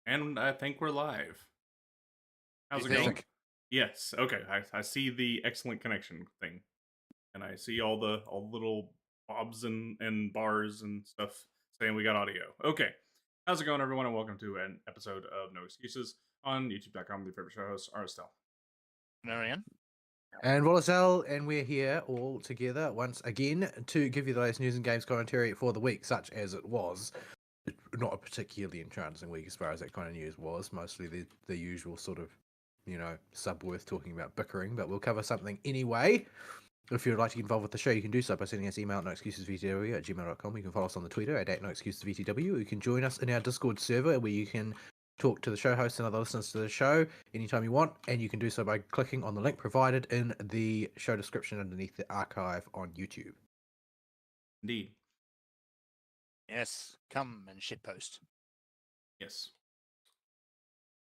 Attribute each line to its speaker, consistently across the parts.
Speaker 1: And I think we're live.
Speaker 2: You
Speaker 1: How's it going?
Speaker 2: think?
Speaker 1: Yes. Okay. I see the excellent connection thing, and I see all the little bobs and bars and stuff saying we got audio. Okay. How's it going, everyone? And welcome to an episode of No Excuses on YouTube.com. Your favorite show host, Aristel.
Speaker 2: Marianne?
Speaker 3: And Wallisel, and we're here all together once again to give you the latest news and games commentary for the week, such as it was. Not a particularly entrancing week as far as that kind of news was. Mostly the usual sort of, Subworth talking about bickering, but we'll cover something anyway. If you'd like to get involved with the show, you can do so by sending us email at noexcusesvtw@gmail.com. You can follow us on the Twitter at @noexcusesvtw. You can join us in our Discord server where you can talk to the show hosts and other listeners to the show anytime you want, and you can do so by clicking on the link provided in the show description underneath the archive on YouTube.
Speaker 1: Indeed.
Speaker 2: Yes, come and shitpost.
Speaker 1: Yes.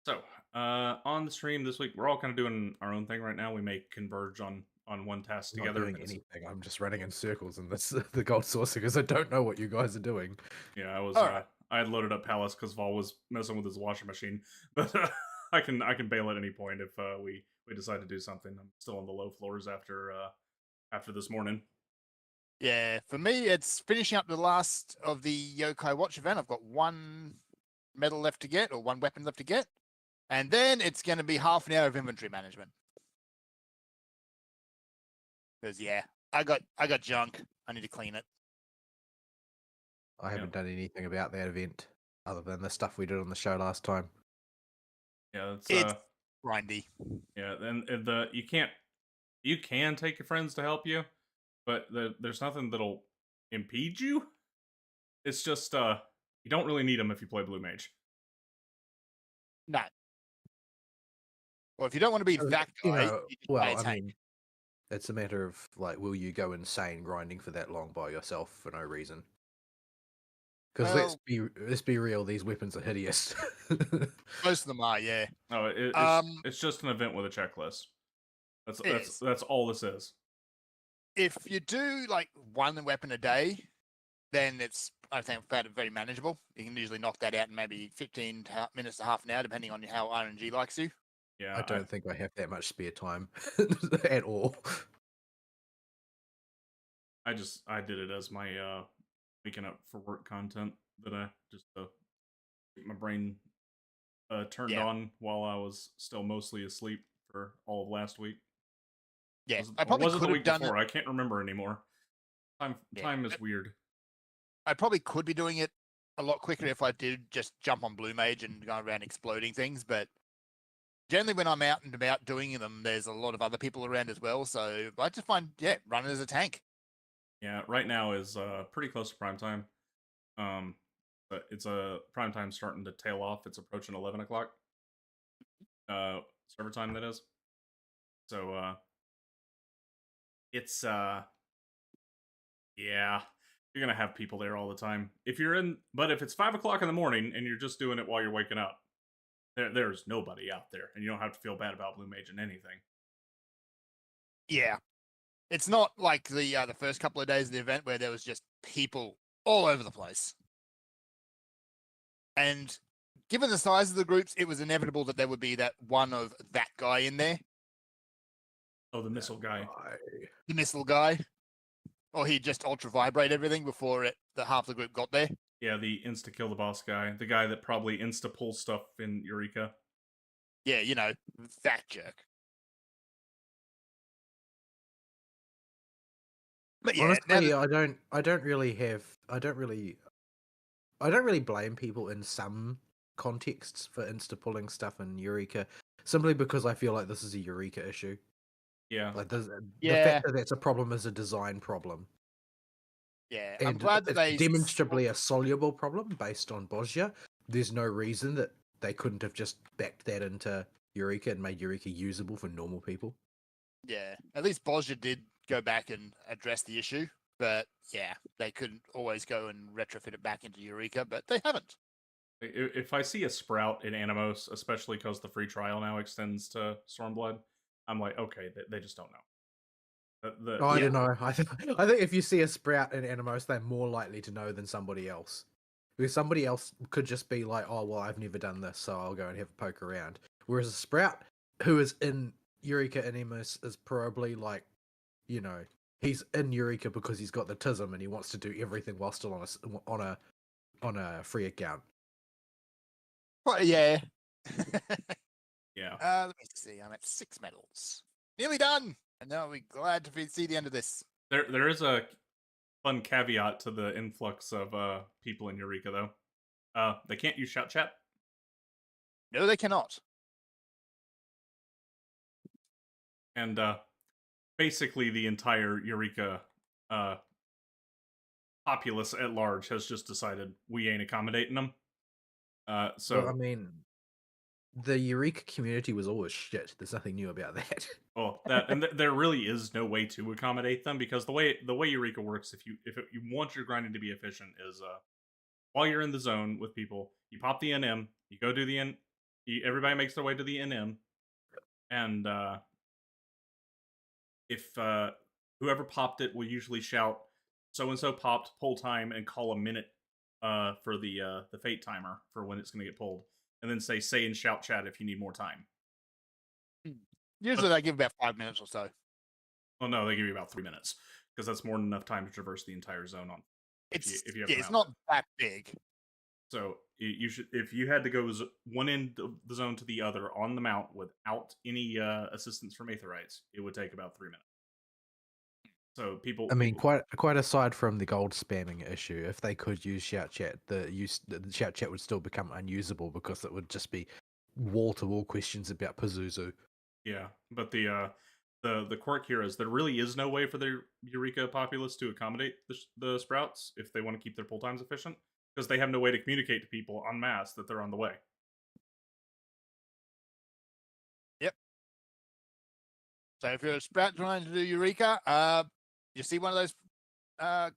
Speaker 1: So, on the stream this week, we're all kind of doing our own thing right now. We may converge on one task
Speaker 3: I'm
Speaker 1: together.
Speaker 3: not doing anything. I'm just running in circles in this the gold source because I don't know what you guys are doing.
Speaker 1: Yeah, I was.
Speaker 2: Alright.
Speaker 1: I had loaded up Palace because Vol was messing with his washing machine, but I can bail at any point if we decide to do something. I'm still on the low floors after this morning.
Speaker 2: Yeah, for me, it's finishing up the last of the Yokai Watch event. I've got one medal left to get, or one weapon left to get, and then it's going to be half an hour of inventory management. Because yeah, I got junk. I need to clean it.
Speaker 3: I haven't done anything about that event other than the stuff we did on the show last time.
Speaker 1: Yeah,
Speaker 2: It's grindy.
Speaker 1: yeah. Then you can take your friends to help you, but there's nothing that'll impede you. It's just you don't really need them if you play Blue Mage.
Speaker 2: No. Well, if you don't want to be that guy, you just play a tank.
Speaker 3: It's a matter of like, will you go insane grinding for that long by yourself for no reason? Because let's be real, these weapons are hideous.
Speaker 2: Most of them are, yeah.
Speaker 1: No, it's just an event with a checklist. That's all this is.
Speaker 2: If you do like one weapon a day, then it's, I think, very manageable. You can usually knock that out in maybe 15 minutes to half an hour, depending on how RNG likes you.
Speaker 1: Yeah,
Speaker 3: I don't think I have that much spare time at all.
Speaker 1: I did it as my waking up for work content that I just keep my brain turned on while I was still mostly asleep for all of last week.
Speaker 2: Yeah, I probably
Speaker 1: could have done before.
Speaker 2: it.
Speaker 1: I can't remember anymore. Time is weird.
Speaker 2: I probably could be doing it a lot quicker if I did just jump on Blue Mage and go around exploding things, but generally when I'm out and about doing them, there's a lot of other people around as well, so I just find, running as a tank.
Speaker 1: Yeah, right now is pretty close to prime time. But it's prime time starting to tail off. It's approaching 11 o'clock. Server time, that is. So it's yeah, you're gonna have people there all the time. But if it's 5 o'clock in the morning and you're just doing it while you're waking up, there's nobody out there, and you don't have to feel bad about Blue Mage and anything.
Speaker 2: Yeah. It's not like the first couple of days of the event where there was just people all over the place. And given the size of the groups, it was inevitable that there would be that guy in there.
Speaker 1: Oh, the missile guy.
Speaker 2: The missile guy. Or he'd just ultra vibrate everything before the half the group got there.
Speaker 1: Yeah, the insta kill the boss guy. The guy that probably insta pulls stuff in Eureka.
Speaker 2: Yeah, that jerk. But yeah,
Speaker 3: honestly, I don't really blame people in some contexts for insta pulling stuff in Eureka, simply because I feel like this is a Eureka issue.
Speaker 1: Yeah,
Speaker 3: like the fact that that's a problem is a design problem.
Speaker 2: Yeah,
Speaker 3: and
Speaker 2: I'm glad that
Speaker 3: it's demonstrably a soluble problem based on Bozja. There's no reason that they couldn't have just backed that into Eureka and made Eureka usable for normal people.
Speaker 2: Yeah, at least Bozja did go back and address the issue, but yeah, they couldn't always go and retrofit it back into Eureka, but they haven't.
Speaker 1: If I see a Sprout in Animos, especially because the free trial now extends to Stormblood, I'm like, okay, they just don't know.
Speaker 3: I don't know. I think if you see a Sprout in Animos, they're more likely to know than somebody else. Because somebody else could just be like, oh, well, I've never done this, so I'll go and have a poke around. Whereas a Sprout who is in Eureka and Emus is probably like, you know, he's in Eureka because he's got the tism and he wants to do everything while still on a free account.
Speaker 2: Well, yeah.
Speaker 1: Yeah.
Speaker 2: Let me see. I'm at 6 medals. Nearly done. And now we're glad to see the end of this.
Speaker 1: There is a fun caveat to the influx of people in Eureka though. They can't use shout chat.
Speaker 2: No, they cannot.
Speaker 1: And basically the entire Eureka populace at large has just decided we ain't accommodating them. So
Speaker 3: Well, I mean, the Eureka community was always shit. There's nothing new about that.
Speaker 1: well, that and there really is no way to accommodate them because the way Eureka works, if you want your grinding to be efficient, is while you're in the zone with people, you pop the NM, you go do the N, everybody makes their way to the NM, and if whoever popped it will usually shout so and so popped, pull time, and call a minute for the fate timer for when it's going to get pulled, and then say and shout chat if you need more time.
Speaker 2: Usually they give about 5 minutes or so.
Speaker 1: Well, no, they give you about 3 minutes because that's more than enough time to traverse the entire zone on.
Speaker 2: It's
Speaker 1: if you have
Speaker 2: yeah,
Speaker 1: an
Speaker 2: it's
Speaker 1: outlet.
Speaker 2: not that big.
Speaker 1: So you should, if you had to go one end of the zone to the other on the mount without any assistance from Aetherites, it would take about 3 minutes. So people,
Speaker 3: I mean, quite aside from the gold spamming issue, if they could use shout chat, the shout chat would still become unusable because it would just be wall to wall questions about Pazuzu.
Speaker 1: yeah. But the quirk here is there really is no way for the Eureka populace to accommodate the Sprouts if they want to keep their pull times efficient because they have no way to communicate to people en masse that they're on the way.
Speaker 2: Yep. So if you're a Sprout trying to do Eureka, you see one of those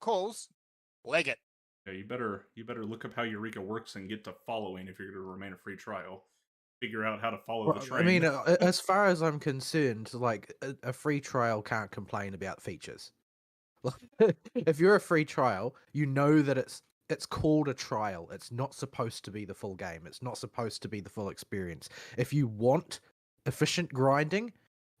Speaker 2: calls, leg it.
Speaker 1: Yeah, you better look up how Eureka works and get to following if you're going to remain a free trial. Figure out how to follow the train.
Speaker 3: I mean, as far as I'm concerned, like a free trial can't complain about features. If you're a free trial, you know that it's called a trial. It's not supposed to be the full game. It's not supposed to be the full experience. If you want efficient grinding,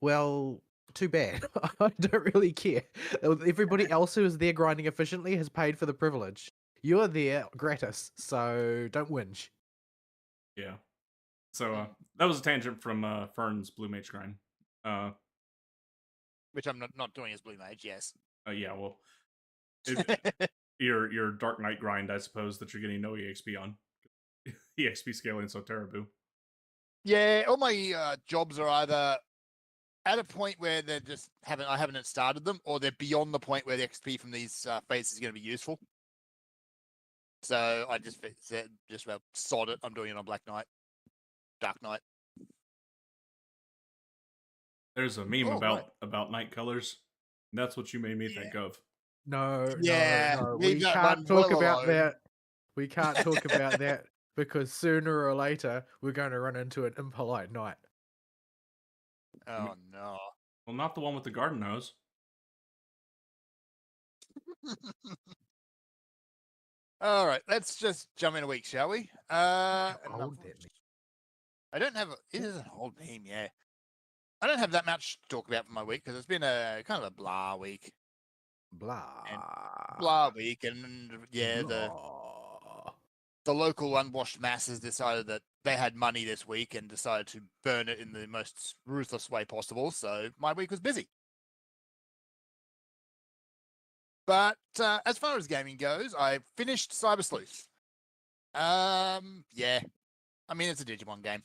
Speaker 3: well, too bad. I don't really care. Everybody else who is there grinding efficiently has paid for the privilege. You're there gratis, so don't whinge.
Speaker 1: Yeah. So that was a tangent from Fern's Blue Mage grind.
Speaker 2: Which I'm not doing as Blue Mage, yes.
Speaker 1: Yeah, well, your Dark Knight grind, I suppose, that you're getting no EXP on. EXP scaling so terrible.
Speaker 2: Yeah, all my jobs are either at a point where they're just I haven't started them, or they're beyond the point where the XP from these fates is going to be useful. So I just about sod it. I'm doing it on Black Knight, Dark Knight.
Speaker 1: There's a meme about night colors. And that's what you made me think of.
Speaker 3: No,
Speaker 2: Yeah,
Speaker 3: no,
Speaker 2: leave
Speaker 3: we
Speaker 2: that
Speaker 3: can't
Speaker 2: one
Speaker 3: talk
Speaker 2: well
Speaker 3: about
Speaker 2: alone.
Speaker 3: that. We can't talk about that because sooner or later we're going to run into an impolite night.
Speaker 2: Oh no.
Speaker 1: Well, not the one with the garden hose.
Speaker 2: All right, let's just jump in a week, shall we?
Speaker 3: How old that meme.
Speaker 2: I don't have it is an old meme, yeah. I don't have that much to talk about for my week because it's been a kind of a blah week. Blah week, and yeah,
Speaker 3: Blah.
Speaker 2: the local unwashed masses decided that they had money this week and decided to burn it in the most ruthless way possible. So my week was busy. But as far as gaming goes, I finished Cyber Sleuth. Yeah, I mean it's a Digimon game.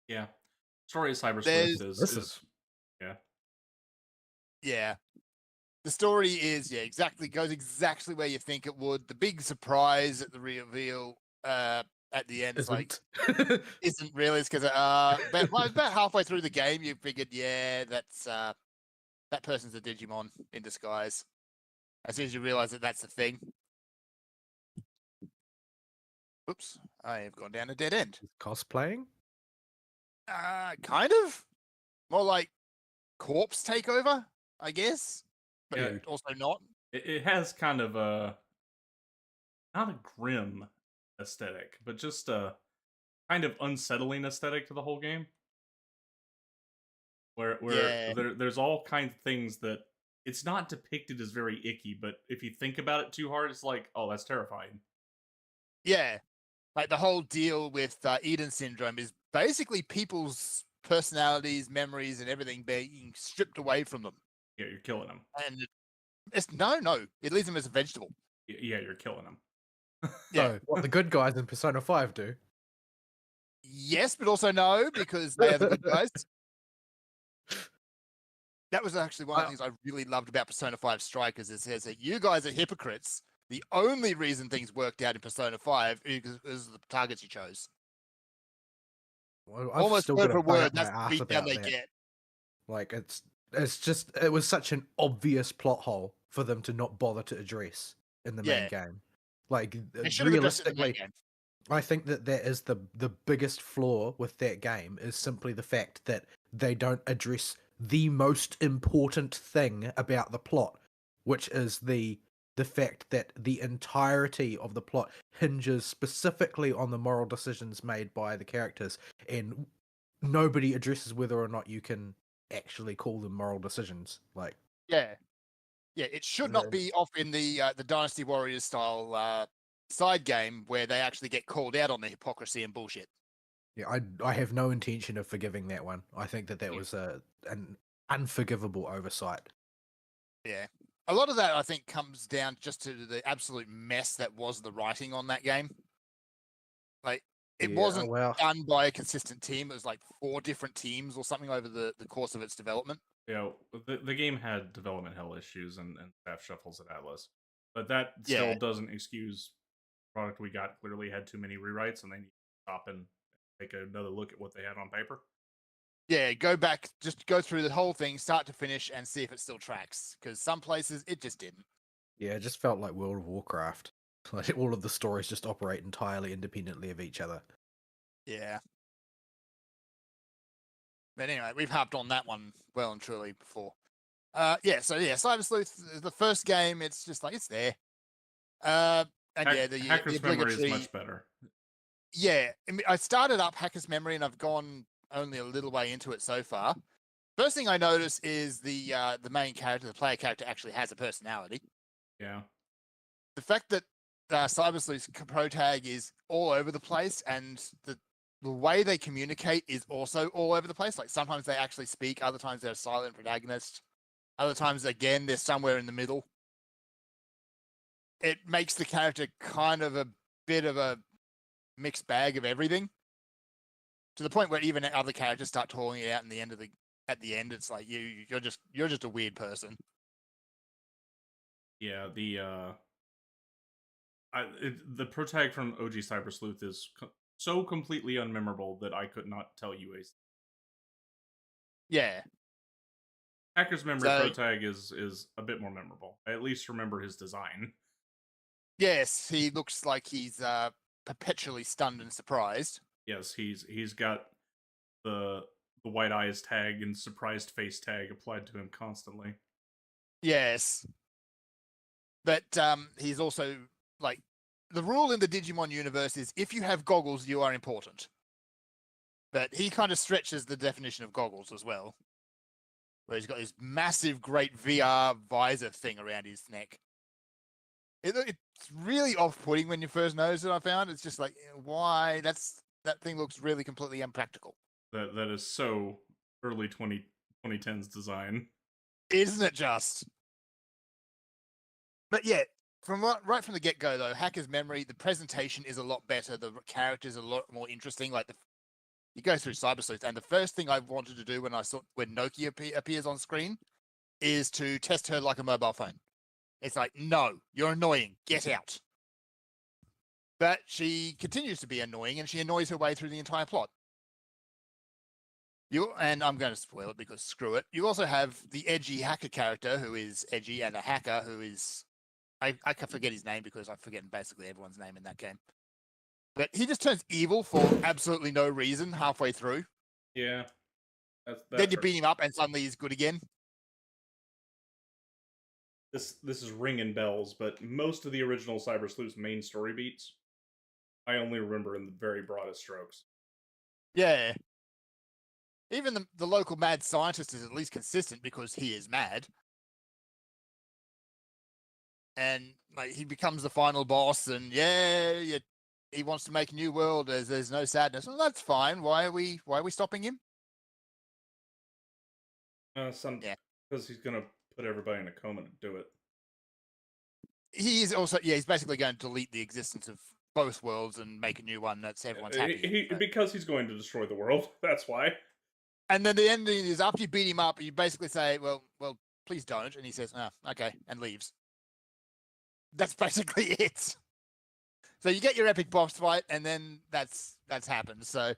Speaker 1: Yeah. Story of Cyber
Speaker 2: There's-
Speaker 1: Sleuth is
Speaker 2: Yeah. The story is goes exactly where you think it would. The big surprise at the reveal at the end is like isn't really. It's because about halfway through the game you figured, that's that person's a Digimon in disguise. As soon as you realize that that's the thing. Oops, I have gone down a dead end.
Speaker 3: Cosplaying?
Speaker 2: Kind of. More like corpse takeover, I guess. But
Speaker 1: Yeah.
Speaker 2: also not.
Speaker 1: it has kind of a not a grim aesthetic, but just a kind of unsettling aesthetic to the whole game. Where
Speaker 2: Yeah.
Speaker 1: there's all kinds of things that it's not depicted as very icky, but if you think about it too hard, it's like, oh, that's terrifying.
Speaker 2: Yeah. Like the whole deal with Eden syndrome is basically people's personalities, memories, and everything being stripped away from them.
Speaker 1: Yeah, you're killing them.
Speaker 2: And it's no, it leaves them as a vegetable.
Speaker 1: Yeah, you're killing them.
Speaker 2: Yeah.
Speaker 3: So, what the good guys in Persona 5 do.
Speaker 2: Yes, but also no, because they are the good guys. That was actually one of the things I really loved about Persona 5 Strikers. It says that you guys are hypocrites. The only reason things worked out in Persona 5 is the targets you chose.
Speaker 3: Well, I've
Speaker 2: Almost
Speaker 3: still
Speaker 2: word
Speaker 3: got
Speaker 2: for
Speaker 3: to bug
Speaker 2: word,
Speaker 3: up my
Speaker 2: that's the
Speaker 3: ass
Speaker 2: beatdown
Speaker 3: about
Speaker 2: they
Speaker 3: that.
Speaker 2: get.
Speaker 3: Like it was such an obvious plot hole for them to not bother to address in the main game. Like
Speaker 2: They should have addressed it in the main
Speaker 3: realistically,
Speaker 2: game.
Speaker 3: I think that is the biggest flaw with that game is simply the fact that they don't address the most important thing about the plot, which is the fact that the entirety of the plot hinges specifically on the moral decisions made by the characters, and nobody addresses whether or not you can actually call them moral decisions. Like,
Speaker 2: Yeah. Yeah, it should not be off in the Dynasty Warriors style side game where they actually get called out on the hypocrisy and bullshit.
Speaker 3: yeah, I have no intention of forgiving that one. I think that was an unforgivable oversight.
Speaker 2: Yeah. A lot of that, I think, comes down just to the absolute mess that was the writing on that game. Like, it
Speaker 3: Yeah,
Speaker 2: wasn't
Speaker 3: well,
Speaker 2: done by a consistent team. It was like 4 different teams or something over the course of its development.
Speaker 1: Yeah, the game had development hell issues and staff shuffles at Atlas, but that still
Speaker 2: Yeah.
Speaker 1: doesn't excuse the product we got clearly had too many rewrites, and they need to stop and take another look at what they had on paper.
Speaker 2: Yeah, go back, just go through the whole thing, start to finish, and see if it still tracks. Because some places, it just didn't.
Speaker 3: yeah, it just felt like World of Warcraft. Like all of the stories just operate entirely independently of each other.
Speaker 2: Yeah. But anyway, we've harped on that one well and truly before. Cyber Sleuth, the first game, it's just like, it's there. And the
Speaker 1: Hacker's Memory is
Speaker 2: obligatory...
Speaker 1: much better.
Speaker 2: Yeah, I started up Hacker's Memory and I've gone only a little way into it so far. First thing I notice is the main character, the player character, actually has a personality.
Speaker 1: Yeah.
Speaker 2: The fact that Cyber Sleuth's pro tag is all over the place, and the way they communicate is also all over the place. Like sometimes they actually speak, other times they're a silent protagonist, other times again they're somewhere in the middle. It makes the character kind of a bit of a mixed bag of everything, to the point where even other characters start calling it out in the end at the end. It's like you're just a weird person.
Speaker 1: Yeah, the pro tag from OG Cyber Sleuth is so completely unmemorable that I could not tell you a.
Speaker 2: Yeah.
Speaker 1: Hacker's Memory pro tag is a bit more memorable. I at least remember his design.
Speaker 2: Yes, he looks like he's perpetually stunned and surprised.
Speaker 1: Yes, he's got the white eyes tag and surprised face tag applied to him constantly.
Speaker 2: Yes. But he's also, like, the rule in the Digimon universe is if you have goggles, you are important. But he kind of stretches the definition of goggles as well, where he's got this massive, great VR visor thing around his neck. It's really off-putting when you first notice it, I found. It's just like, why? That thing looks really completely impractical.
Speaker 1: That is so early 2010s design.
Speaker 2: Isn't it just? But yeah, right from the get-go, though, Hacker's Memory, the presentation is a lot better. The characters are a lot more interesting. Like, you go through Cyber Sleuth, and the first thing I wanted to do when Nokia appears on screen is to test her like a mobile phone. It's like, no, you're annoying. Get out. But she continues to be annoying, and she annoys her way through the entire plot. And I'm going to spoil it because screw it. You also have the edgy hacker character who is edgy, and a hacker who is... I can forget his name because I've forgotten basically everyone's name in that game. But he just turns evil for absolutely no reason halfway through.
Speaker 1: Yeah.
Speaker 2: Then you beat him up and suddenly he's good again.
Speaker 1: this is ringing bells, but most of the original Cyber Sleuth's main story beats, I only remember in the very broadest strokes.
Speaker 2: Yeah. Even the local mad scientist is at least consistent because he is mad. And like he becomes the final boss, and he wants to make a new world. There's no sadness. Well, that's fine. Why are we stopping him? Yeah.
Speaker 1: Because he's gonna put everybody in a coma to do it.
Speaker 2: He is also he's basically going to delete the existence of both worlds and make a new one that's everyone's happy.
Speaker 1: Because he's going to destroy the world. That's why.
Speaker 2: And then the ending is after you beat him up, you basically say, "Well, please don't," and he says, "Oh, okay," and leaves. That's basically it. So you get your epic boss fight, and then that's happened. So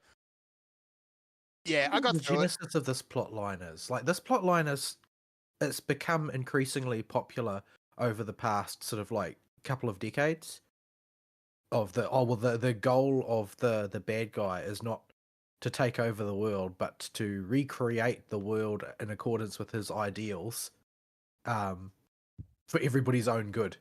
Speaker 2: yeah, I got
Speaker 3: the
Speaker 2: through it.
Speaker 3: genesis of this plot line is like this plot line it's become increasingly popular over the past sort of like couple of decades. Of the goal of the bad guy is not to take over the world, but to recreate the world in accordance with his ideals, for everybody's own good.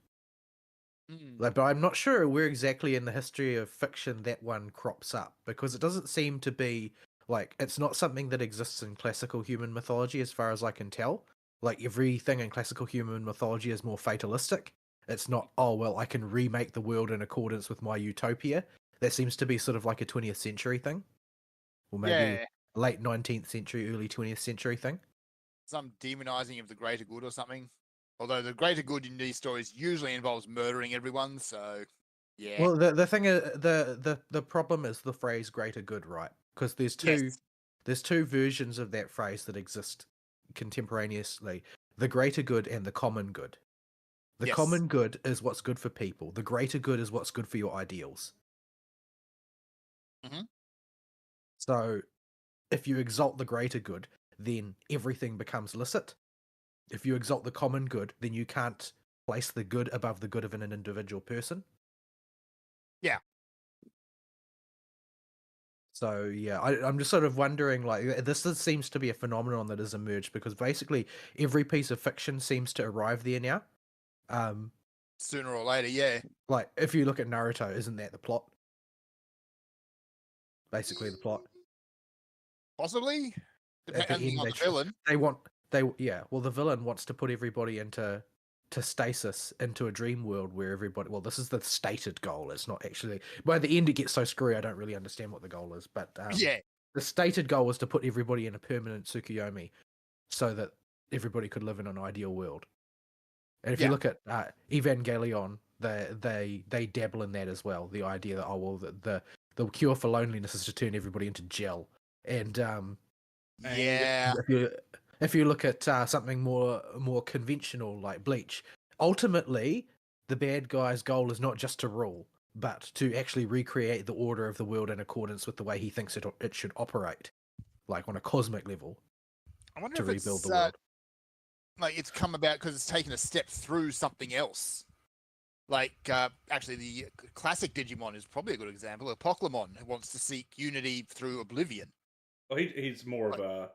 Speaker 3: Like, but I'm not sure where exactly in the history of fiction that one crops up, because it doesn't seem to be like it's not something that exists in classical human mythology, as far as I can tell. Like everything in classical human mythology is more fatalistic. It's not, oh well, I can remake the world in accordance with my utopia. That seems to be sort of like a 20th century thing, or maybe late 19th century, early 20th century thing.
Speaker 2: Some demonizing of the greater good or something. Although the greater good in these stories usually involves murdering everyone, so yeah.
Speaker 3: Well, the thing is, the problem is the phrase "greater good," right? Because there's two versions of that phrase that exist contemporaneously: the greater good and the common good. The common good is what's good for people. The greater good is what's good for your ideals.
Speaker 2: Mm-hmm.
Speaker 3: So, if you exalt the greater good, then everything becomes licit. If you exalt the common good, then you can't place the good above the good of an individual person.
Speaker 2: Yeah.
Speaker 3: So yeah, I'm just sort of wondering, like, this seems to be a phenomenon that has emerged because basically every piece of fiction seems to arrive there now.
Speaker 2: Sooner or later, yeah.
Speaker 3: Like, if you look at Naruto, isn't that the plot? Basically, the plot.
Speaker 2: Possibly,
Speaker 3: At the
Speaker 2: depending
Speaker 3: end,
Speaker 2: on the villain.
Speaker 3: Well, the villain wants to put everybody into stasis, into a dream world where everybody. Well, this is the stated goal. It's not actually. By the end, it gets so screwy. I don't really understand what the goal is, but the stated goal was to put everybody in a permanent Tsukuyomi, so that everybody could live in an ideal world. And if you look at Evangelion, they dabble in that as well. The idea that the cure for loneliness is to turn everybody into gel. And if you look at something more conventional like Bleach, ultimately the bad guy's goal is not just to rule, but to actually recreate the order of the world in accordance with the way he thinks it should operate, like on a cosmic level.
Speaker 2: I wonder
Speaker 3: to
Speaker 2: if
Speaker 3: rebuild
Speaker 2: it's
Speaker 3: the world.
Speaker 2: like it's come about because it's taken a step through something else. Like actually, the classic Digimon is probably a good example. A Pokemon who wants to seek unity through oblivion.
Speaker 1: Well, he's more of a.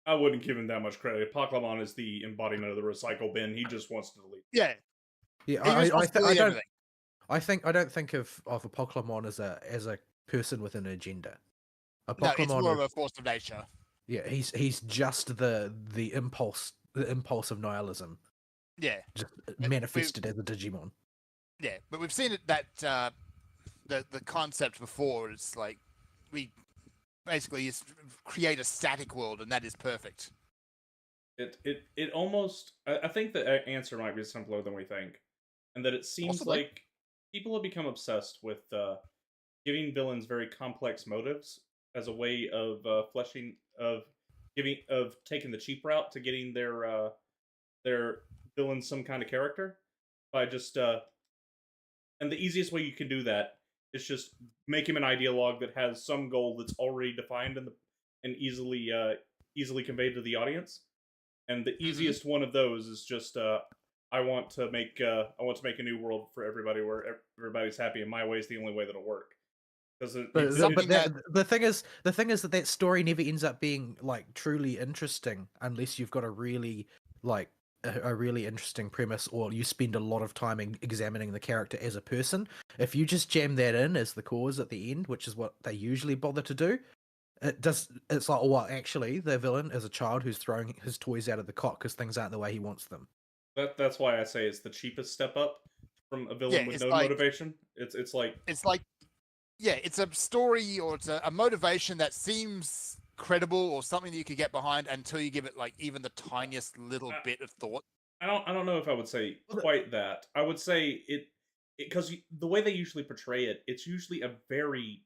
Speaker 1: I wouldn't give him that much credit. Pokemon is the embodiment of the recycle bin. He just wants to delete.
Speaker 2: Yeah.
Speaker 3: Yeah, I don't think of a Pokemon as a person with an agenda.
Speaker 2: No, it's more of a force of nature.
Speaker 3: Yeah, he's just the impulse of nihilism.
Speaker 2: Yeah,
Speaker 3: just manifested as a Digimon.
Speaker 2: Yeah, but we've seen it that the concept before. It's like we basically create a static world, and that is perfect.
Speaker 1: It almost. I think the answer might be simpler than we think, and that it seems like people have become obsessed with giving villains very complex motives as a way of taking the cheap route to getting their villain some kind of character by just and the easiest way you can do that is just make him an ideologue that has some goal that's already defined and easily conveyed to the audience. And the easiest one of those is just I want to make a new world for everybody where everybody's happy, and my way is the only way that'll work.
Speaker 3: The thing is that story never ends up being like truly interesting unless you've got a really like a really interesting premise, or you spend a lot of time examining the character as a person. If you just jam that in as the cause at the end, which is what they usually bother to do, it's like, well, actually, the villain is a child who's throwing his toys out of the cot because things aren't the way he wants them.
Speaker 1: That's why I say it's the cheapest step up from a villain
Speaker 2: Yeah,
Speaker 1: with
Speaker 2: it's
Speaker 1: no
Speaker 2: like
Speaker 1: motivation. It's like
Speaker 2: it's like yeah, it's a story or it's a motivation that seems credible or something that you could get behind until you give it like even the tiniest little
Speaker 1: I,
Speaker 2: bit of thought.
Speaker 1: I don't know if I would say
Speaker 3: Well,
Speaker 1: quite that. I would say it because the way they usually portray it, it's usually a very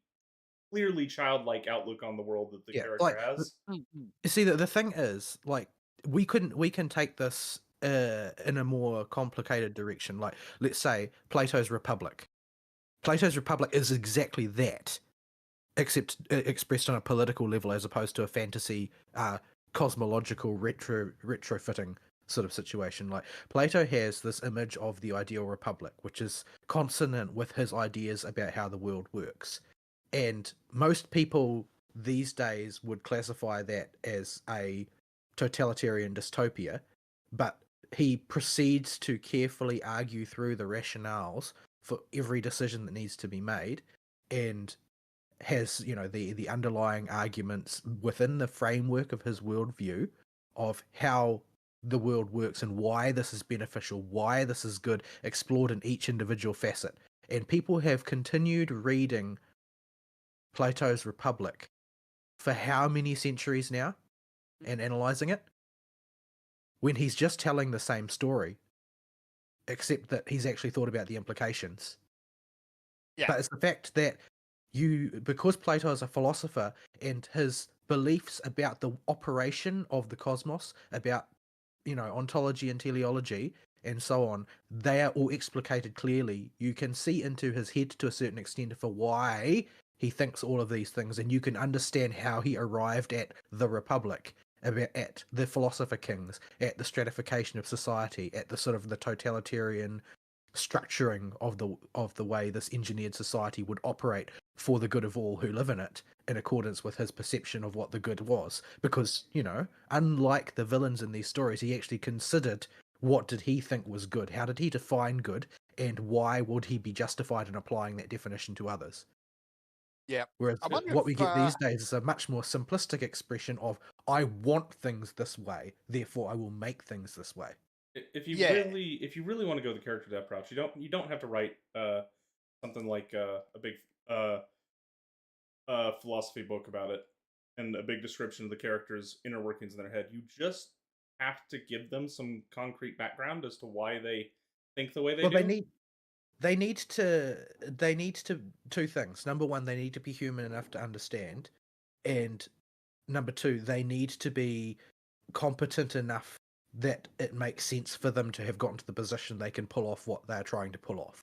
Speaker 1: clearly childlike outlook on the world that the
Speaker 3: Yeah,
Speaker 1: character
Speaker 3: like
Speaker 1: has.
Speaker 3: you see, the thing is, like, we can take this in a more complicated direction. Like, let's say Plato's Republic. Plato's Republic is exactly that, except expressed on a political level as opposed to a fantasy, cosmological retrofitting sort of situation. Like, Plato has this image of the ideal republic, which is consonant with his ideas about how the world works. And most people these days would classify that as a totalitarian dystopia, but he proceeds to carefully argue through the rationales for every decision that needs to be made, and has, you know, the underlying arguments within the framework of his worldview of how the world works and why this is beneficial, why this is good, explored in each individual facet. And people have continued reading Plato's Republic for how many centuries now and analyzing it when he's just telling the same story, except that he's actually thought about the implications.
Speaker 2: Yeah.
Speaker 3: But it's the fact that because Plato is a philosopher and his beliefs about the operation of the cosmos, about, you know, ontology and teleology and so on, they are all explicated clearly. You can see into his head to a certain extent for why he thinks all of these things, and you can understand how he arrived at the Republic, at the philosopher kings, at the stratification of society, at the sort of the totalitarian structuring of the way this engineered society would operate for the good of all who live in it, in accordance with his perception of what the good was. Because, you know, unlike the villains in these stories, he actually considered what did he think was good, how did he define good, and why would he be justified in applying that definition to others.
Speaker 2: Yeah.
Speaker 3: Whereas
Speaker 2: I wonder
Speaker 3: what we
Speaker 2: if
Speaker 3: get these days is a much more simplistic expression of, I want things this way, therefore I will make things this way.
Speaker 1: If
Speaker 2: Yeah.
Speaker 1: if you really want to go the character depth route, you don't have to write something like a big uh, philosophy book about it and a big description of the characters' inner workings in their head. You just have to give them some concrete background as to why they think the way they
Speaker 3: Well,
Speaker 1: do.
Speaker 3: they need to two things. Number one, they need to be human enough to understand, and number two, they need to be competent enough that it makes sense for them to have gotten to the position they can pull off what they're trying to pull off.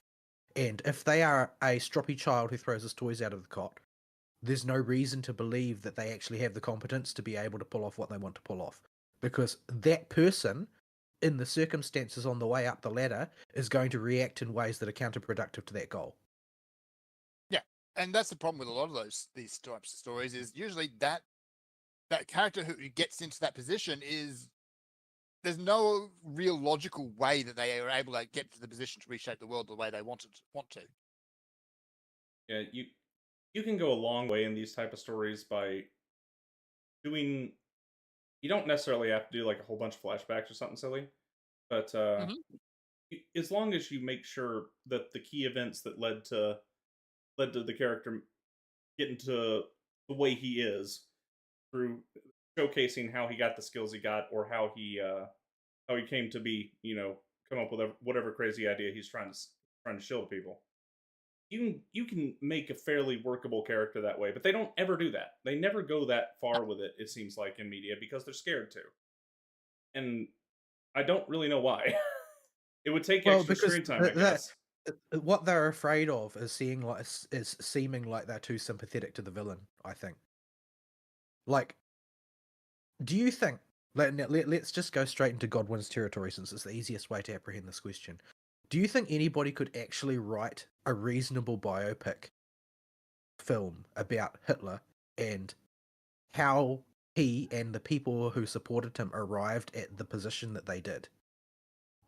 Speaker 3: And if they are a stroppy child who throws his toys out of the cot, there's no reason to believe that they actually have the competence to be able to pull off what they want to pull off. Because that person, in the circumstances on the way up the ladder, is going to react in ways that are counterproductive to that goal.
Speaker 2: Yeah. And that's the problem with a lot of these types of stories is usually that character who gets into that position is there's no real logical way that they are able to get to the position to reshape the world the way they want to.
Speaker 1: Yeah, you can go a long way in these type of stories by doing. You don't necessarily have to do like a whole bunch of flashbacks or something silly, but
Speaker 2: Mhm.
Speaker 1: as long as you make sure that the key events that led to the character getting to the way he is through showcasing how he got the skills he got or how he came to be, you know, come up with whatever crazy idea he's trying to show people. You can make a fairly workable character that way, but they don't ever do that. They never go that far with it. It seems like in media because they're scared to, and I don't really know why. It would take
Speaker 3: Well,
Speaker 1: extra
Speaker 3: because
Speaker 1: screen time, I guess.
Speaker 3: what they're afraid of is seeming like they're too sympathetic to the villain, I think. Like, do you think, let's just go straight into Godwin's territory since it's the easiest way to apprehend this question. Do you think anybody could actually write a reasonable biopic film about Hitler and how he and the people who supported him arrived at the position that they did?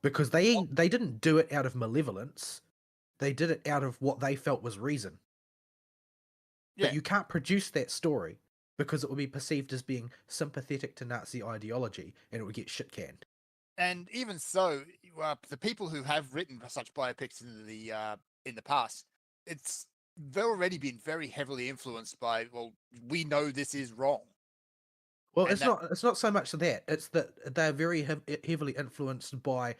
Speaker 3: because they didn't do it out of malevolence. They did it out of what they felt was reason.
Speaker 2: Yeah.
Speaker 3: But you can't produce that story because it would be perceived as being sympathetic to Nazi ideology, and it would get shit canned.
Speaker 2: And even so, the people who have written such biopics in the past, they've already been very heavily influenced by, well, we know this is wrong.
Speaker 3: Well,
Speaker 2: And
Speaker 3: it's not so much that. It's that they're very heavily influenced by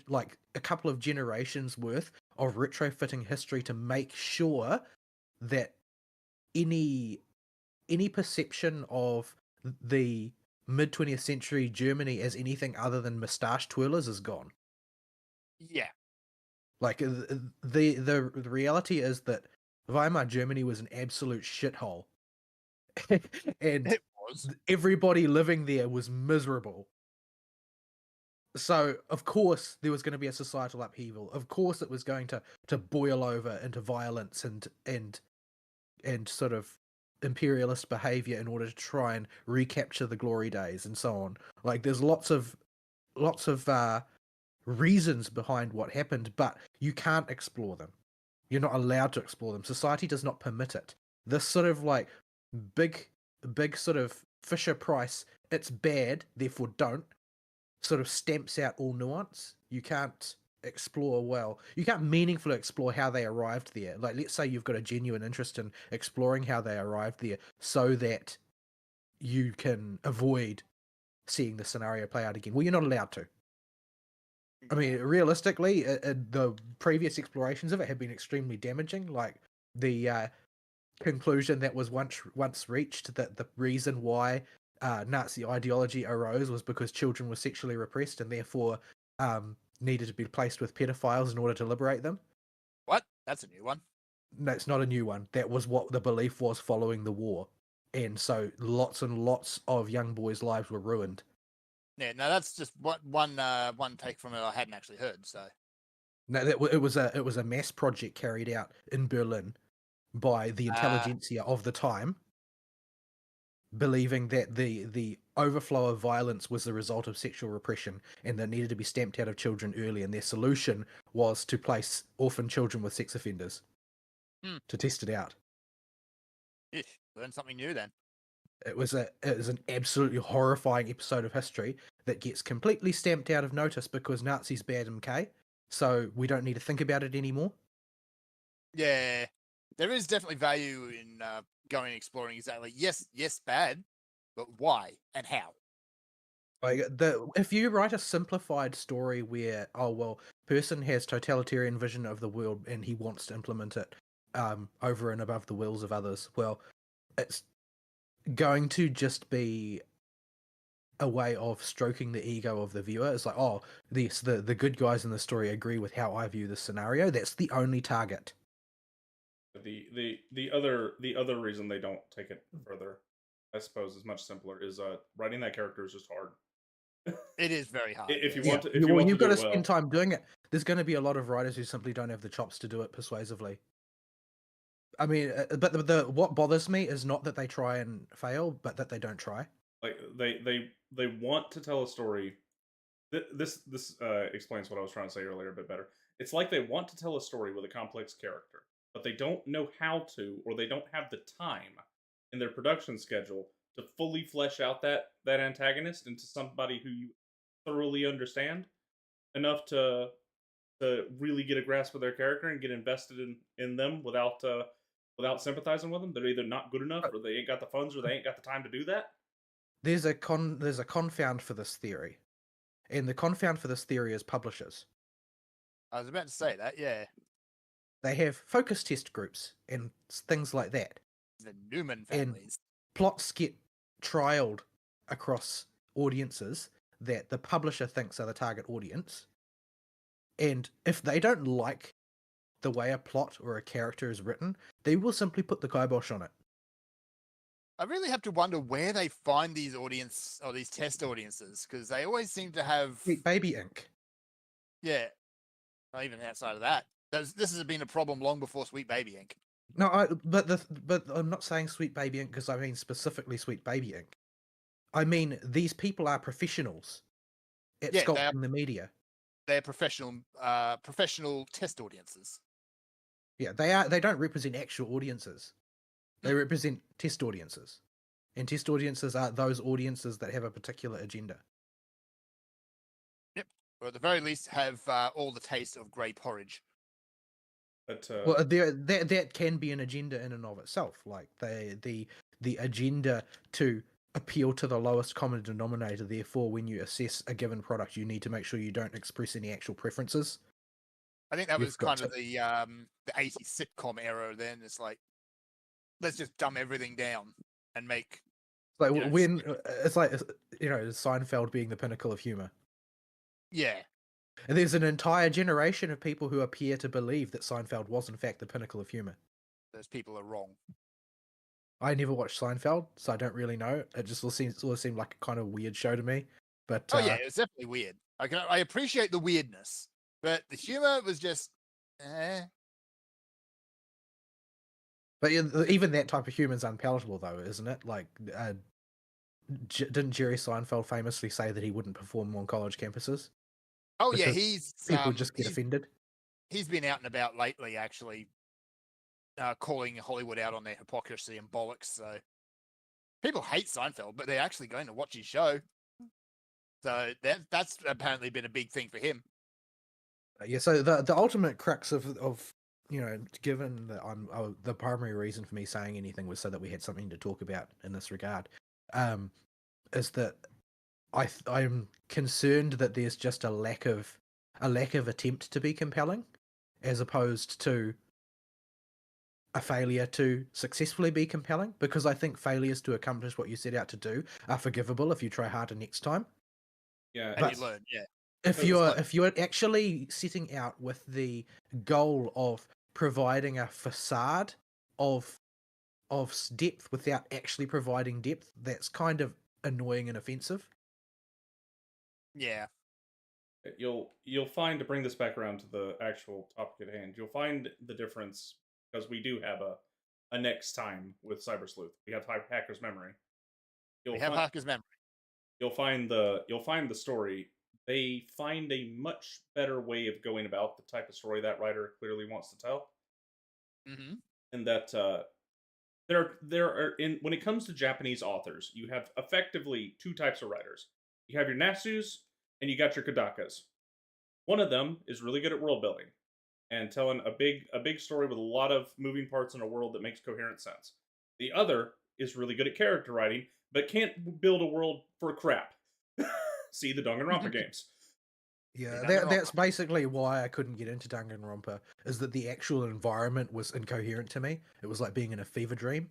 Speaker 3: like a couple of generations worth of retrofitting history to make sure that any perception of the mid 20th century Germany as anything other than moustache twirlers is gone.
Speaker 2: Yeah.
Speaker 3: Like the reality is that Weimar Germany was an absolute shithole. And
Speaker 2: It was.
Speaker 3: everybody living there was miserable. So of course there was going to be a societal upheaval. Of course it was going to boil over into violence and sort of imperialist behavior in order to try and recapture the glory days and so on. Like there's lots of reasons behind what happened, but you can't explore them. You're not allowed to explore them. Society does not permit it. This sort of like big sort of Fisher Price, it's bad, therefore don't, sort of stamps out all nuance. You can't explore well. You can't meaningfully explore how they arrived there. Like, let's say you've got a genuine interest in exploring how they arrived there so that you can avoid seeing the scenario play out again. Well, you're not allowed to. I mean, realistically, the previous explorations of it have been extremely damaging. Like the conclusion that was once reached that the reason why Nazi ideology arose was because children were sexually repressed and therefore needed to be placed with pedophiles in order to liberate them.
Speaker 2: What? That's a new one.
Speaker 3: No, it's not a new one. That was what the belief was following the war. And so lots and lots of young boys' lives were ruined.
Speaker 2: Yeah, no, that's just one take from it I hadn't actually heard. So
Speaker 3: No, it was a mass project carried out in Berlin by the intelligentsia of the time, believing that the overflow of violence was the result of sexual repression and that needed to be stamped out of children early, and their solution was to place orphan children with sex offenders to test it out.
Speaker 2: Learn something new then.
Speaker 3: It was an absolutely horrifying episode of history that gets completely stamped out of notice because Nazis bad MK, so we don't need to think about it anymore.
Speaker 2: Yeah, there is definitely value in going and exploring exactly. Yes, bad, but why and how?
Speaker 3: Like if you write a simplified story where person has totalitarian vision of the world and he wants to implement it over and above the wills of others, well, it's going to just be a way of stroking the ego of the viewer. It's like, oh, the good guys in the story agree with how I view this scenario. That's the only target.
Speaker 1: The other reason they don't take it further, I suppose, is much simpler. Is writing that character is just hard.
Speaker 2: It is very hard.
Speaker 1: If you
Speaker 2: yes.
Speaker 1: want to, if you want
Speaker 3: you've
Speaker 1: to
Speaker 3: got
Speaker 1: do
Speaker 3: to
Speaker 1: it well.
Speaker 3: spend time doing it. There's going to be a lot of writers who simply don't have the chops to do it persuasively. I mean, but what bothers me is not that they try and fail, but that they don't try.
Speaker 1: Like they want to tell a story. This explains what I was trying to say earlier a bit better. It's like they want to tell a story with a complex character, but they don't know how to, or they don't have the time in their production schedule to fully flesh out that antagonist into somebody who you thoroughly understand enough to really get a grasp of their character and get invested in them without sympathizing with them. They're either not good enough, or they ain't got the funds, or they ain't got the time to do that.
Speaker 3: There's a confound for this theory, and the confound for this theory is publishers.
Speaker 2: I was about to say that. Yeah,
Speaker 3: they have focus test groups and things like that.
Speaker 2: The Newman families.
Speaker 3: And plots get trialed across audiences that the publisher thinks are the target audience, and if they don't like the way a plot or a character is written, they will simply put the kibosh on it.
Speaker 2: I really have to wonder where they find these audience or these test audiences, because they always seem to have
Speaker 3: Sweet Baby Inc.
Speaker 2: Yeah, not even outside of that. This has been a problem long before Sweet Baby Inc.
Speaker 3: No, but I'm not saying Sweet Baby Inc. because I mean specifically Sweet Baby Inc. I mean these people are professionals at sculpting the media.
Speaker 2: they're professional test audiences.
Speaker 3: Yeah, they are. They don't represent actual audiences. They represent test audiences, and test audiences are those audiences that have a particular agenda.
Speaker 2: Or at the very least, have all the taste of grey porridge.
Speaker 1: But
Speaker 3: Well, that can be an agenda in and of itself. Like the agenda to appeal to the lowest common denominator. Therefore, when you assess a given product, you need to make sure you don't express any actual preferences.
Speaker 2: I think that
Speaker 3: You've
Speaker 2: was
Speaker 3: got
Speaker 2: kind of the 80s sitcom era. Then it's like, let's just dumb everything down and make.
Speaker 3: Like
Speaker 2: You know,
Speaker 3: when it's like Seinfeld being the pinnacle of humor.
Speaker 2: Yeah,
Speaker 3: And there's an entire generation of people who appear to believe that Seinfeld was in fact the pinnacle of humor.
Speaker 2: those people are wrong.
Speaker 3: I never watched Seinfeld, so I don't really know. It just all seemed like a kind of weird show to me. But
Speaker 2: Oh yeah, it was definitely weird. I appreciate the weirdness, but the humor was just.
Speaker 3: But even that type of humor is unpalatable, though, isn't it? Like, didn't Jerry Seinfeld famously say that he wouldn't perform on college campuses?
Speaker 2: Oh yeah,
Speaker 3: Because people just get offended.
Speaker 2: He's been out and about lately, actually, calling Hollywood out on their hypocrisy and bollocks. So people hate Seinfeld, but they're actually going to watch his show. So that's apparently been a big thing for him.
Speaker 3: Yeah. So the ultimate crux of given that the primary reason for me saying anything was so that we had something to talk about in this regard, is that I'm concerned that there's just a lack of attempt to be compelling, as opposed to a failure to successfully be compelling. Because I think failures to accomplish what you set out to do are forgivable if you try harder next time.
Speaker 1: yeah,
Speaker 2: And you learn, yeah.
Speaker 3: If you're actually setting out with the goal of providing a facade of depth without actually providing depth, that's kind of annoying and offensive.
Speaker 2: Yeah.
Speaker 1: you'll find, to bring this back around to the actual topic at hand, you'll find the difference, because we do have a next time with Cyber Sleuth. We have Hacker's Memory.
Speaker 2: We have Hacker's Memory.
Speaker 1: You'll find the story. They find a much better way of going about the type of story that writer clearly wants to tell.
Speaker 2: Mm-hmm.
Speaker 1: And that there are, when it comes to Japanese authors, you have effectively two types of writers. You have your Nasus and you got your Kodakas. One of them is really good at world building and telling a big story with a lot of moving parts in a world that makes coherent sense. The other is really good at character writing, but can't build a world for crap. See the Danganronpa games.
Speaker 3: Yeah, that's basically why I couldn't get into Danganronpa, is that the actual environment was incoherent to me. It was like being in a fever dream.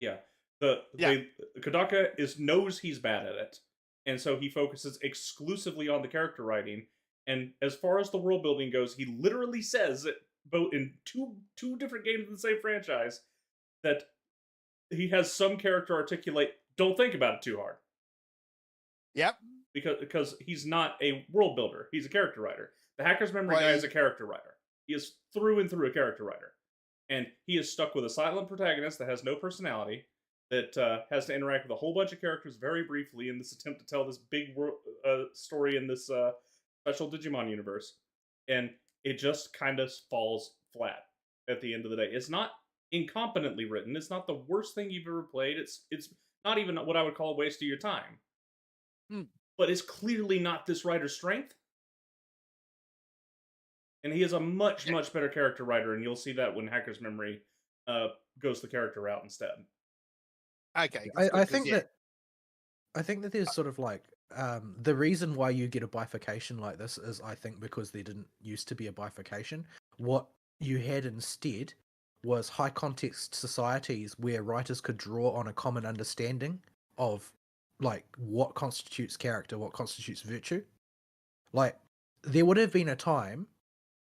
Speaker 1: Yeah. Kodaka knows he's bad at it, and so he focuses exclusively on the character writing. And as far as the world building goes, he literally says it both in two different games in the same franchise that he has some character articulate, don't think about it too hard.
Speaker 2: Yep.
Speaker 1: Because he's not a world builder, he's a character writer. The Hacker's Memory guy is a character writer. He is through and through a character writer. And he is stuck with a silent protagonist that has no personality, that has to interact with a whole bunch of characters very briefly in this attempt to tell this big story in this special Digimon universe. And it just kind of falls flat at the end of the day. It's not incompetently written. It's not the worst thing you've ever played. It's not even what I would call a waste of your time. But it's clearly not this writer's strength. And he is a much better character writer, and you'll see that when Hacker's Memory goes the character route instead.
Speaker 2: Okay.
Speaker 3: I think that there's sort of like the reason why you get a bifurcation like this is, I think, because there didn't used to be a bifurcation. What you had instead was high context societies where writers could draw on a common understanding of like what constitutes character, what constitutes virtue. Like there would have been a time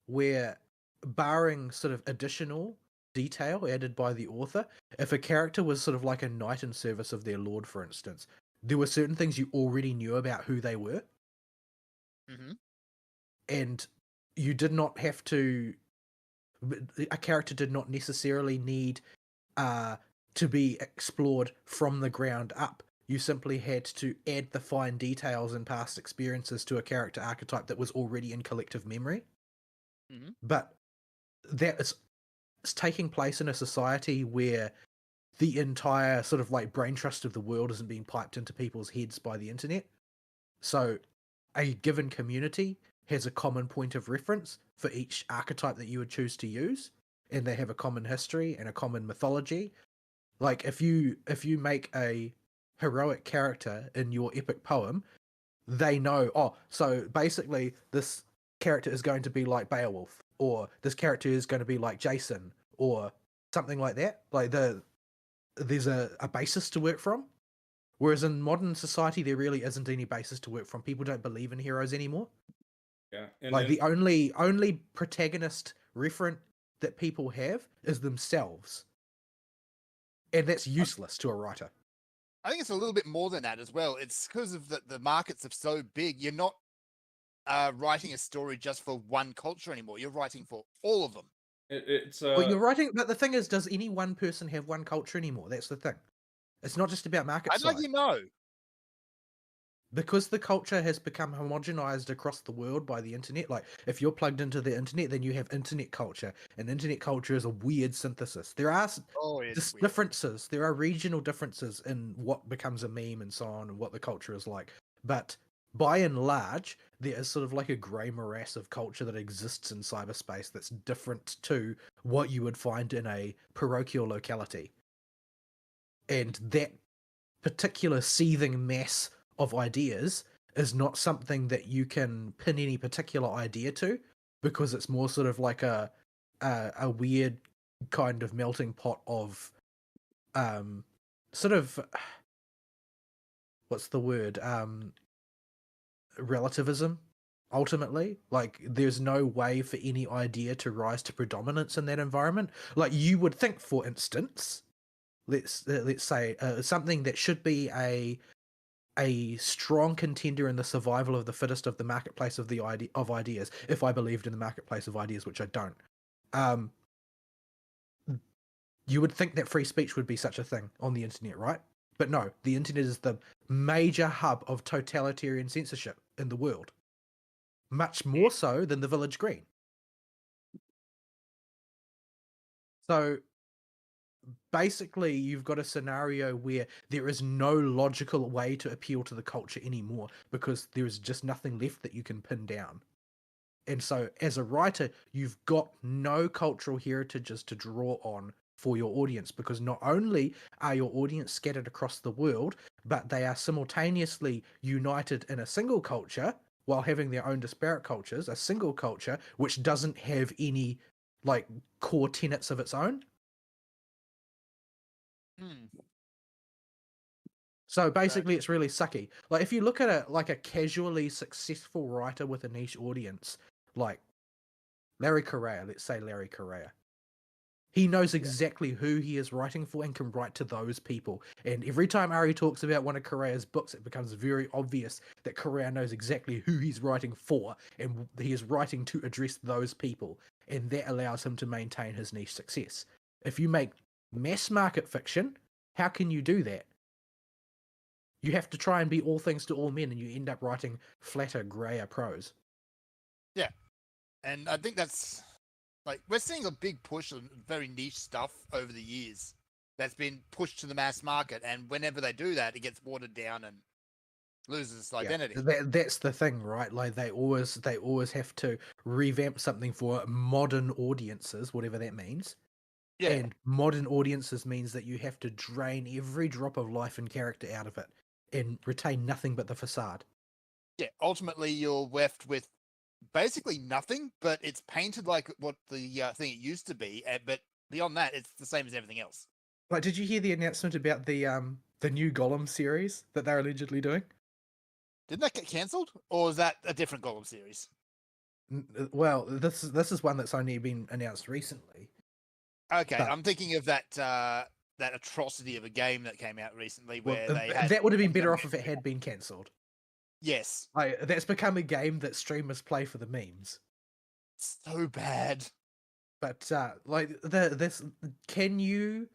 Speaker 3: where, barring sort of additional detail added by the author, if a character was sort of like a knight in service of their lord, for instance, there were certain things you already knew about who they were.
Speaker 2: Mm-hmm.
Speaker 3: And you did not have to, a character did not necessarily need to be explored from the ground up. you simply had to add the fine details and past experiences to a character archetype that was already in collective memory.
Speaker 2: Mhm.
Speaker 3: But that is it's taking place in a society where the entire sort of like brain trust of the world isn't being piped into people's heads by the internet. So a given community has a common point of reference for each archetype that you would choose to use, and they have a common history and a common mythology. Like if you make a heroic character in your epic poem, they know, oh, so basically this character is going to be like Beowulf, or this character is going to be like Jason, or something like that. Like there's a basis to work from. Whereas in modern society, there really isn't any basis to work from. People don't believe in heroes anymore.
Speaker 1: Yeah, and
Speaker 3: Like
Speaker 1: then,
Speaker 3: the only protagonist referent that people have is themselves, and that's useless to a writer.
Speaker 2: I think it's a little bit more than that as well. It's because of the markets are so big. You're not writing a story just for one culture anymore. You're writing for all of them.
Speaker 1: it's
Speaker 3: Well, you're writing, but the thing is, does any one person have one culture anymore? That's the thing. It's not just about market
Speaker 2: I'd
Speaker 3: size.
Speaker 2: like you know.
Speaker 3: Because the culture has become homogenized across the world by the internet. Like if you're plugged into the internet, then you have internet culture, and internet culture is a weird synthesis. There are
Speaker 2: Oh, it's weird.
Speaker 3: differences. There are regional differences in what becomes a meme and so on, and what the culture is like. But by and large, there is sort of like a grey morass of culture that exists in cyberspace that's different to what you would find in a parochial locality. And that particular seething mass of ideas is not something that you can pin any particular idea to, because it's more sort of like a weird kind of melting pot of sort of what's the word, relativism. Ultimately, like there's no way for any idea to rise to predominance in that environment. Like you would think, for instance, let's say something that should be a strong contender in the survival of the fittest of the marketplace of the ideas. If I believed in the marketplace of ideas, which I don't, you would think that free speech would be such a thing on the internet, right? But no, the internet is the major hub of totalitarian censorship in the world, much more so than the Village Green. So basically, you've got a scenario where there is no logical way to appeal to the culture anymore, because there is just nothing left that you can pin down. And so as a writer, you've got no cultural heritages to draw on for your audience, because not only are your audience scattered across the world, but they are simultaneously united in a single culture while having their own disparate cultures, a single culture which doesn't have any like core tenets of its own. So basically, it's really sucky. Like if you look at a casually successful writer with a niche audience, like Larry Correa, let's say Larry Correa, he knows exactly who he is writing for and can write to those people. And every time Ari talks about one of Correa's books, it becomes very obvious that Correa knows exactly who he's writing for, and he is writing to address those people. And that allows him to maintain his niche success. If you make mass market fiction, how can you do that? You have to try and be all things to all men, and you end up writing flatter, grayer prose.
Speaker 2: Yeah. And I think that's like we're seeing a big push of very niche stuff over the years that's been pushed to the mass market, and whenever they do that, it gets watered down and loses its identity.
Speaker 3: That's the thing, right? Like they always have to revamp something for modern audiences, whatever that means.
Speaker 2: Yeah.
Speaker 3: And modern audiences means that you have to drain every drop of life and character out of it and retain nothing but the facade.
Speaker 2: Yeah. Ultimately, you're left with basically nothing, but it's painted like what the thing it used to be. But beyond that, it's the same as everything else.
Speaker 3: Like, did you hear the announcement about the new Gollum series that they're allegedly doing?
Speaker 2: Didn't that get cancelled, or is that a different Gollum series?
Speaker 3: Well, this is one that's only been announced recently.
Speaker 2: Okay,
Speaker 3: But-
Speaker 2: I'm thinking of that that atrocity of a game that came out recently where
Speaker 3: Well,
Speaker 2: they had
Speaker 3: that would have been better off if it had been cancelled.
Speaker 2: Yes,
Speaker 3: That's become a game that streamers play for the memes.
Speaker 2: so bad.
Speaker 3: But can you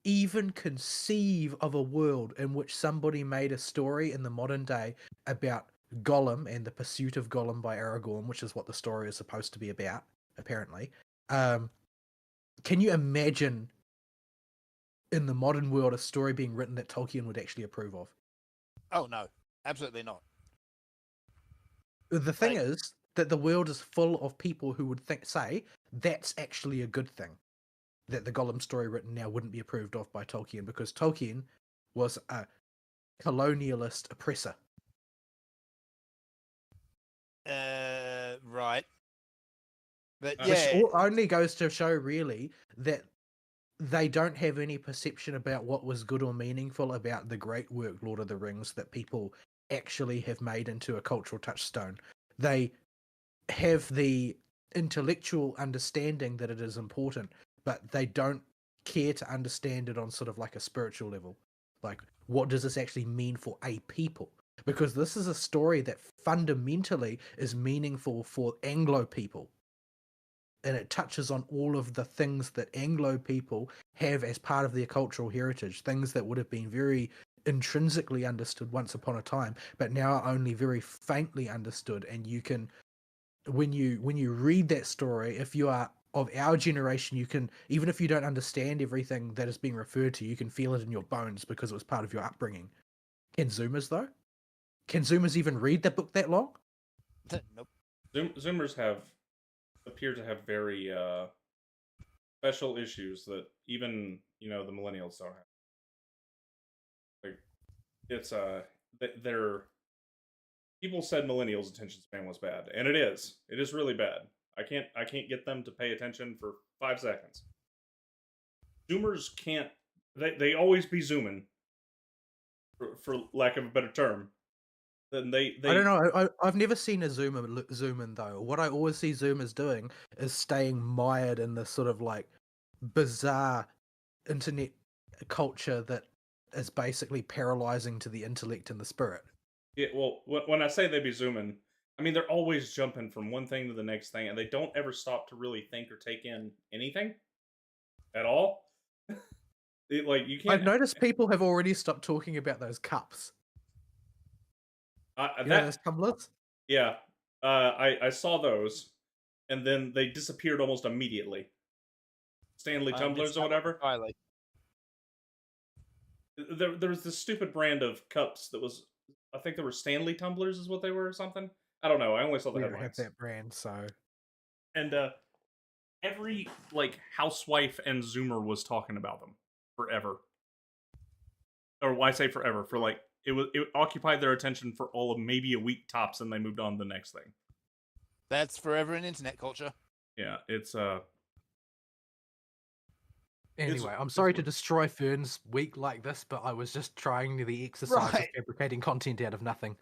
Speaker 3: even conceive of a world in which somebody made a story in the modern day about Gollum and the pursuit of Gollum by Aragorn, which is what the story is supposed to be about, apparently. Can you imagine in the modern world a story being written that Tolkien would actually approve of?
Speaker 2: Oh no, absolutely not.
Speaker 3: The thing
Speaker 2: Like-
Speaker 3: is that the world is full of people who would say that's actually a good thing. That the Gollum story written now wouldn't be approved of by Tolkien because Tolkien was a colonialist oppressor.
Speaker 2: Right. But
Speaker 1: Uh,
Speaker 2: yeah,
Speaker 3: Which only goes to show really that they don't have any perception about what was good or meaningful about the great work Lord of the Rings that people actually have made into a cultural touchstone. They have the intellectual understanding that it is important, but they don't care to understand it on sort of like a spiritual level. Like, what does this actually mean for a people? Because this is a story that fundamentally is meaningful for Anglo people. And it touches on all of the things that Anglo people have as part of their cultural heritage, things that would have been very intrinsically understood once upon a time, but now are only very faintly understood. And you can, when you read that story, if you are of our generation, you can, even if you don't understand everything that is being referred to, you can feel it in your bones because it was part of your upbringing. Can Zoomers though? Can Zoomers even read that book that long?
Speaker 2: nope.
Speaker 1: Zoomers appear to have very special issues that even the millennials don't have. Like it's they're people said millennials' attention span was bad, and it is. It is really bad. I can't get them to pay attention for 5 seconds. Zoomers can't. They always be zooming. For lack of a better term, then they
Speaker 3: I don't know. I've never seen a Zoomer zoom in though. What I always see Zoomers doing is staying mired in this sort of like bizarre internet culture that is basically paralyzing to the intellect and the spirit.
Speaker 1: Yeah, well, when I say they be zooming, I mean they're always jumping from one thing to the next thing, and they don't ever stop to really think or take in anything at all. Like you can't.
Speaker 3: I've noticed people have already stopped talking about those cups. You know those tumblers?
Speaker 1: Yeah, I saw those, and then they disappeared almost immediately. Stanley tumblers or whatever.
Speaker 2: Entirely.
Speaker 1: There was this stupid brand of cups that was, I think they were Stanley tumblers, is what they were, or something. I don't know. I only saw the
Speaker 3: We don't have
Speaker 1: headlines.
Speaker 3: that brand, so
Speaker 1: And every housewife and Zoomer was talking about them forever. Or why say forever? For it occupied their attention for all of maybe a week tops, and they moved on to the next thing.
Speaker 2: That's forever in internet culture.
Speaker 1: Yeah, it's
Speaker 3: anyway, I'm
Speaker 1: it's
Speaker 3: sorry to
Speaker 1: weird.
Speaker 3: destroy Fern's week like this, but I was just trying the exercise
Speaker 2: Right.
Speaker 3: of fabricating content out of nothing.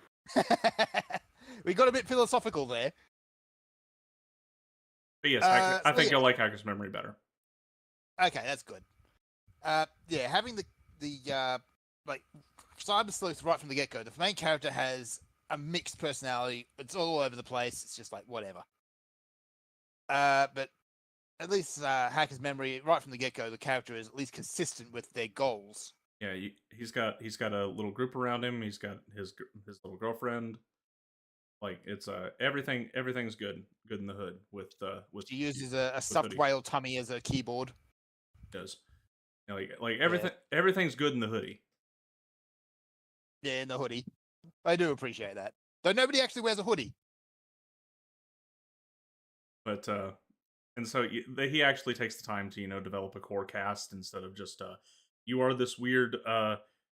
Speaker 2: We got a bit philosophical there.
Speaker 1: But yes,
Speaker 2: So
Speaker 1: I think
Speaker 2: yeah.
Speaker 1: you'll like Hacker's Memory better.
Speaker 2: Okay, that's good. Yeah, having the Cyber Sleuth right from the get go. The main character has a mixed personality. It's all over the place. It's just like whatever. But at least Hacker's Memory right from the get go, the character is at least consistent with their goals.
Speaker 1: Yeah, he's got a little group around him. He's got his little girlfriend. Like it's everything's good in the hood with
Speaker 2: She uses a stuffed
Speaker 1: hoodie.
Speaker 2: whale tummy as a keyboard.
Speaker 1: Does. You know, like everything's good in the hoodie.
Speaker 2: Yeah, in the hoodie. I do appreciate that. Though nobody actually wears a hoodie.
Speaker 1: But and so he actually takes the time to develop a core cast instead of just you are this weird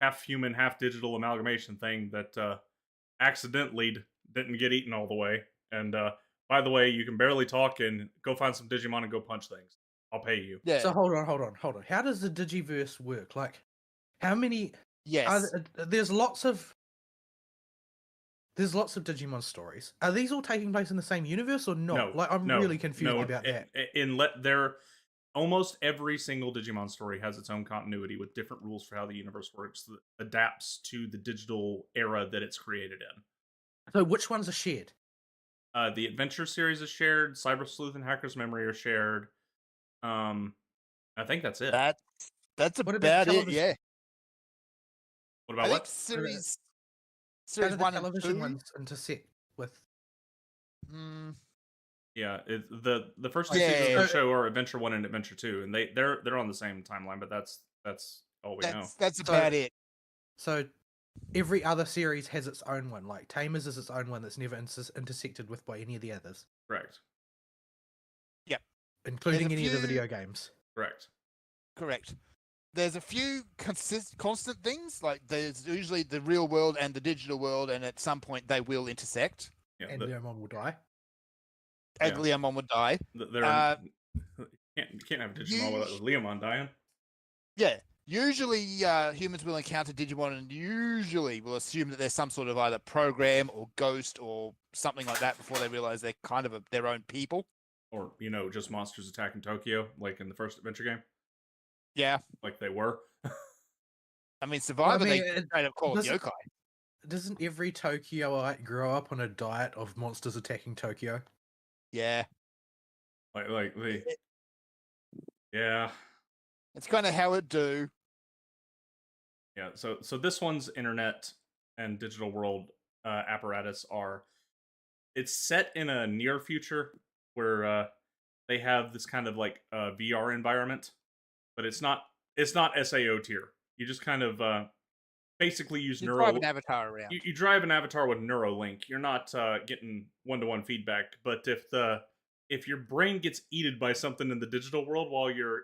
Speaker 1: half human half digital amalgamation thing that accidentally didn't get eaten all the way. And by the way, you can barely talk, and go find some Digimon and go punch things. I'll pay you.
Speaker 2: Yeah.
Speaker 3: So hold on. How does the Digiverse work? Like, how many?
Speaker 2: Yes.
Speaker 3: There's lots of Digimon stories. Are these all taking place in the same universe or not?
Speaker 1: No,
Speaker 3: Like, I'm
Speaker 1: no,
Speaker 3: really confused
Speaker 1: no,
Speaker 3: about that.
Speaker 1: There, almost every single Digimon story has its own continuity with different rules for how the universe works that adapts to the digital era that it's created in.
Speaker 3: So which ones are shared?
Speaker 1: The Adventure series is shared. Cyber Sleuth and Hacker's Memory are shared. I think that's it.
Speaker 2: That's That's
Speaker 3: What about
Speaker 2: about it.
Speaker 3: television?
Speaker 2: Yeah,
Speaker 1: What
Speaker 2: I
Speaker 1: about
Speaker 2: think
Speaker 1: what?
Speaker 2: series
Speaker 3: How
Speaker 2: series
Speaker 3: do the
Speaker 2: 1 and
Speaker 3: television
Speaker 2: 2.
Speaker 3: ones intersect with?
Speaker 2: Mm,
Speaker 1: Yeah, the first two seasons of
Speaker 2: yeah,
Speaker 1: the show are Adventure 1 and Adventure 2, and they're on the same timeline, but that's all we know.
Speaker 2: that's
Speaker 3: So,
Speaker 2: about it.
Speaker 3: so every other series has its own one. Like Tamers is its own one that's never intersected with by any of the others,
Speaker 1: Correct.
Speaker 2: Yep.
Speaker 3: including
Speaker 2: a
Speaker 3: any of the
Speaker 2: few-
Speaker 3: video games.
Speaker 1: Correct.
Speaker 2: Correct. There's a few constant things, like there's usually the real world and the digital world, and at some point they will intersect.
Speaker 1: Yeah,
Speaker 3: And Leomon will die.
Speaker 1: Yeah.
Speaker 2: Agleamon would die.
Speaker 1: they're you can't have Digimon without Leomon dying.
Speaker 2: Yeah. Usually humans will encounter Digimon and usually will assume that there's some sort of either program or ghost or something like that before they realize they're kind of their own people.
Speaker 1: Or, just monsters attacking Tokyo, like in the first adventure game.
Speaker 2: Yeah.
Speaker 1: Like they were.
Speaker 2: I mean, Survivor,
Speaker 3: mean,
Speaker 2: they straight up call it
Speaker 3: doesn't-
Speaker 2: yokai.
Speaker 3: Doesn't every Tokyoite grow up on a diet of monsters attacking Tokyo?
Speaker 2: Yeah.
Speaker 1: like they Yeah.
Speaker 2: It's kind of how it do.
Speaker 1: Yeah, so this one's internet and digital world apparatus it's set in a near future where they have this kind of like VR environment, but it's not SAO tier. You just kind of basically use
Speaker 2: You drive an avatar around.
Speaker 1: you drive an avatar with Neuralink. You're not getting one-to-one feedback, but if your brain gets eaten by something in the digital world while you're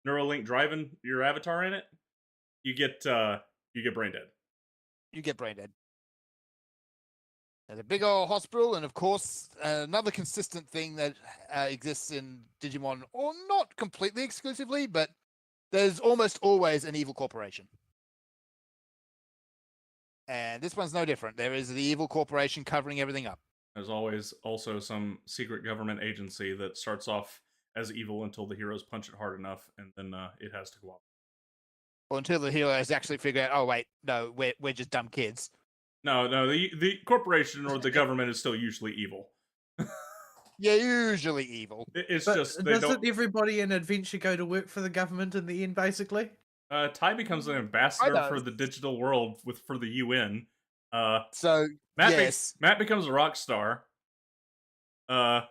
Speaker 1: Neuralink driving your avatar in it, you get brain dead.
Speaker 2: You get brain dead. There's a big old hospital, and of course, another consistent thing that exists in Digimon, or not completely exclusively, but there's almost always an evil corporation. And this one's no different. There is the evil corporation covering everything up.
Speaker 1: There's always also some secret government agency that starts off as evil until the heroes punch it hard enough, and then it has to cooperate.
Speaker 2: Or until the heroes actually figure out, oh wait, no, we're just dumb kids.
Speaker 1: No, the corporation or the government is still usually evil.
Speaker 2: Yeah, usually evil.
Speaker 1: It's
Speaker 3: But
Speaker 1: just they
Speaker 3: doesn't
Speaker 1: don't.
Speaker 3: everybody in Adventure go to work for the government in the end, basically?
Speaker 1: Tai becomes an ambassador for
Speaker 2: does.
Speaker 1: the digital world for the UN.
Speaker 2: So yes,
Speaker 1: Matt becomes a rock star. I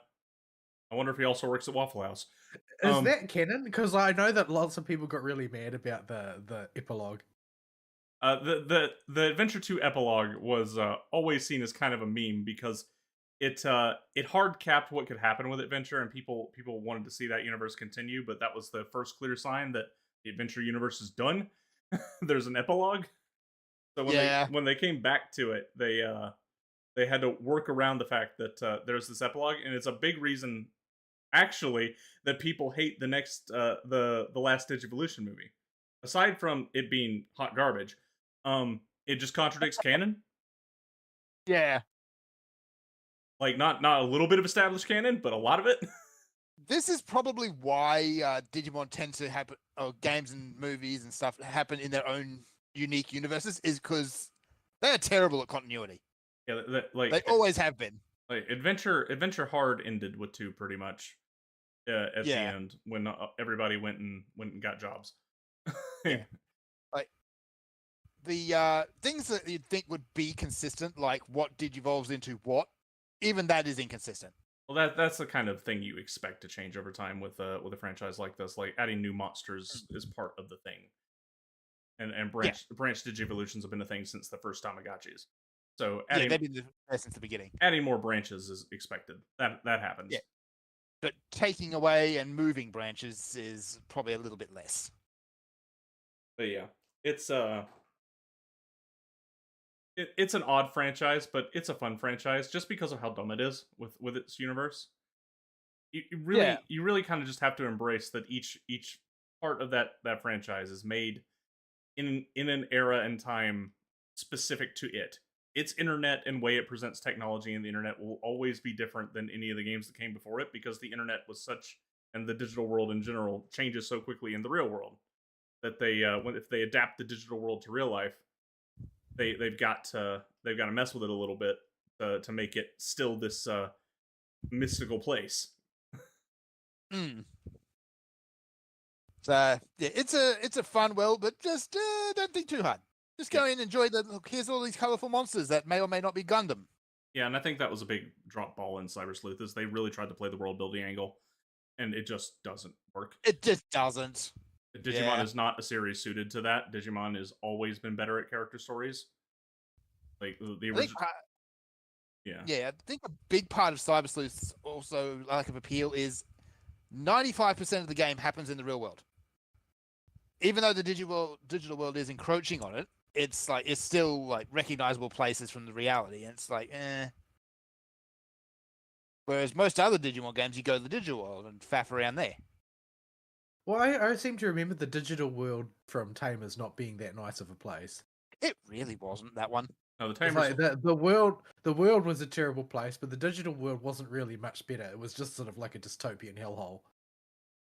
Speaker 1: wonder if he also works at Waffle House.
Speaker 3: Is that canon? Because I know that lots of people got really mad about the epilogue.
Speaker 1: The Adventure 2 epilogue was always seen as kind of a meme because it hard capped what could happen with Adventure, and people wanted to see that universe continue, but that was the first clear sign that the Adventure universe is done. There's an epilogue. So when they came back to it, they had to work around the fact that there's this epilogue, and it's a big reason actually that people hate the next the Last Digivolution movie. Aside from it being hot garbage, it just contradicts canon.
Speaker 2: yeah.
Speaker 1: Like not a little bit of established canon, but a lot of it.
Speaker 2: This is probably why Digimon tend to happen, or games and movies and stuff happen in their own unique universes, is because they are terrible at continuity.
Speaker 1: Yeah,
Speaker 2: They always have been.
Speaker 1: Like Adventure Hard ended with 2 pretty much at the end when everybody went and got jobs.
Speaker 2: Yeah. Like the things that you'd think would be consistent, like what digivolves into what, even that is inconsistent.
Speaker 1: Well, that's the kind of thing you expect to change over time with a franchise like this. Like adding new monsters is part of the thing, and branch Digivolutions have been a thing since the first Tamagotchis. So
Speaker 2: they've been there since the beginning.
Speaker 1: Adding more branches is expected. That happens.
Speaker 2: Yeah. But taking away and moving branches is probably a little bit less.
Speaker 1: But yeah, it's it's an odd franchise, but it's a fun franchise just because of how dumb it is with its universe. You really kind of just have to embrace that each part of that franchise is made in an era and time specific to it. Its internet and way it presents technology and the internet will always be different than any of the games that came before it, because the internet was such, and the digital world in general changes so quickly in the real world that if they adapt the digital world to real life, they've got to mess with it a little bit to make it still this mystical place.
Speaker 2: So yeah, it's a fun world, but just don't think too hard. Just go in, enjoy the look. Here's all these colorful monsters that may or may not be Gundam.
Speaker 1: Yeah, and I think that was a big drop ball in Cyber Sleuth is they really tried to play the world building angle, and it just doesn't work.
Speaker 2: It just doesn't.
Speaker 1: Digimon
Speaker 2: Yeah.
Speaker 1: is not a series suited to that. Digimon has always been better at character stories. Like the
Speaker 2: I think,
Speaker 1: original, yeah.
Speaker 2: yeah, I think a big part of Cyber Sleuth's also lack of appeal is 95% of the game happens in the real world. Even though the digital world is encroaching on it, it's still like recognizable places from the reality, and it's like, eh. Whereas most other Digimon games, you go to the digital world and faff around there.
Speaker 3: Well, I seem to remember the digital world from Tamers not being that nice of a place.
Speaker 2: It really wasn't that one.
Speaker 1: No, the
Speaker 3: It's
Speaker 1: Tamers.
Speaker 3: like the world was a terrible place, but the digital world wasn't really much better. It was just sort of like a dystopian hellhole.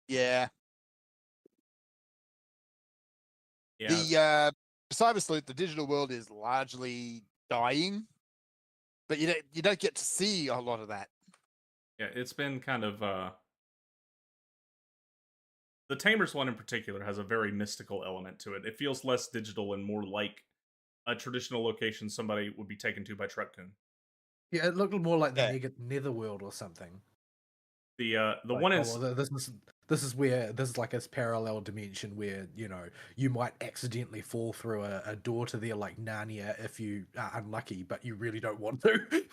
Speaker 2: Yeah.
Speaker 1: Yeah,
Speaker 2: The Cyber Sleuth, the digital world is largely dying, but you don't get to see a lot of that.
Speaker 1: yeah, it's been kind of the Tamers one in particular has a very mystical element to it. It feels less digital and more like a traditional location somebody would be taken to by Truck-kun.
Speaker 3: Yeah, it looked more like the
Speaker 2: Yeah.
Speaker 3: Netherworld or something.
Speaker 1: The
Speaker 3: Like,
Speaker 1: one
Speaker 3: oh,
Speaker 1: is
Speaker 3: well, this is where this is like a parallel dimension where you might accidentally fall through a door to there like Narnia if you are unlucky, but you really don't want to.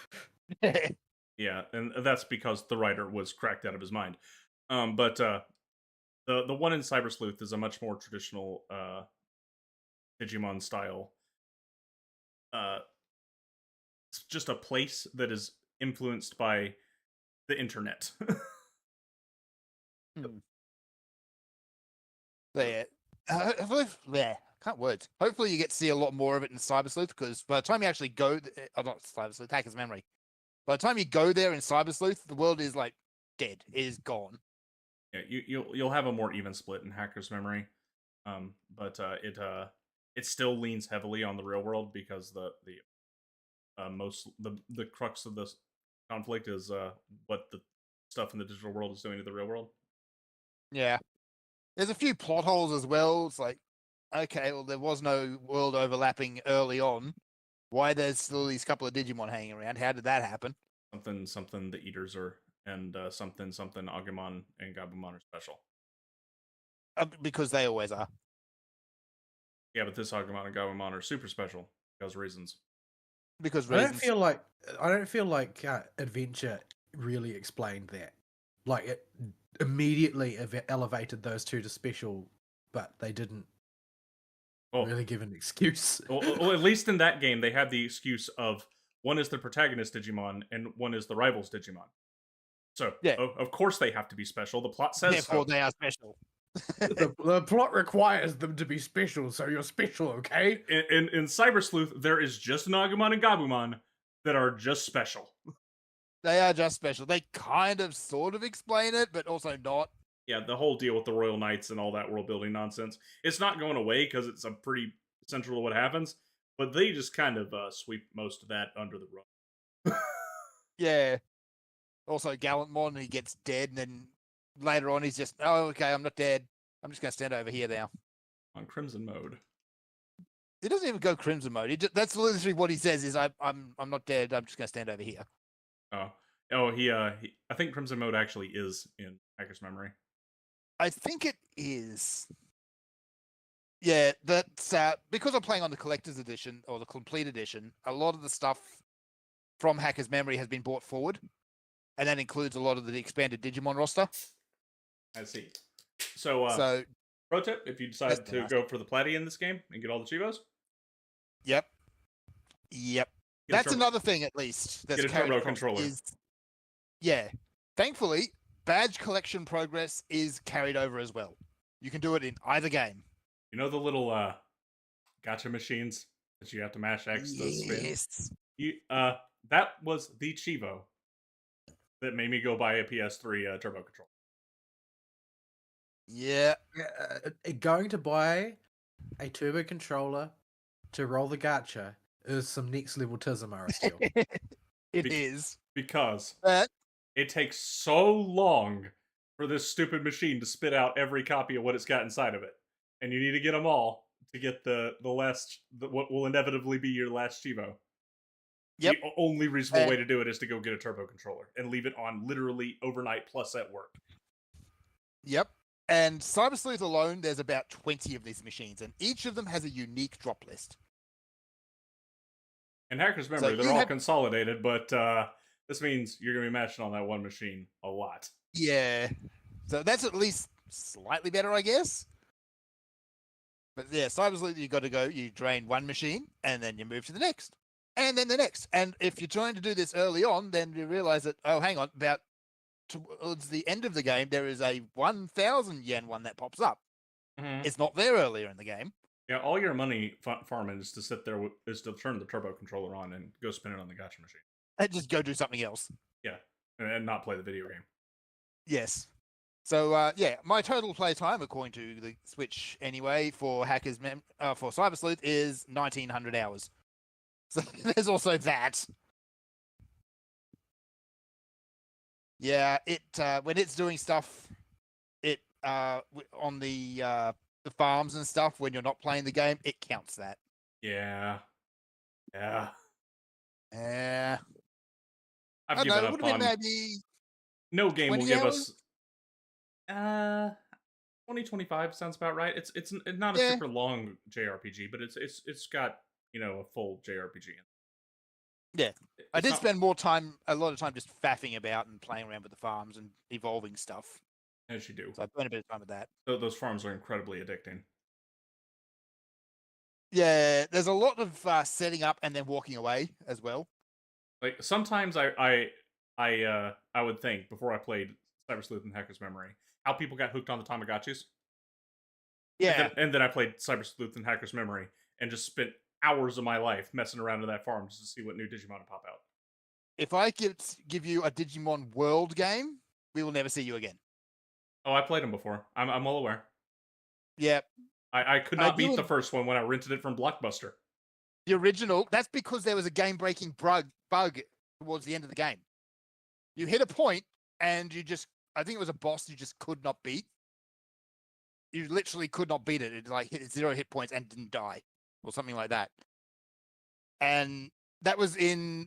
Speaker 1: yeah, and that's because the writer was cracked out of his mind. But the one in Cyber Sleuth is a much more traditional Digimon style. It's just a place that is influenced by the internet.
Speaker 2: Yeah. Yeah. Can't words. Hopefully, you get to see a lot more of it in Cyber Sleuth, because by the time you actually go, not Cyber Sleuth, Hacker's Memory. By the time you go there in Cyber Sleuth, the world is like dead. It is gone.
Speaker 1: Yeah, you'll have a more even split in Hacker's Memory, but it still leans heavily on the real world because the crux of this conflict is what the stuff in the digital world is doing to the real world.
Speaker 2: Yeah. There's a few plot holes as well. It's like, okay, well, there was no world overlapping early on. Why there's still these couple of Digimon hanging around? How did that happen?
Speaker 1: Something the Eaters are, and something Agumon and Gabumon are special.
Speaker 2: Because they always are.
Speaker 1: Yeah, but this Agumon and Gabumon are super special because reasons.
Speaker 2: Because
Speaker 3: I
Speaker 2: reasons.
Speaker 3: don't feel like Adventure really explained that. Like it immediately elevated those two to special, but they didn't really give an excuse.
Speaker 1: well, at least in that game, they had the excuse of one is the protagonist Digimon and one is the rivals Digimon. So,
Speaker 2: yeah.
Speaker 1: Of course they have to be special. The plot says
Speaker 2: therefore
Speaker 1: so.
Speaker 2: They are special.
Speaker 3: the plot requires them to be special, so you're special, okay?
Speaker 1: In Cyber Sleuth, there is just an Agumon and Gabumon that are just special.
Speaker 2: They are just special. They kind of sort of explain it, but also not.
Speaker 1: Yeah, the whole deal with the Royal Knights and all that world building nonsense, it's not going away because it's a pretty central to what happens, but they just kind of sweep most of that under the rug.
Speaker 2: Yeah. Also, Gallantmon, he gets dead, and then later on he's just, oh, okay, I'm not dead. I'm just going to stand over here now.
Speaker 1: On Crimson mode.
Speaker 2: He doesn't even go Crimson mode. That's literally what he says is, I'm not dead. I'm just going to stand over here.
Speaker 1: He I think Crimson mode actually is in Hacker's Memory.
Speaker 2: I think it is. Yeah, that's because I'm playing on the collector's edition or the complete edition. A lot of the stuff from Hacker's Memory has been brought forward, and that includes a lot of the expanded Digimon roster.
Speaker 1: I see. So pro tip: if you decide to go for the Platy in this game and get all the Chivos,
Speaker 2: yep. That's another thing, at least. That's
Speaker 1: get a turbo controller.
Speaker 2: Yeah. Thankfully, badge collection progress is carried over as well. You can do it in either game.
Speaker 1: You know the little gacha machines that you have to mash X to spin?
Speaker 2: Yes.
Speaker 1: That was the Chivo that made me go buy a PS3 turbo controller.
Speaker 2: Yeah.
Speaker 3: Going to buy a turbo controller to roll the gacha is some next level Tizamara still.
Speaker 2: It is.
Speaker 1: Because it takes so long for this stupid machine to spit out every copy of what it's got inside of it, and you need to get them all to get what will inevitably be your last Chivo.
Speaker 2: Yep.
Speaker 1: The only reasonable
Speaker 2: And-
Speaker 1: way to do it is to go get a turbo controller and leave it on literally overnight plus at work.
Speaker 2: Yep. And Cyber Sleuth alone, there's about 20 of these machines, and each of them has a unique drop list.
Speaker 1: In Hacker's
Speaker 2: So
Speaker 1: Memory,
Speaker 2: you
Speaker 1: they're all
Speaker 2: have-
Speaker 1: consolidated, but this means you're going to be matching on that one machine a lot.
Speaker 2: Yeah. So that's at least slightly better, I guess. But yeah, Cyber Sleuth, you got to go, you drain one machine, and then you move to the next. And then the next. And if you're trying to do this early on, then you realize that, oh, hang on, about towards the end of the game, there is a 1,000 yen one that pops up.
Speaker 1: Mm-hmm.
Speaker 2: It's not there earlier in the game.
Speaker 1: Yeah, all your money farming is to sit there, is to turn the turbo controller on and go spin it on the gacha machine.
Speaker 2: And just go do something else.
Speaker 1: And not play the video game.
Speaker 2: Yes. So yeah, my total play time, according to the Switch anyway, for for Cyber Sleuth is 1,900 hours. So there's also that. Yeah, it when it's doing stuff, it on the farms and stuff when you're not playing the game, it counts that.
Speaker 1: Yeah. Yeah.
Speaker 2: Yeah.
Speaker 1: I've
Speaker 2: I don't know.
Speaker 1: given
Speaker 2: It
Speaker 1: up
Speaker 2: would have
Speaker 1: on...
Speaker 2: been maybe
Speaker 1: No game will
Speaker 2: 20
Speaker 1: give
Speaker 2: hours?
Speaker 1: us... 2025 sounds about right. It's not a
Speaker 2: Yeah.
Speaker 1: super long JRPG, but it's got, a full JRPG in it.
Speaker 2: Yeah. I
Speaker 1: It's
Speaker 2: did
Speaker 1: not-
Speaker 2: spend a lot of time just faffing about and playing around with the farms and evolving stuff.
Speaker 1: As you do.
Speaker 2: So I spent a bit of time with that.
Speaker 1: Those farms are incredibly addicting.
Speaker 2: Yeah, there's a lot of setting up and then walking away as well.
Speaker 1: Like sometimes I would think before I played Cyber Sleuth and Hacker's Memory how people got hooked on the Tamagotchis.
Speaker 2: Yeah,
Speaker 1: And then I played Cyber Sleuth and Hacker's Memory and just spent hours of my life messing around in that farm just to see what new Digimon would pop out.
Speaker 2: if I give you a Digimon World game, we will never see you again.
Speaker 1: Oh, I played them before. I'm well aware.
Speaker 2: Yeah,
Speaker 1: I could
Speaker 2: I
Speaker 1: not beat
Speaker 2: do-
Speaker 1: the first one when I rented it from Blockbuster.
Speaker 2: the original. That's because there was a game-breaking bug towards the end of the game. You hit a point and I think it was a boss you just could not beat. You literally could not beat it. It like hit 0 hit points and didn't die, or something like that. And that was in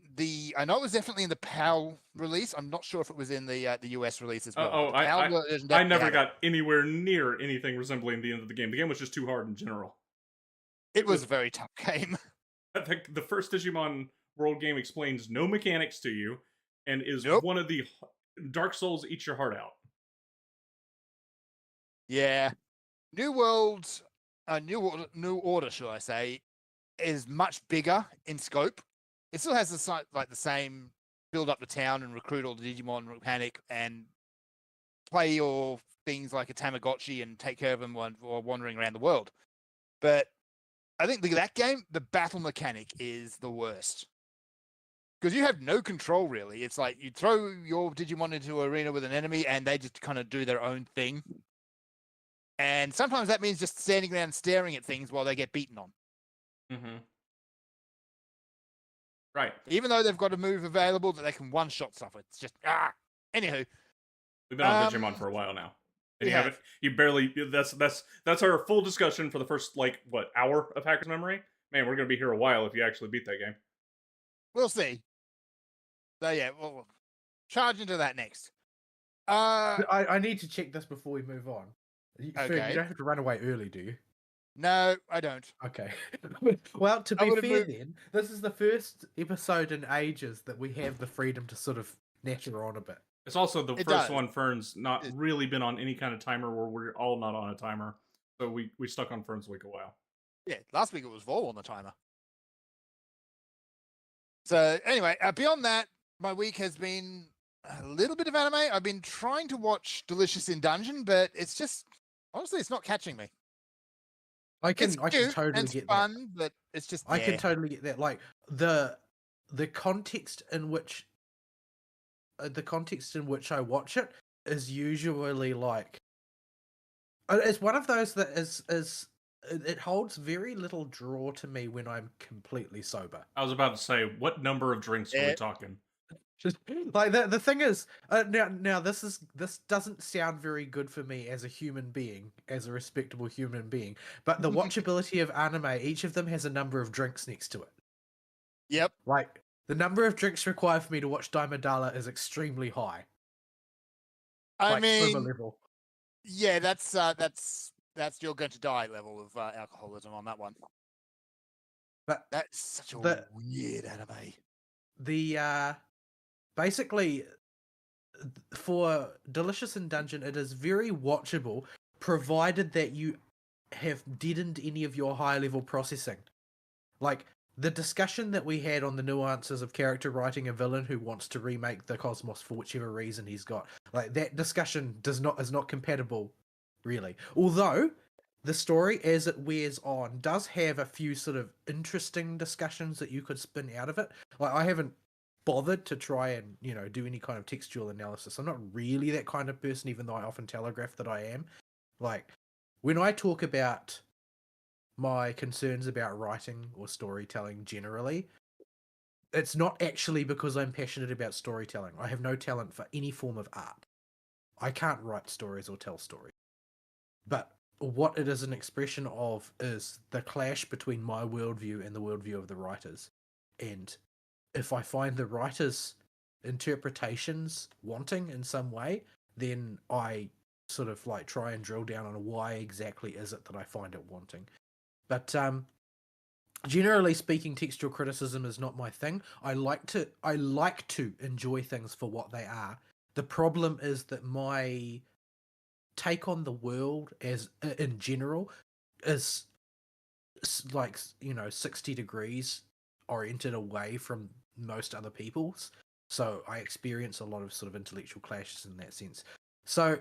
Speaker 2: I know it was definitely in the PAL release. I'm not sure if it was in the US release as well.
Speaker 1: Oh,
Speaker 2: The PAL version
Speaker 1: I
Speaker 2: definitely
Speaker 1: never
Speaker 2: had it.
Speaker 1: got anywhere near anything resembling the end of the game. The game was just too hard in general.
Speaker 2: It was a very tough game.
Speaker 1: I think the first Digimon World game explains no mechanics to you and is
Speaker 2: Nope.
Speaker 1: one of the Dark Souls eat your heart out.
Speaker 2: Yeah. New World, New Order, should I say, is much bigger in scope. It still has the same build up the town and recruit all the Digimon mechanic and play your things like a Tamagotchi and take care of them while wandering around the world. But I think that game, the battle mechanic is the worst. Because you have no control, really. It's like you throw your Digimon into an arena with an enemy and they just kind of do their own thing. And sometimes that means just standing around staring at things while they get beaten on.
Speaker 1: Mm-hmm. Right.
Speaker 2: Even though they've got a move available that they can one-shot stuff with. It's just, Anywho,
Speaker 1: We've been on
Speaker 2: Um,
Speaker 1: Digimon for a while now. And
Speaker 2: we
Speaker 1: you haven't you barely that's our full discussion for the first hour of Hacker's Memory. Man, we're gonna be here a while if you actually beat that game.
Speaker 2: we'll see. So yeah, we'll charge into that next. Uh,
Speaker 3: I need to check this before we move on. Ferg,
Speaker 2: Okay.
Speaker 3: you don't have to run away early, do you?
Speaker 2: no, I don't.
Speaker 3: Okay. Well, to
Speaker 2: I
Speaker 3: be
Speaker 2: would've
Speaker 3: fair,
Speaker 2: moved-
Speaker 3: then, this is the first episode in ages that we have the freedom to sort of natter on a bit.
Speaker 1: It's also the
Speaker 2: It
Speaker 1: first
Speaker 2: does.
Speaker 1: one Fern's not
Speaker 2: It-
Speaker 1: really been on any kind of timer where we're all not on a timer. So we stuck on Fern's week a while.
Speaker 2: Yeah, last week it was Vol on the timer. So anyway, beyond that, my week has been a little bit of anime. I've been trying to watch Delicious in Dungeon, but it's just honestly, it's not catching me.
Speaker 3: I
Speaker 2: It's
Speaker 3: can
Speaker 2: cute
Speaker 3: totally
Speaker 2: and
Speaker 3: get that.
Speaker 2: fun, but it's just
Speaker 3: I can
Speaker 2: there.
Speaker 3: totally get that. Like the context in which I watch it is usually like it's one of those that is it holds very little draw to me when I'm completely sober.
Speaker 1: I was about to say, what number of drinks are we
Speaker 2: Eh.
Speaker 1: talking?
Speaker 3: Just like the thing is, now this doesn't sound very good for me as a human being, as a respectable human being. But the watchability of anime, each of them has a number of drinks next to it.
Speaker 2: Yep.
Speaker 3: Like the number of drinks required for me to watch Daimodala is extremely high.
Speaker 2: I
Speaker 3: Like, over
Speaker 2: mean,
Speaker 3: level.
Speaker 2: yeah, that's you're going to die level of alcoholism on that one.
Speaker 3: But
Speaker 2: That's such a
Speaker 3: the
Speaker 2: weird anime.
Speaker 3: the basically for Delicious in Dungeon, it is very watchable, provided that you have deadened any of your high level processing. Like the discussion that we had on the nuances of character writing a villain who wants to remake the cosmos for whichever reason he's got, like that discussion is not compatible, really. Although the story, as it wears on, does have a few sort of interesting discussions that you could spin out of it. Like I haven't bothered to try and do any kind of textual analysis. I'm not really that kind of person, even though I often telegraph that I am. Like when I talk about my concerns about writing or storytelling generally, it's not actually because I'm passionate about storytelling. I have no talent for any form of art. I can't write stories or tell stories. But what it is an expression of is the clash between my worldview and the worldview of the writers. And if I find the writers' interpretations wanting in some way, then I sort of like try and drill down on why exactly is it that I find it wanting. But generally speaking, textual criticism is not my thing. I like to enjoy things for what they are. The problem is that my take on the world as in general is like 60 degrees oriented away from most other people's, so I experience a lot of sort of intellectual clashes in that sense. So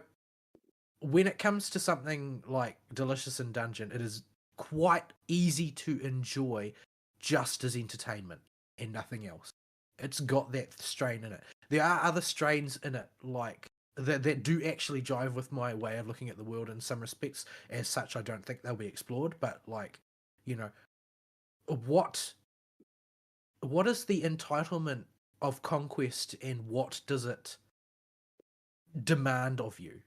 Speaker 3: when it comes to something like Delicious in Dungeon, it is quite easy to enjoy just as entertainment and nothing else. It's got that strain in it. There are other strains in it, like that do actually jive with my way of looking at the world in some respects. As such, I don't think they'll be explored. But like, what is the entitlement of conquest, and what does it demand of you?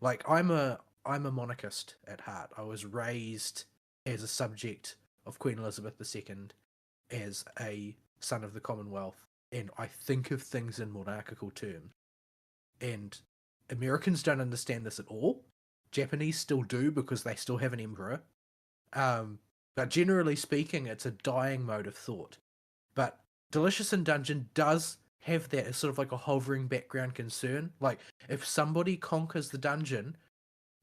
Speaker 3: Like, I'm a monarchist at heart. I was raised as a subject of Queen Elizabeth II, as a son of the Commonwealth, and I think of things in monarchical terms. And Americans don't understand this at all. Japanese still do because they still have an emperor. But generally speaking, it's a dying mode of thought. But Delicious in Dungeon does have that as sort of like a hovering background concern. Like, if somebody conquers the dungeon,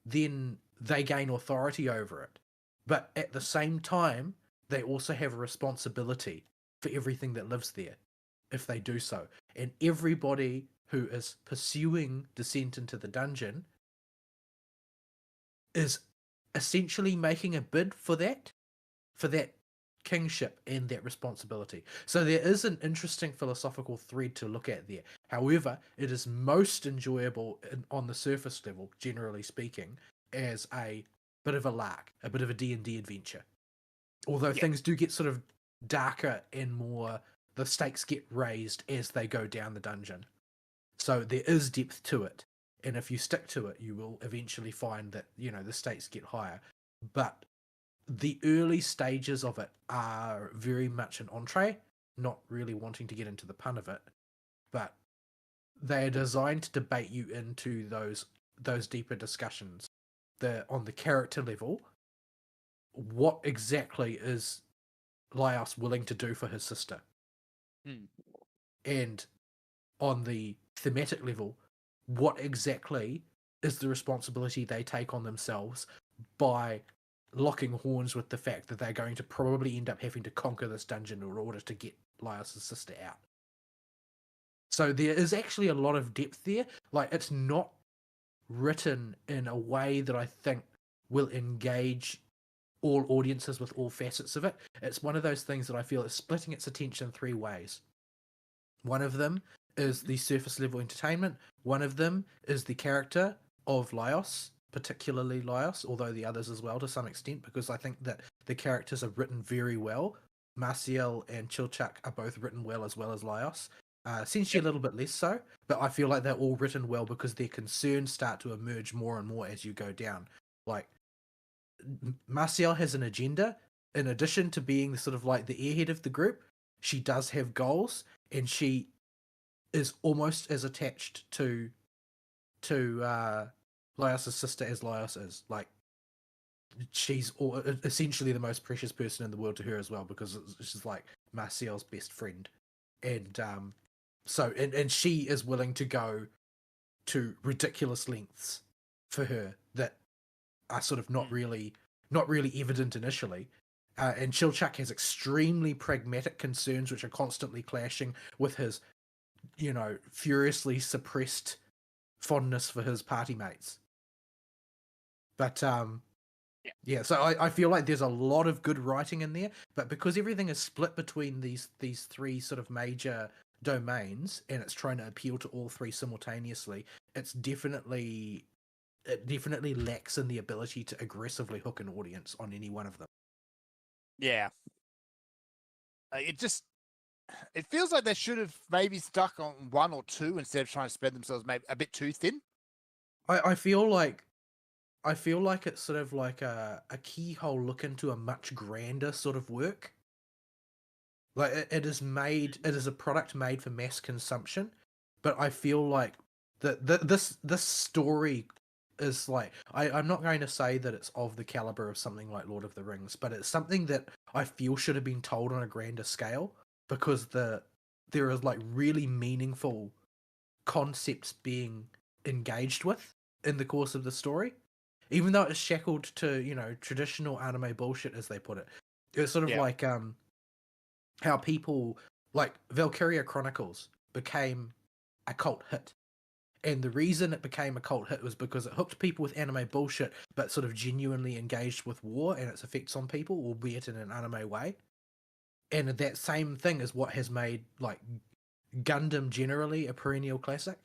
Speaker 3: then they gain authority over it. But at the same time, they also have a responsibility for everything that lives there if they do so. And everybody who is pursuing descent into the dungeon is essentially making a bid for that kingship and that responsibility. So there is an interesting philosophical thread to look at there. However, it is most enjoyable on the surface level, generally speaking, as a bit of a lark, a bit of a D&D adventure. Although things do get sort of darker and more, the stakes get raised as they go down the dungeon. So there is depth to it. And if you stick to it, you will eventually find that, the stakes get higher. But the early stages of it are very much an entree, not really wanting to get into the pun of it, but they are designed to debate you into those deeper discussions. On the character level, what exactly is Laios willing to do for his sister? And on the thematic level, what exactly is the responsibility they take on themselves by locking horns with the fact that they're going to probably end up having to conquer this dungeon in order to get Laios' sister out. So there is actually a lot of depth there. Like, it's not written in a way that I think will engage all audiences with all facets of it. It's one of those things that I feel is splitting its attention 3 ways. One of them is the surface level entertainment. One of them is the character of Laios, particularly Laios, although the others as well to some extent, because I think that the characters are written very well. Marciel and Chilchak are both written well as Laios. Essentially, a little bit less so, but I feel like they're all written well because their concerns start to emerge more and more as you go down. Like, Marcial has an agenda. In addition to being sort of like the airhead of the group, she does have goals, and she is almost as attached to Laios' sister as Laios is. Like, she's essentially the most precious person in the world to her as well, because she's like Marcial's best friend, and so and she is willing to go to ridiculous lengths for her that are sort of not really evident initially. And Chilchuk has extremely pragmatic concerns which are constantly clashing with his, furiously suppressed fondness for his party mates. But yeah, so I feel like there's a lot of good writing in there, but because everything is split between these three sort of major domains, and it's trying to appeal to all three simultaneously, it definitely lacks in the ability to aggressively hook an audience on any one of them.
Speaker 2: Yeah. It feels like they should have maybe stuck on one or two instead of trying to spread themselves maybe a bit too thin.
Speaker 3: I feel like it's sort of like a keyhole look into a much grander sort of work. Like it is a product made for mass consumption, but I feel like this story is like, I'm not going to say that it's of the caliber of something like Lord of the Rings, but it's something that I feel should have been told on a grander scale, because there is like really meaningful concepts being engaged with in the course of the story, even though it's shackled to traditional anime bullshit, as they put it. It's sort of like how people like Valkyria Chronicles became a cult hit. And the reason it became a cult hit was because it hooked people with anime bullshit, but sort of genuinely engaged with war and its effects on people, albeit in an anime way. And that same thing is what has made like Gundam generally a perennial classic.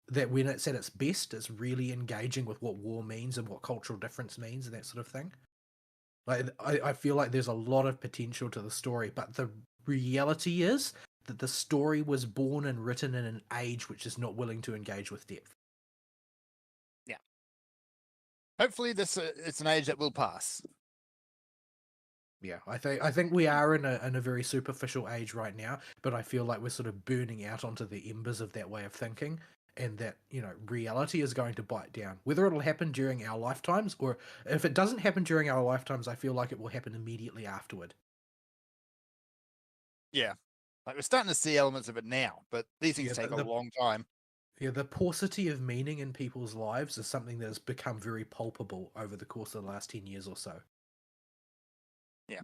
Speaker 3: That when it's at its best, it's really engaging with what war means and what cultural difference means and that sort of thing. Like, I feel like there's a lot of potential to the story, but the reality is that the story was born and written in an age which is not willing to engage with depth.
Speaker 2: Yeah. Hopefully, it's an age that will pass.
Speaker 3: Yeah, I think we are in a very superficial age right now, but I feel like we're sort of burning out onto the embers of that way of thinking, and that reality is going to bite down. Whether it'll happen during our lifetimes, or if it doesn't happen during our lifetimes, I feel like it will happen immediately afterward.
Speaker 2: Yeah, like we're starting to see elements of it now, but these things take a long time.
Speaker 3: Yeah, the paucity of meaning in people's lives is something that has become very palpable over the course of the last 10 years or so.
Speaker 2: Yeah.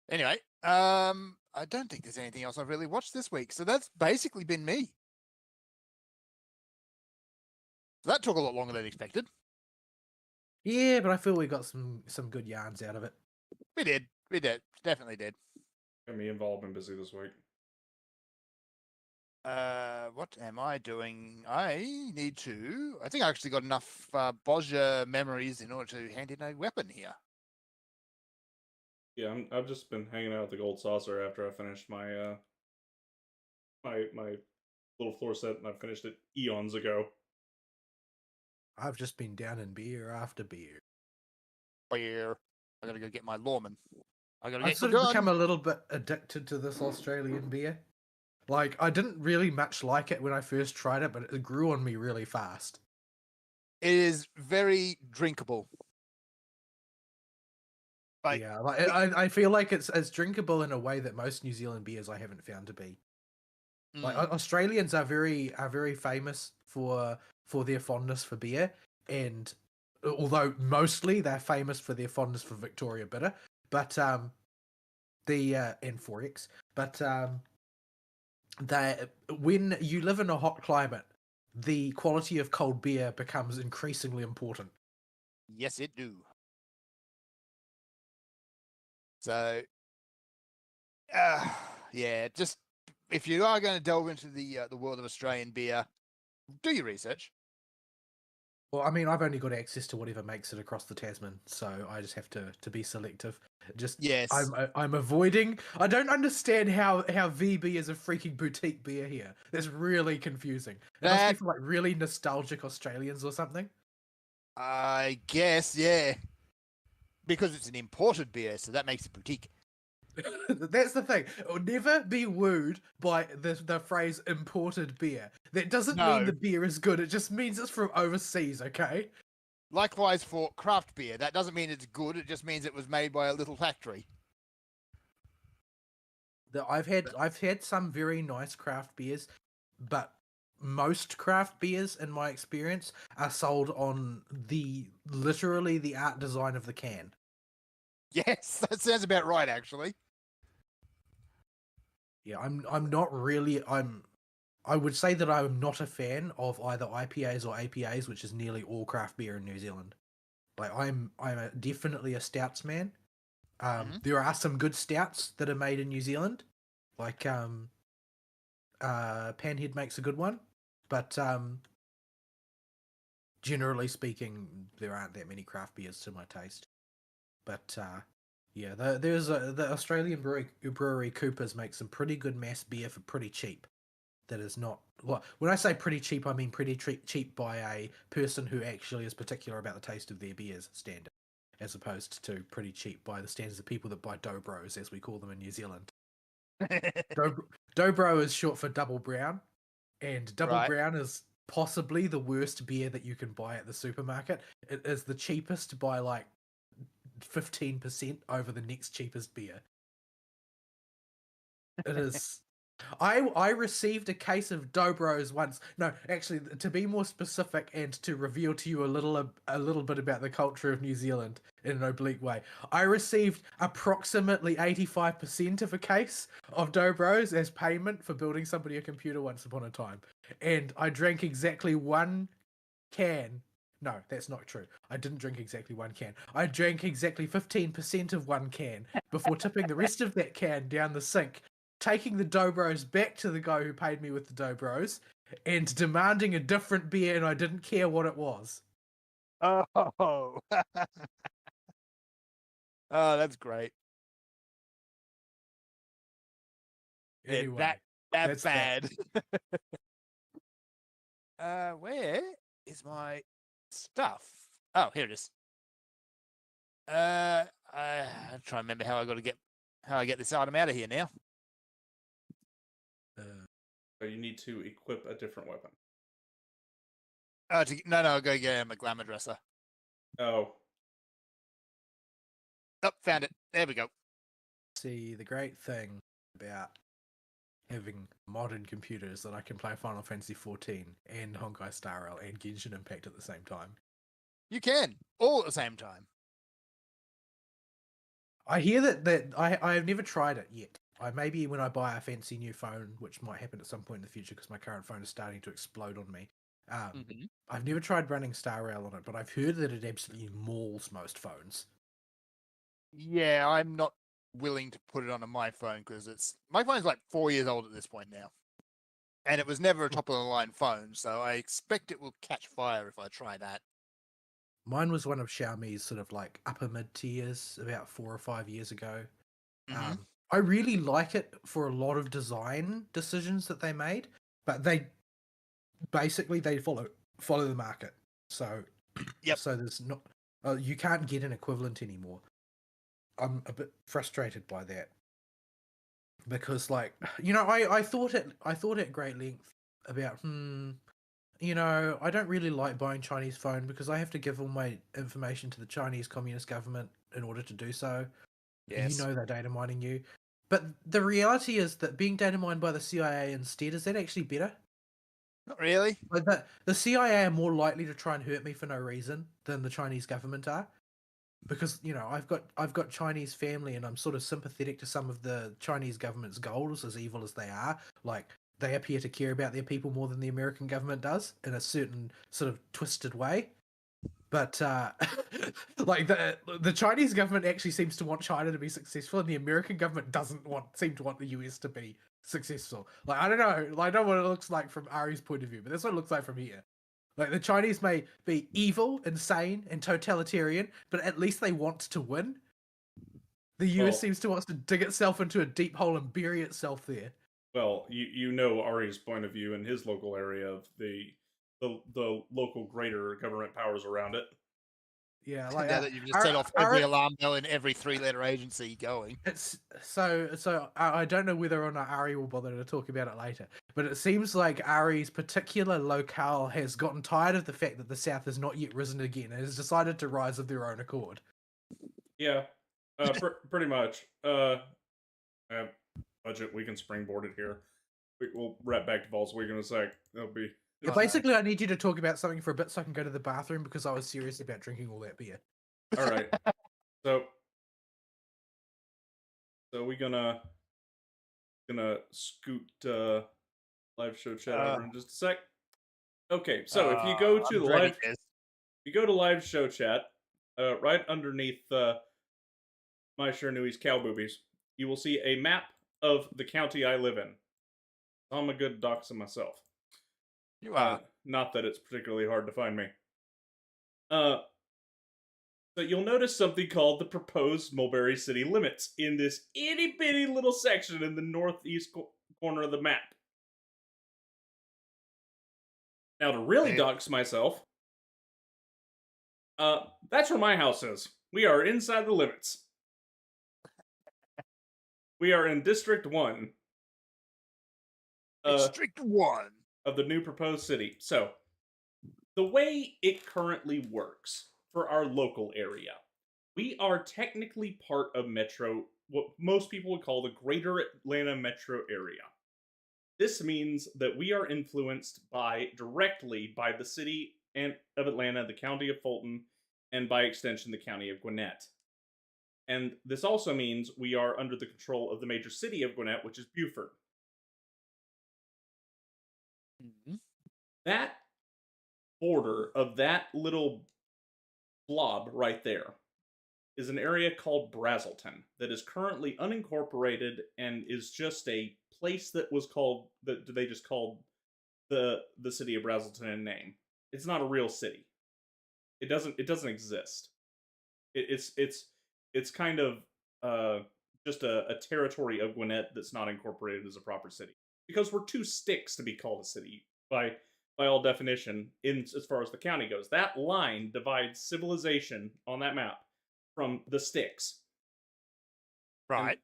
Speaker 2: Anyway, I don't think there's anything else I've really watched this week, so that's basically been me. So that took a lot longer than expected.
Speaker 3: Yeah, but I feel we got some good yarns out of it.
Speaker 2: We did, definitely did.
Speaker 1: And me and Vol have been busy this week.
Speaker 2: What am I doing? I think I actually got enough Bozja memories in order to hand in a weapon here.
Speaker 1: Yeah, I've just been hanging out at the Gold Saucer after I finished my my little floor set, and I finished it eons ago.
Speaker 3: I've just been down in beer after beer.
Speaker 2: Beer. I gotta go get my lawman.
Speaker 3: I've sort of become a little bit addicted to this Australian beer. Like, I didn't really much like it when I first tried it, but it grew on me really fast.
Speaker 2: It is very drinkable.
Speaker 3: Yeah, like I feel like it's drinkable in a way that most New Zealand beers I haven't found to be. Like, Australians are very famous for their fondness for beer, and although mostly they're famous for their fondness for Victoria Bitter, but and 4X, but when you live in a hot climate, the quality of cold beer becomes increasingly important.
Speaker 2: Yes, it do. So, yeah, just if you are going to delve into the world of Australian beer, do your research.
Speaker 3: Well, I mean, I've only got access to whatever makes it across the Tasman, so I just have to be selective. Just
Speaker 2: Yes.
Speaker 3: I'm avoiding. I don't understand how VB is a freaking boutique beer here. That's really confusing. It must be
Speaker 2: That-
Speaker 3: for like really nostalgic Australians or something.
Speaker 2: I guess, yeah. Because it's an imported beer, so that makes it boutique.
Speaker 3: That's the thing. It will never be wooed by the phrase imported beer. That doesn't mean
Speaker 2: No.
Speaker 3: the beer is good. It just means it's from overseas, okay?
Speaker 2: Likewise for craft beer. That doesn't mean it's good, it just means it was made by a little factory.
Speaker 3: I've had some very nice craft beers, but most craft beers, in my experience, are sold on literally the art design of the can.
Speaker 2: Yes, that sounds about right, actually.
Speaker 3: Yeah, I'm not really I would say that I'm not a fan of either IPAs or APAs, which is nearly all craft beer in New Zealand. Like I'm definitely a stouts man. There are some good stouts that are made in New Zealand, like Panhead makes a good one, but generally speaking, there aren't that many craft beers to my taste. But yeah, there's the Australian brewery Coopers makes some pretty good mass beer for pretty cheap. That is not, well, when I say pretty cheap, I mean pretty cheap by a person who actually is particular about the taste of their beers standard, as opposed to pretty cheap by the standards of people that buy Dobros, as we call them in New Zealand. Dobro is short for double brown, and double
Speaker 2: Right.
Speaker 3: brown is possibly the worst beer that you can buy at the supermarket. It is the cheapest by like 15% over the next cheapest beer. It is. I received a case of Dobros once. No, actually, to be more specific and to reveal to you a little bit about the culture of New Zealand in an oblique way, I received approximately 85% of a case of Dobros as payment for building somebody a computer once upon a time, and I drank exactly one can. No, that's not true. I didn't drink exactly one can. I drank exactly 15% of one can before tipping the rest of that can down the sink, taking the Dobros back to the guy who paid me with the Dobros, and demanding a different beer, and I didn't care what it was.
Speaker 2: Oh. Oh, that's great.
Speaker 3: Anyway,
Speaker 2: That
Speaker 3: that's
Speaker 2: bad. Where is my stuff? Oh, here it is. I'm trying to remember how I get this item out of here now.
Speaker 1: So you need to equip a different weapon.
Speaker 2: No, go get him a glamour dresser.
Speaker 1: Oh.
Speaker 2: Oh, found it. There we go.
Speaker 3: See, the great thing about having modern computers that I can play Final Fantasy XIV and Honkai Star Rail and Genshin Impact at the same time.
Speaker 2: You can all at the same time.
Speaker 3: I hear that I have never tried it yet. Maybe when I buy a fancy new phone, which might happen at some point in the future because my current phone is starting to explode on me. I've never tried running Star Rail on it, but I've heard that it absolutely mauls most phones.
Speaker 2: Yeah, I'm not willing to put it onto my phone because my phone's like 4 years old at this point now, and it was never a top of the line phone, so I expect it will catch fire if I try that.
Speaker 3: Mine was one of Xiaomi's sort of like upper mid tiers about 4 or 5 years ago. I really like it for a lot of design decisions that they made, but they follow the market. So
Speaker 2: Yep.
Speaker 3: So there's not you can't get an equivalent anymore. I'm a bit frustrated by that because, like, you know, I thought at great length about you know, I don't really like buying Chinese phone because I have to give all my information to the Chinese Communist government in order to do so.
Speaker 2: Yes.
Speaker 3: You know they're data mining you. But the reality is that being data mined by the CIA instead, is that actually better?
Speaker 2: Not really.
Speaker 3: Like the CIA are more likely to try and hurt me for no reason than the Chinese government are. Because, you know, I've got Chinese family and I'm sort of sympathetic to some of the Chinese government's goals, as evil as they are. Like, they appear to care about their people more than the American government does in a certain sort of twisted way. But like the Chinese government actually seems to want China to be successful, and the American government doesn't seem to want the US to be successful. Like, I don't know. Like, I don't know what it looks like from Ari's point of view, but that's what it looks like from here. Like the Chinese may be evil, insane, and totalitarian, but at least they want to win. The US
Speaker 1: Well-
Speaker 3: seems to want to dig itself into a deep hole and bury itself there.
Speaker 1: Well, you know Ari's point of view in his local area of the local greater government powers around it.
Speaker 3: Yeah, like
Speaker 2: now that you've just set off every alarm bell in every three-letter agency going.
Speaker 3: It's so I don't know whether or not Ari will bother to talk about it later, but it seems like Ari's particular locale has gotten tired of the fact that the South has not yet risen again and has decided to rise of their own accord.
Speaker 1: Yeah, pretty much. Budget, we can springboard it here. We'll wrap back to Volkswagen in a sec. That'll be.
Speaker 3: Yeah, basically, I need you to talk about something for a bit so I can go to the bathroom because I was serious about drinking all that beer.
Speaker 1: All right. So we're gonna scoot live show chat over in just a sec. Okay, so if you go to the live, you go to live show chat, right underneath My Chernui's Cow Boobies, you will see a map of the county I live in. I'm a good doxer myself.
Speaker 2: You are.
Speaker 1: Not that it's particularly hard to find me. So you'll notice something called the proposed Mulberry City limits in this itty bitty little section in the northeast corner of the map. Now to really dox myself, that's where my house is. We are inside the limits. We are in District 1.
Speaker 2: District 1.
Speaker 1: Of the new proposed city. So, the way it currently works for our local area, we are technically part of Metro, what most people would call the Greater Atlanta Metro area. This means that we are influenced directly by the city of Atlanta, the county of Fulton, and by extension, the county of Gwinnett. And this also means we are under the control of the major city of Gwinnett, which is Beaufort.
Speaker 2: Mm-hmm.
Speaker 1: That border of that little blob right there is an area called Brazelton that is currently unincorporated and is just a place that was called that they just called the city of Brazelton in name. It's not a real city. It doesn't exist. It's kind of just a territory of Gwinnett that's not incorporated as a proper city. Because we're two sticks to be called a city by all definition as far as the county goes. That line divides civilization on that map from the sticks.
Speaker 2: Right.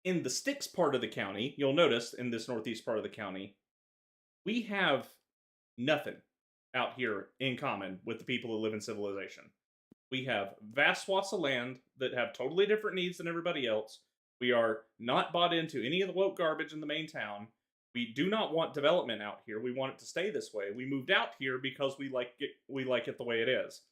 Speaker 1: In the sticks part of the county, you'll notice in this northeast part of the county, we have nothing out here in common with the people who live in civilization. We have vast swaths of land that have totally different needs than everybody else. We are not bought into any of the woke garbage in the main town. We do not want development out here. We want it to stay this way. We moved out here because we like it the way it is.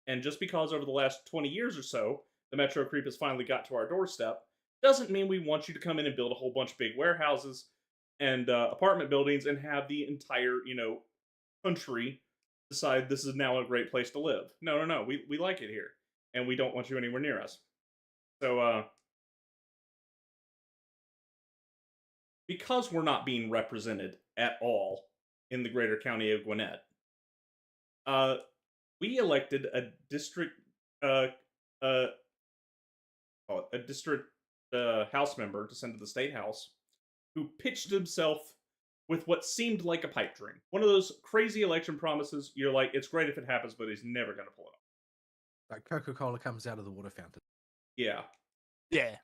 Speaker 1: And just because over the last 20 years or so, the Metro creep has finally got to our doorstep, doesn't mean we want you to come in and build a whole bunch of big warehouses and apartment buildings and have the entire, country decide this is now a great place to live. No. We like it here. And we don't want you anywhere near us. So, because we're not being represented at all in the greater county of Gwinnett, we elected a district house member to send to the state house who pitched himself with what seemed like a pipe dream. One of those crazy election promises, you're like, it's great if it happens, but he's never going to pull it off.
Speaker 3: Like Coca-Cola comes out of the water fountain.
Speaker 1: Yeah.
Speaker 2: Yeah.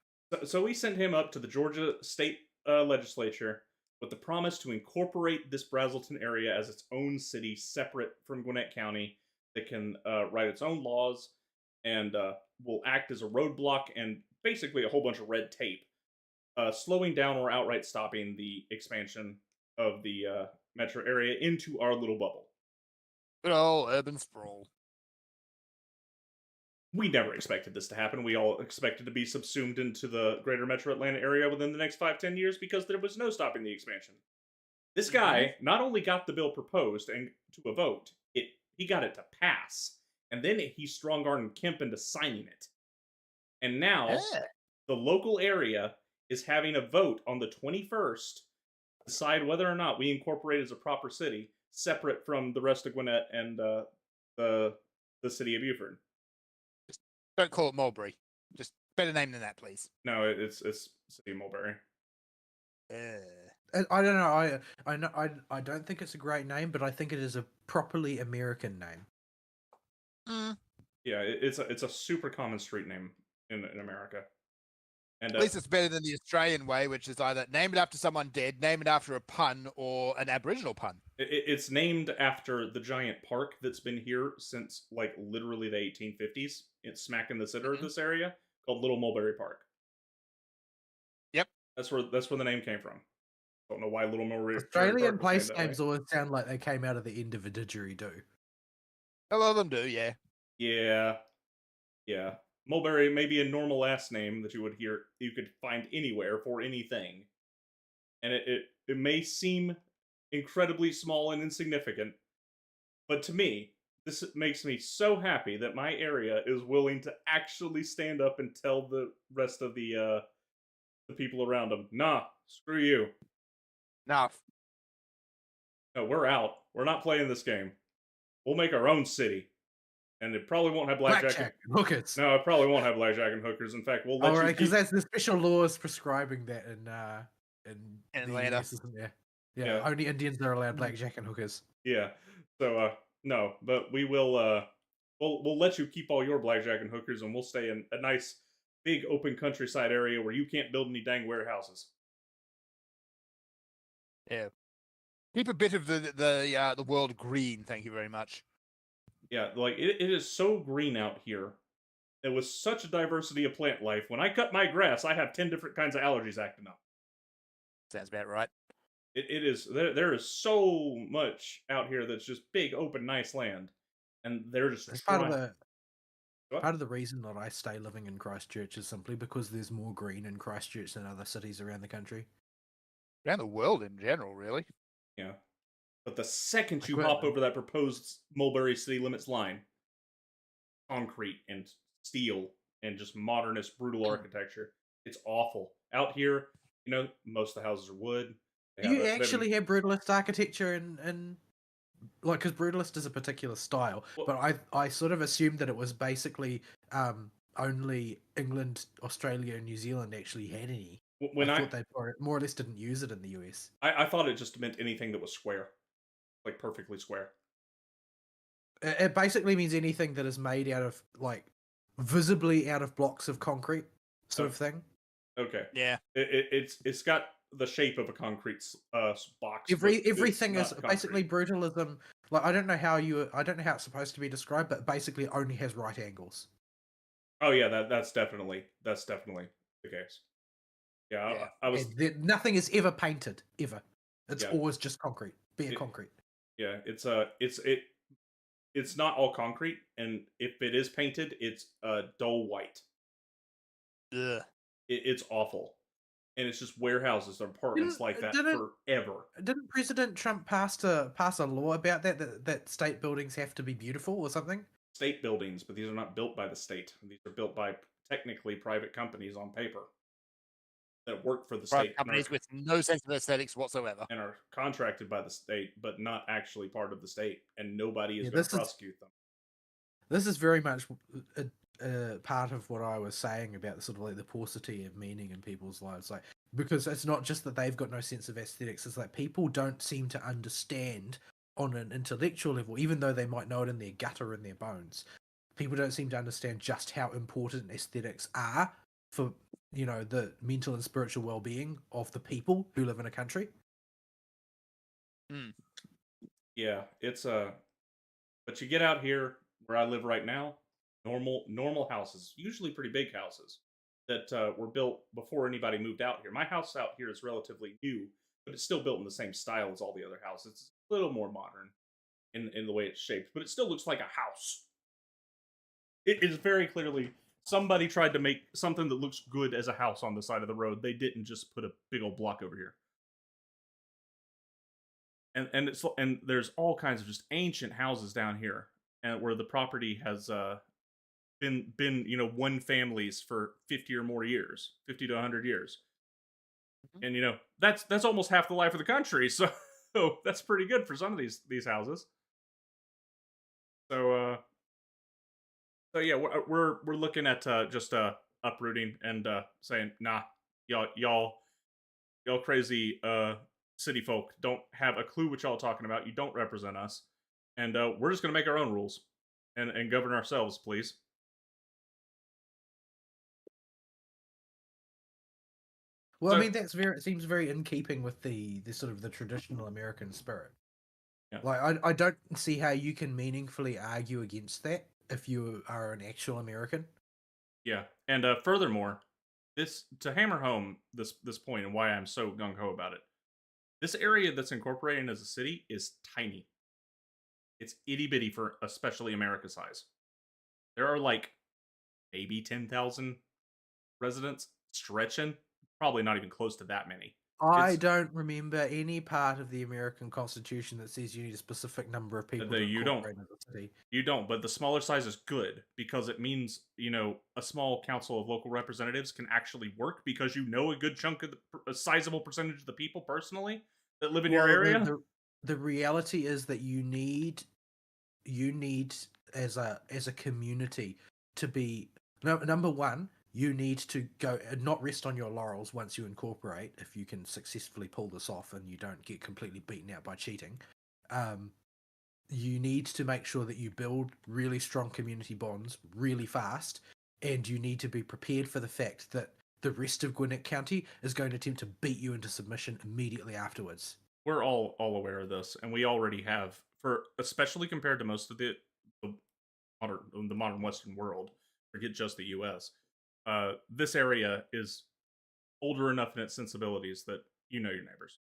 Speaker 1: So we sent him up to the Georgia state legislature with the promise to incorporate this Brazelton area as its own city, separate from Gwinnett County, that can write its own laws and will act as a roadblock and basically a whole bunch of red tape, slowing down or outright stopping the expansion of the metro area into our little bubble.
Speaker 2: Good old urban sprawl.
Speaker 1: We never expected this to happen. We all expected to be subsumed into the greater metro Atlanta area within the next 5-10 years because there was no stopping the expansion. This guy not only got the bill proposed and to a vote, he got it to pass. And then he strong-armed Kemp into signing it. And now, the local area is having a vote on the 21st to decide whether or not we incorporate as a proper city, separate from the rest of Gwinnett and the city of Beaufort.
Speaker 2: Don't call it Mulberry. Just better name than that, please.
Speaker 1: No, it's City of Mulberry.
Speaker 3: I don't know. I don't think it's a great name, but I think it is a properly American name.
Speaker 1: Yeah, it's a super common street name in America. And
Speaker 2: At least it's better than the Australian way, which is either name it after someone dead, name it after a pun, or an Aboriginal pun.
Speaker 1: it's named after the giant park that's been here since like literally the 1850s. It's smack in the center of this area called Little Mulberry Park.
Speaker 2: Yep,
Speaker 1: that's where the name came from. Don't know why Little Mulberry.
Speaker 3: Australian place names always sound like they came out of the end of a didgeridoo.
Speaker 2: A lot of them do, yeah.
Speaker 1: Yeah. Mulberry may be a normal last name that you could find anywhere for anything. And it may seem incredibly small and insignificant, but to me, this makes me so happy that my area is willing to actually stand up and tell the rest of the people around them, nah, screw you.
Speaker 2: No,
Speaker 1: we're out. We're not playing this game. We'll make our own city. And it probably won't have blackjack
Speaker 3: and hookers.
Speaker 1: No, it probably won't have blackjack and hookers. In fact, we'll let you
Speaker 3: because there's the special laws prescribing that in
Speaker 2: Atlanta,
Speaker 3: US, isn't there? Yeah, only Indians are allowed blackjack and hookers.
Speaker 1: Yeah. So no, but we will we'll let you keep all your blackjack and hookers, and we'll stay in a nice big open countryside area where you can't build any dang warehouses.
Speaker 2: Yeah. Keep a bit of the world green, thank you very much.
Speaker 1: Yeah, like it is so green out here. There was such a diversity of plant life. When I cut my grass, I have 10 different kinds of allergies acting up.
Speaker 2: Sounds about right.
Speaker 1: It is there is so much out here that's just big, open, nice land, and they're just
Speaker 3: part of the reason that I stay living in Christchurch is simply because there's more green in Christchurch than other cities around the country,
Speaker 2: around the world in general, really.
Speaker 1: Yeah. But the second you hop over that proposed Mulberry city limits line, concrete and steel and just modernist, brutal architecture, it's awful. Out here, most of the houses are wood.
Speaker 3: You actually have brutalist architecture and like, because brutalist is a particular style, but I sort of assumed that it was basically only England, Australia, and New Zealand actually had any. I thought they more or less didn't use it in the US.
Speaker 1: I thought it just meant anything that was square. Like perfectly square.
Speaker 3: It basically means anything that is made out of like visibly out of blocks of concrete, sort of thing.
Speaker 1: Okay.
Speaker 2: Yeah.
Speaker 1: It's got the shape of a concrete box.
Speaker 3: Everything is basically brutalism. Like I don't know how it's supposed to be described, but basically only has right angles.
Speaker 1: Oh yeah, that's definitely the case. Yeah. I was.
Speaker 3: Nothing is ever painted ever. It's always just concrete, bare concrete.
Speaker 1: Yeah, it's not all concrete, and if it is painted, it's dull white.
Speaker 2: Ugh.
Speaker 1: It's awful, and it's just warehouses or apartments like that forever.
Speaker 3: Didn't President Trump pass a law about that state buildings have to be beautiful or something?
Speaker 1: State buildings, but these are not built by the state. These are built by technically private companies on paper that work for the state.
Speaker 2: Companies with no sense of aesthetics whatsoever.
Speaker 1: And are contracted by the state, but not actually part of the state. And nobody is going to prosecute them.
Speaker 3: This is very much a part of what I was saying about sort of like the paucity of meaning in people's lives. Like, because it's not just that they've got no sense of aesthetics, it's like people don't seem to understand on an intellectual level, even though they might know it in their gut or in their bones. People don't seem to understand just how important aesthetics are for the mental and spiritual well-being of the people who live in a country.
Speaker 1: Yeah, it's but you get out here where I live right now, normal houses, usually pretty big houses that were built before anybody moved out here. My house out here is relatively new, but it's still built in the same style as all the other houses. It's a little more modern in the way it's shaped, but it still looks like a house. It is very clearly somebody tried to make something that looks good as a house on the side of the road. They didn't just put a big old block over here. And there's all kinds of just ancient houses down here, and where the property has been one family's for 50 or more years, 50 to 100 years. And that's almost half the life of the country. So So that's pretty good for some of these houses. So yeah, we're looking at just uprooting and saying, nah, y'all crazy city folk don't have a clue what y'all talking about. You don't represent us, and we're just gonna make our own rules and govern ourselves, please.
Speaker 3: Well, I
Speaker 1: So-
Speaker 3: mean, it seems very in keeping with the sort of the traditional American spirit.
Speaker 1: Yeah.
Speaker 3: Like, I don't see how you can meaningfully argue against that if you are an actual American.
Speaker 1: Yeah, and furthermore, this to hammer home this point and why I'm so gung ho about it. This area that's incorporated as a city is tiny. It's itty bitty for especially America size. There are like maybe 10,000 residents stretching. Probably not even close to that many.
Speaker 3: I
Speaker 1: It's-
Speaker 3: don't remember any part of the American Constitution that says you need a specific number of people to
Speaker 1: you don't.
Speaker 3: incorporate as a city.
Speaker 1: You don't, but the smaller size is good because it means, a small council of local representatives can actually work because you know a good chunk of a sizable percentage of the people personally that live in your
Speaker 3: Well,
Speaker 1: area.
Speaker 3: the reality is that you need as a community to be number one. You need to go not rest on your laurels once you incorporate. If you can successfully pull this off and you don't get completely beaten out by cheating, you need to make sure that you build really strong community bonds really fast, and you need to be prepared for the fact that the rest of Gwinnett County is going to attempt to beat you into submission immediately afterwards.
Speaker 1: We're all aware of this, and we already have, especially compared to most of the modern Western world. Forget just the U.S. This area is older enough in its sensibilities that you know your neighbors.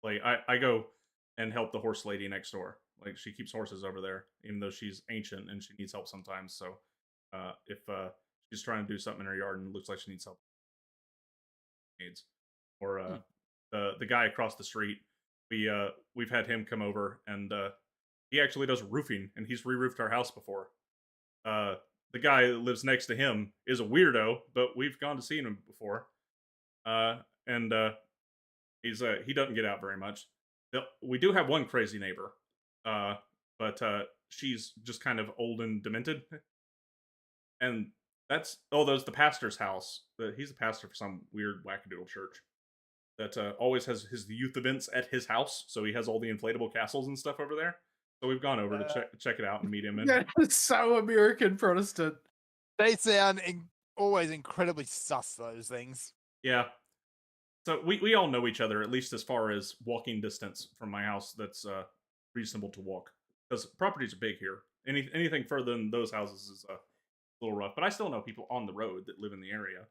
Speaker 1: Like I go and help the horse lady next door. Like she keeps horses over there, even though she's ancient and she needs help sometimes. So if she's trying to do something in her yard and it looks like she needs help, or the guy across the street, we've had him come over and he actually does roofing and he's re-roofed our house before. The guy that lives next to him is a weirdo, but we've gone to see him before. And he doesn't get out very much. We do have one crazy neighbor, but she's just kind of old and demented. And there's the pastor's house. He's a pastor for some weird wackadoodle church that always has his youth events at his house. So he has all the inflatable castles and stuff over there. So we've gone over to check it out and meet him. And
Speaker 3: That is so American Protestant.
Speaker 2: They sound always incredibly sus, those things.
Speaker 1: yeah. So we all know each other, at least as far as walking distance from my house that's reasonable to walk. Because properties are big here. Anything further than those houses is a little rough. But I still know people on the road that live in the area.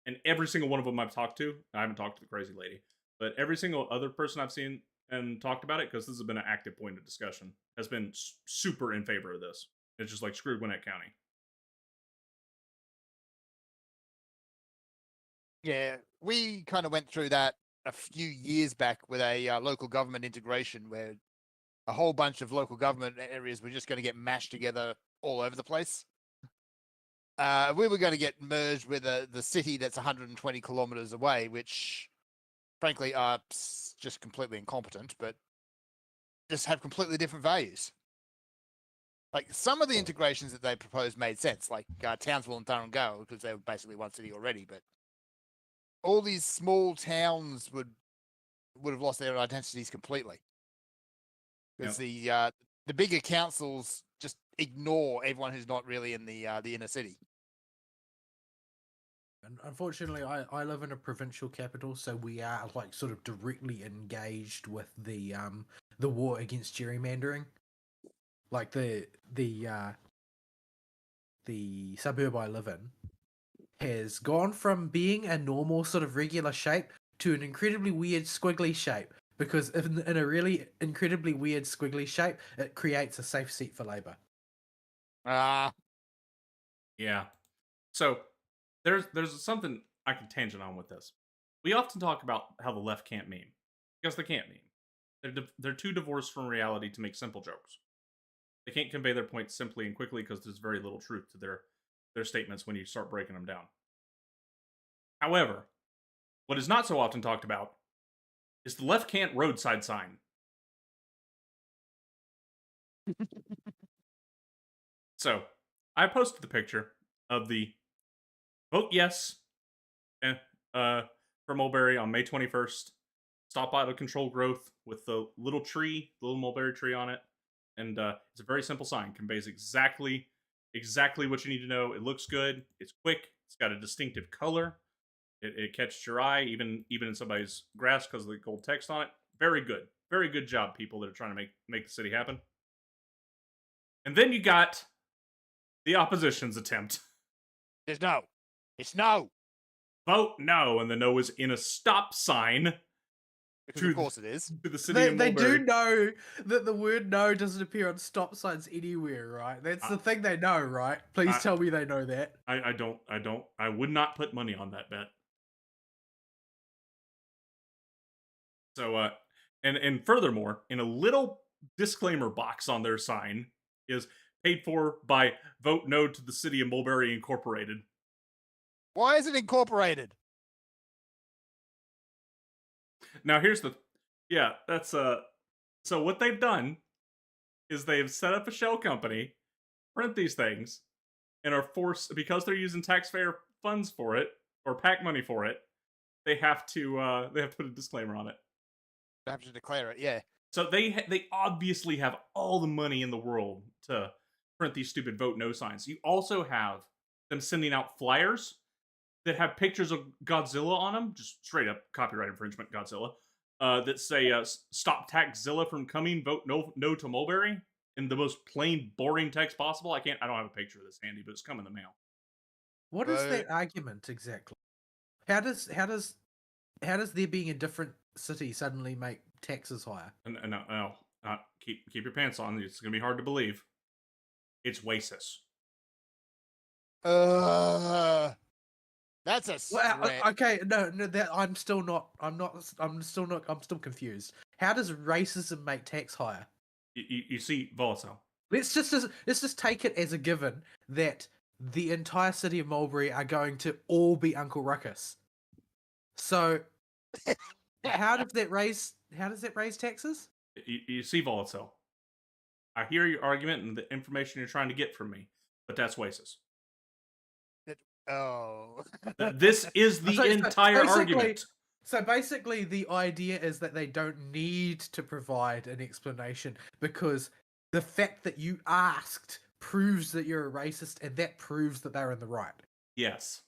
Speaker 1: And every single one of them I've talked to, I haven't talked to the crazy lady, but every single other person I've seen and talked about it, because this has been an active point of discussion, has been super in favor of this. It's just like, screw Gwinnett County.
Speaker 2: Yeah, we kind of went through that a few years back with a local government integration where a whole bunch of local government areas were just going to get mashed together all over the place. We were going to get merged with the city that's 120 kilometers away, which frankly are just completely incompetent, but just have completely different values. Like some of the integrations that they proposed made sense, like Townsville and Thurngale, because they were basically one city already. But all these small towns would have lost their identities completely, because the bigger councils just ignore everyone who's not really in the inner city.
Speaker 3: And unfortunately, I live in a provincial capital, so we are like sort of directly engaged with the war against gerrymandering. Like the suburb I live in has gone from being a normal sort of regular shape to an incredibly weird squiggly shape, because in a really incredibly weird squiggly shape, it creates a safe seat for Labour.
Speaker 1: Yeah. So there's something I can tangent on with this. We often talk about how the left can't meme, because they can't meme. They're too divorced from reality to make simple jokes. They can't convey their points simply and quickly because there's very little truth to their statements when you start breaking them down. However, what is not so often talked about is the Left Can't roadside sign. So, I posted the picture of the Vote Yes for Mulberry on May 21st. Stop out of control growth with the little tree, the little mulberry tree on it. And it's a very simple sign. Conveys exactly what you need to know. It looks good. It's quick. It's got a distinctive color. It catches your eye, even in somebody's grass because of the gold text on it. Very good job, people that are trying to make the city happen. And then you got the opposition's attempt.
Speaker 2: There's no. It's no.
Speaker 1: Vote no, and the no is in a stop sign.
Speaker 2: Because of course it is.
Speaker 1: To the city
Speaker 3: They,
Speaker 1: of
Speaker 3: they
Speaker 1: Mulberry.
Speaker 3: do know that the word no doesn't appear on stop signs anywhere, right? That's the thing they know, right? Please tell me they know that.
Speaker 1: I would not put money on that bet. So, and furthermore, in a little disclaimer box on their sign is paid for by Vote No to the City of Mulberry Incorporated.
Speaker 2: Why is it incorporated?
Speaker 1: Now here's that's so what they've done is they've set up a shell company, print these things, and are forced, because they're using taxpayer funds for it or PAC money for it, they have to put a disclaimer on it.
Speaker 2: They have to declare it, yeah.
Speaker 1: So they obviously have all the money in the world to print these stupid Vote No signs. You also have them sending out flyers that have pictures of Godzilla on them, just straight up copyright infringement Godzilla, that say "Stop Taxzilla from coming. Vote no to Mulberry" in the most plain, boring text possible. I don't have a picture of this handy, but it's come in the mail.
Speaker 3: What is that argument exactly? How does there being a different city suddenly make taxes higher?
Speaker 1: No, keep your pants on. It's gonna be hard to believe. It's racist.
Speaker 2: That's a stretch.
Speaker 3: Well, okay, no, that I'm still confused. How does racism make tax higher?
Speaker 1: You see, Volatile.
Speaker 3: Let's just take it as a given that the entire city of Mulberry are going to all be Uncle Ruckus. So, how does that raise taxes?
Speaker 1: You see, Volatile. I hear your argument and the information you're trying to get from me, but that's racist.
Speaker 2: Oh.
Speaker 1: This is the entire argument.
Speaker 3: So basically, the idea is that they don't need to provide an explanation because the fact that you asked proves that you're a racist, and that proves that they're in the right.
Speaker 1: Yes.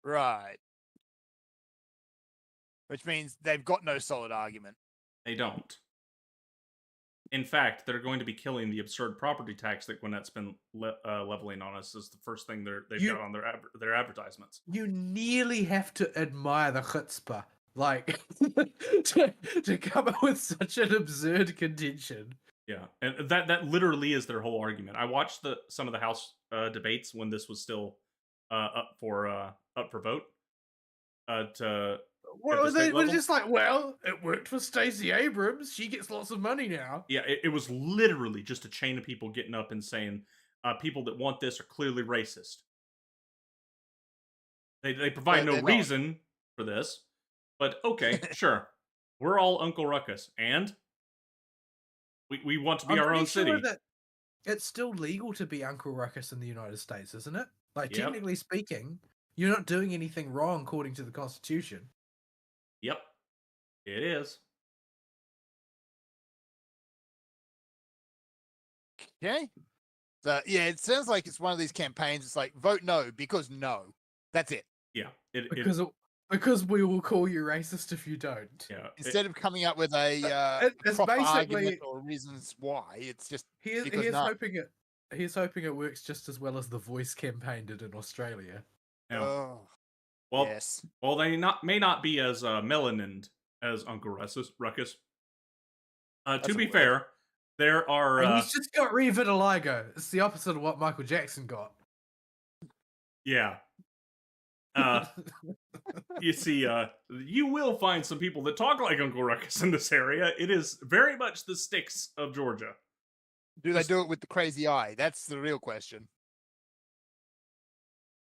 Speaker 2: Right. Which means they've got no solid argument.
Speaker 1: They don't. In fact, they're going to be killing the absurd property tax that Gwinnett's been leveling on us. Is the first thing they've got on their advertisements.
Speaker 3: You nearly have to admire the chutzpah, like, to come up with such an absurd contention.
Speaker 1: Yeah, and that literally is their whole argument. I watched some of the House debates when this was still up for vote.
Speaker 3: Well, they were just like, well, it worked for Stacey Abrams. She gets lots of money now.
Speaker 1: Yeah, it was literally just a chain of people getting up and saying, people that want this are clearly racist. They provide no reason for this, but okay, sure. We're all Uncle Ruckus, and we want to be our own city.
Speaker 3: That it's still legal to be Uncle Ruckus in the United States, isn't it? Like, technically speaking, you're not doing anything wrong according to the Constitution.
Speaker 1: Yep, it is.
Speaker 2: Okay. So, yeah, it sounds like it's one of these campaigns. It's like, vote no because no. That's it.
Speaker 1: Yeah.
Speaker 3: Because we will call you racist if you don't.
Speaker 1: Yeah.
Speaker 2: Instead of coming up with a proper argument or reasons why, it's just
Speaker 3: he's hoping it works just as well as the Voice campaign did in Australia.
Speaker 1: Yeah.
Speaker 2: Oh.
Speaker 1: Well,
Speaker 2: yes.
Speaker 1: Well, they may not be as melanined as Uncle Ruckus. To be fair, there are.
Speaker 3: He's just got revitiligo. It's the opposite of what Michael Jackson got.
Speaker 1: Yeah. You see, you will find some people that talk like Uncle Ruckus in this area. It is very much the sticks of Georgia.
Speaker 2: Do they do it with the crazy eye? That's the real question.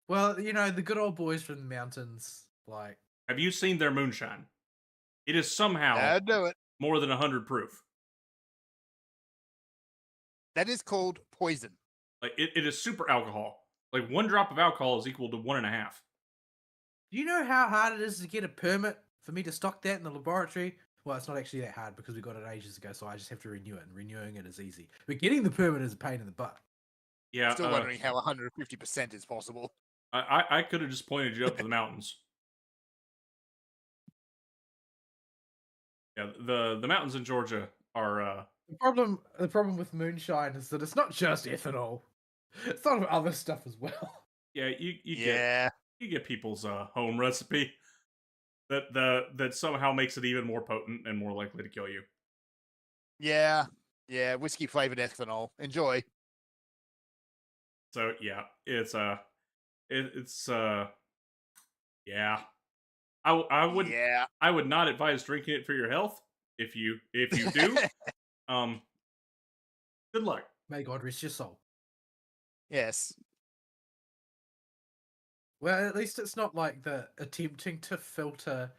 Speaker 3: Well, the good old boys from the mountains, like...
Speaker 1: Have you seen their moonshine? It is somehow
Speaker 2: That'd do it.
Speaker 1: more than 100 proof.
Speaker 2: That is called poison.
Speaker 1: Like it is super alcohol. Like 1 drop of alcohol is equal to 1.5.
Speaker 3: Do you know how hard it is to get a permit for me to stock that in the laboratory? Well, it's not actually that hard because we got it ages ago, so I just have to renew it, and renewing it is easy. But getting the permit is a pain in the butt.
Speaker 1: Yeah,
Speaker 2: Still wondering how 150% is possible.
Speaker 1: I could have just pointed you up to the mountains. Yeah, the mountains in Georgia are
Speaker 3: The problem with moonshine is that it's not just ethanol; it's a lot of other stuff as well.
Speaker 1: yeah, you
Speaker 2: Yeah.
Speaker 1: get people's home recipe that somehow makes it even more potent and more likely to kill you.
Speaker 2: Yeah. Yeah. Whiskey flavored ethanol. Enjoy.
Speaker 1: So yeah, it's yeah.
Speaker 2: Yeah.
Speaker 1: I would not advise drinking it for your health. If you do, good luck.
Speaker 3: May God rest your soul.
Speaker 2: Yes.
Speaker 3: Well, at least it's not like the attempting to filter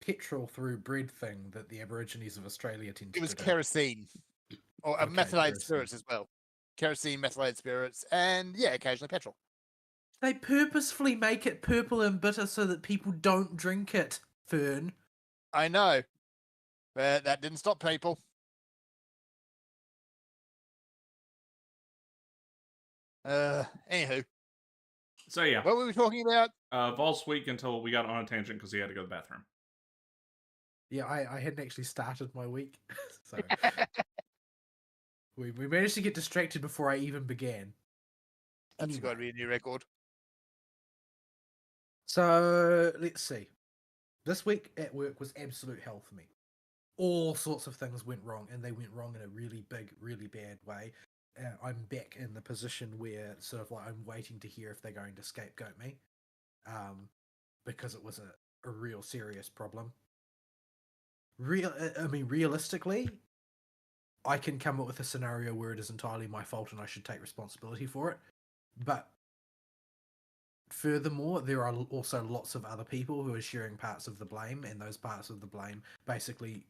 Speaker 3: petrol through bread thing that the Aborigines of Australia tend to do.
Speaker 2: It was kerosene. Or
Speaker 3: Okay,
Speaker 2: methylated
Speaker 3: kerosene.
Speaker 2: spirits as well. Kerosene, methylated spirits, and yeah, occasionally petrol.
Speaker 3: They purposefully make it purple and bitter so that people don't drink it, Fern.
Speaker 2: I know. But that didn't stop people. Anywho.
Speaker 1: So yeah,
Speaker 2: What were we talking about?
Speaker 1: Vol's week until we got on a tangent because he had to go to the bathroom.
Speaker 3: Yeah, I hadn't actually started my week, so we managed to get distracted before I even began.
Speaker 2: That's got to be a new record.
Speaker 3: So let's see. This week at work was absolute hell for me. All sorts of things went wrong, and they went wrong in a really big, really bad way. I'm back in the position where sort of like I'm waiting to hear if they're going to scapegoat me, because it was a real serious problem. Realistically, I can come up with a scenario where it is entirely my fault and I should take responsibility for it. But furthermore, there are also lots of other people who are sharing parts of the blame, and those parts of the blame basically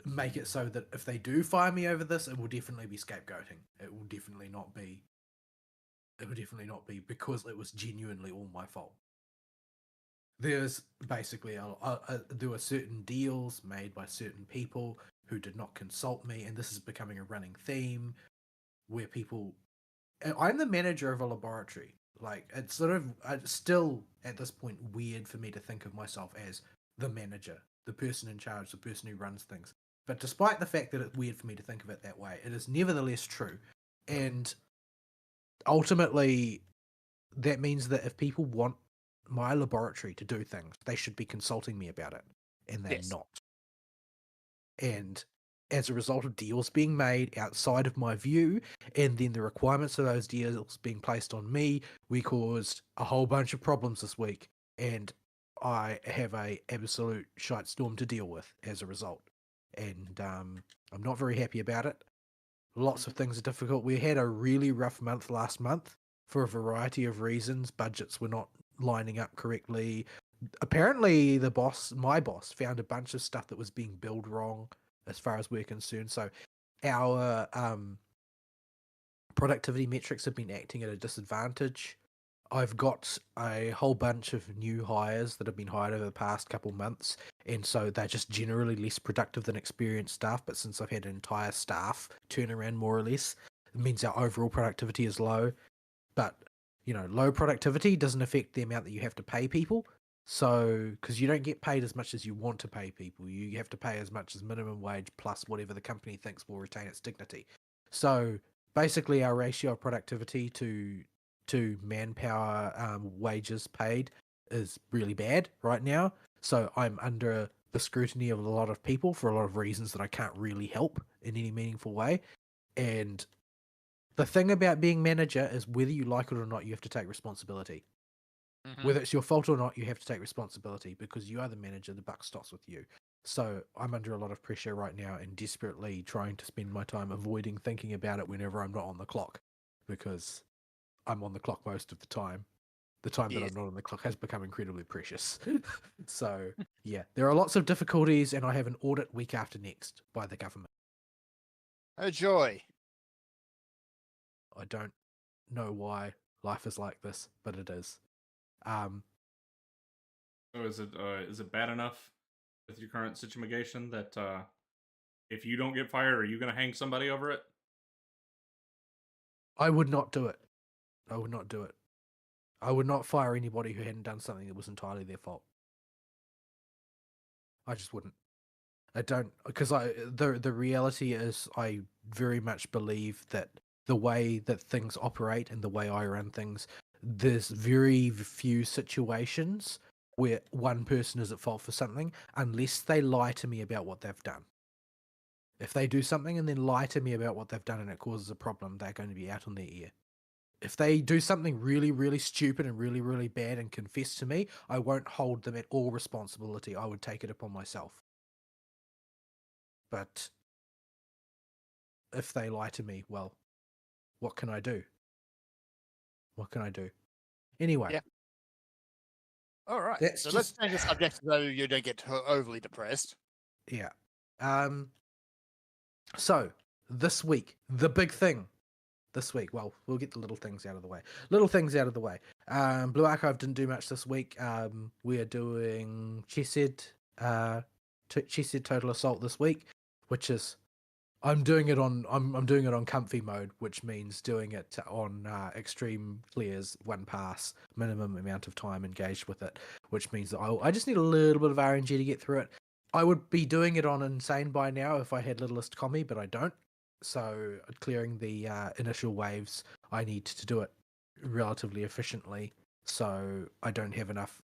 Speaker 3: make it so that if they do fire me over this, it will definitely be scapegoating. It will definitely not be because it was genuinely all my fault. There's basically there were certain deals made by certain people who did not consult me, and this is becoming a running theme where people. I'm the manager of a laboratory. Like, it's sort of still at this point weird for me to think of myself as the manager, the person in charge, the person who runs things. But despite the fact that it's weird for me to think of it that way, it is nevertheless true. And ultimately, that means that if people want my laboratory to do things, they should be consulting me about it, and they're not. And as a result of deals being made outside of my view, and then the requirements of those deals being placed on me, we caused a whole bunch of problems this week, and I have a absolute shitstorm to deal with as a result. And I'm not very happy about it. Lots of things are difficult. We had a really rough month last month for a variety of reasons. Budgets were not lining up correctly. Apparently, my boss, found a bunch of stuff that was being billed wrong as far as we're concerned. So our productivity metrics have been acting at a disadvantage. I've got a whole bunch of new hires that have been hired over the past couple months, and so they're just generally less productive than experienced staff. But since I've had an entire staff turn around more or less, it means our overall productivity is low. But, low productivity doesn't affect the amount that you have to pay people. So, because you don't get paid as much as you want to pay people, you have to pay as much as minimum wage plus whatever the company thinks will retain its dignity. So, basically, our ratio of productivity to manpower wages paid is really bad right now. So, I'm under the scrutiny of a lot of people for a lot of reasons that I can't really help in any meaningful way. And the thing about being manager is whether you like it or not, you have to take responsibility. Whether it's your fault or not, you have to take responsibility because you are the manager, the buck stops with you. So I'm under a lot of pressure right now and desperately trying to spend my time avoiding thinking about it whenever I'm not on the clock, because I'm on the clock most of the time. The time that
Speaker 2: Yes.
Speaker 3: I'm not on the clock has become incredibly precious. So, yeah, there are lots of difficulties, and I have an audit week after next by the government.
Speaker 2: Oh joy.
Speaker 3: I don't know why life is like this, but it is. Um,
Speaker 1: So is it bad enough with your current situation that if you don't get fired, are you going to hang somebody over it?
Speaker 3: I would not do it. I would not do it. I would not fire anybody who hadn't done something that was entirely their fault. I just wouldn't. I don't, because the reality is I very much believe that the way that things operate and the way I run things, there's very few situations where one person is at fault for something unless they lie to me about what they've done. If they do something and then lie to me about what they've done and it causes a problem, they're going to be out on their ear. If they do something really, really stupid and really, really bad and confess to me, I won't hold them at all responsibility. I would take it upon myself. But if they lie to me, well, what can I do? What can I do? Anyway,
Speaker 2: Yeah. All right.
Speaker 3: That's
Speaker 2: So let's
Speaker 3: just-
Speaker 2: change the subject so you don't get overly depressed.
Speaker 3: yeah. So this week, the big thing. This week, well, we'll get the little things out of the way. Blue Archive didn't do much this week. We are doing Chesed Total Assault this week, which is I'm doing it on comfy mode, which means doing it on extreme clears, one pass, minimum amount of time engaged with it, which means that I just need a little bit of RNG to get through it. I would be doing it on Insane by now if I had Littlest Commie, but I don't. So clearing the initial waves, I need to do it relatively efficiently. So I don't have enough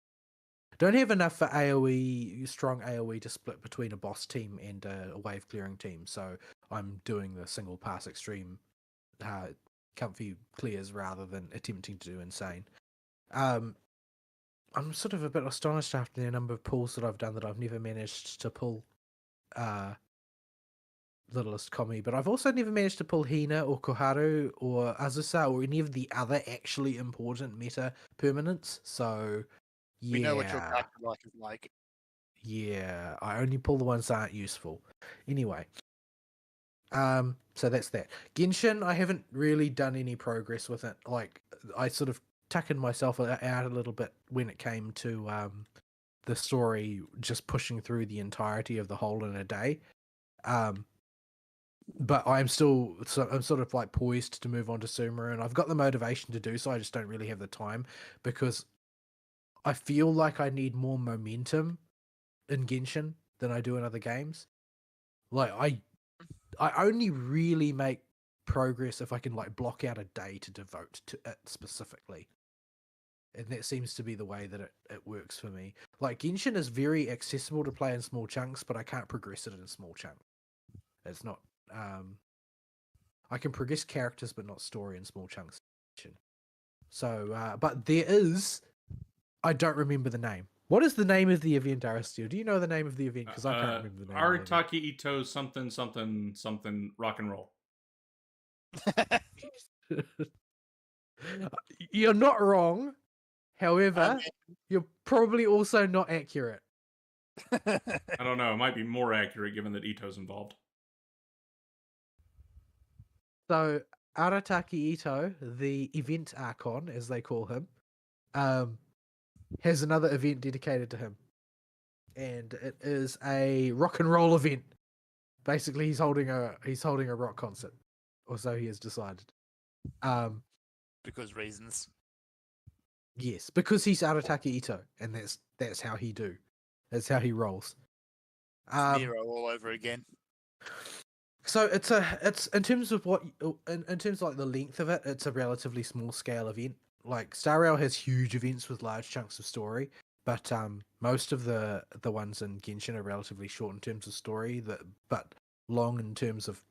Speaker 3: for AoE, strong AoE to split between a boss team and a wave clearing team. So I'm doing the single pass extreme comfy clears rather than attempting to do insane. I'm sort of a bit astonished after the number of pulls that I've done that I've never managed to pull Littlest Commie, but I've also never managed to pull Hina or Koharu or Azusa or any of the other actually important meta permanents. So yeah,
Speaker 2: We know what your character is like.
Speaker 3: yeah, I only pull the ones that aren't useful. Anyway, so that's that. Genshin, I haven't really done any progress with it. Like, I sort of tucking myself out a little bit when it came to the story, just pushing through the entirety of the whole in a day. But I'm sort of like poised to move on to Sumeru, and I've got the motivation to do so. I just don't really have the time because I feel like I need more momentum in Genshin than I do in other games. Like I only really make progress if I can like block out a day to devote to it specifically. And that seems to be the way that it works for me. Like Genshin is very accessible to play in small chunks, but I can't progress it in small chunks. It's not I can progress characters but not story in small chunks. So but there is I don't remember the name. What is the name of the event, Aristotle? Do you know the name of the event? Because I can't remember the name.
Speaker 1: Arataki Ito something something something rock and roll.
Speaker 3: You're not wrong. However, you're probably also not accurate.
Speaker 1: I don't know. It might be more accurate given that Ito's involved.
Speaker 3: So Arataki Ito, the event Archon, as they call him, has another event dedicated to him. And it is a rock and roll event. Basically, he's holding a rock concert. Or so he has decided.
Speaker 2: Because reasons.
Speaker 3: Yes, because he's Arataki Ito, and that's how he do. That's how he rolls.
Speaker 2: Nero all over again.
Speaker 3: So it's in terms of in terms of like the length of it, it's a relatively small scale event. Like Star Rail has huge events with large chunks of story, but most of the ones in Genshin are relatively short in terms of story, but long in terms of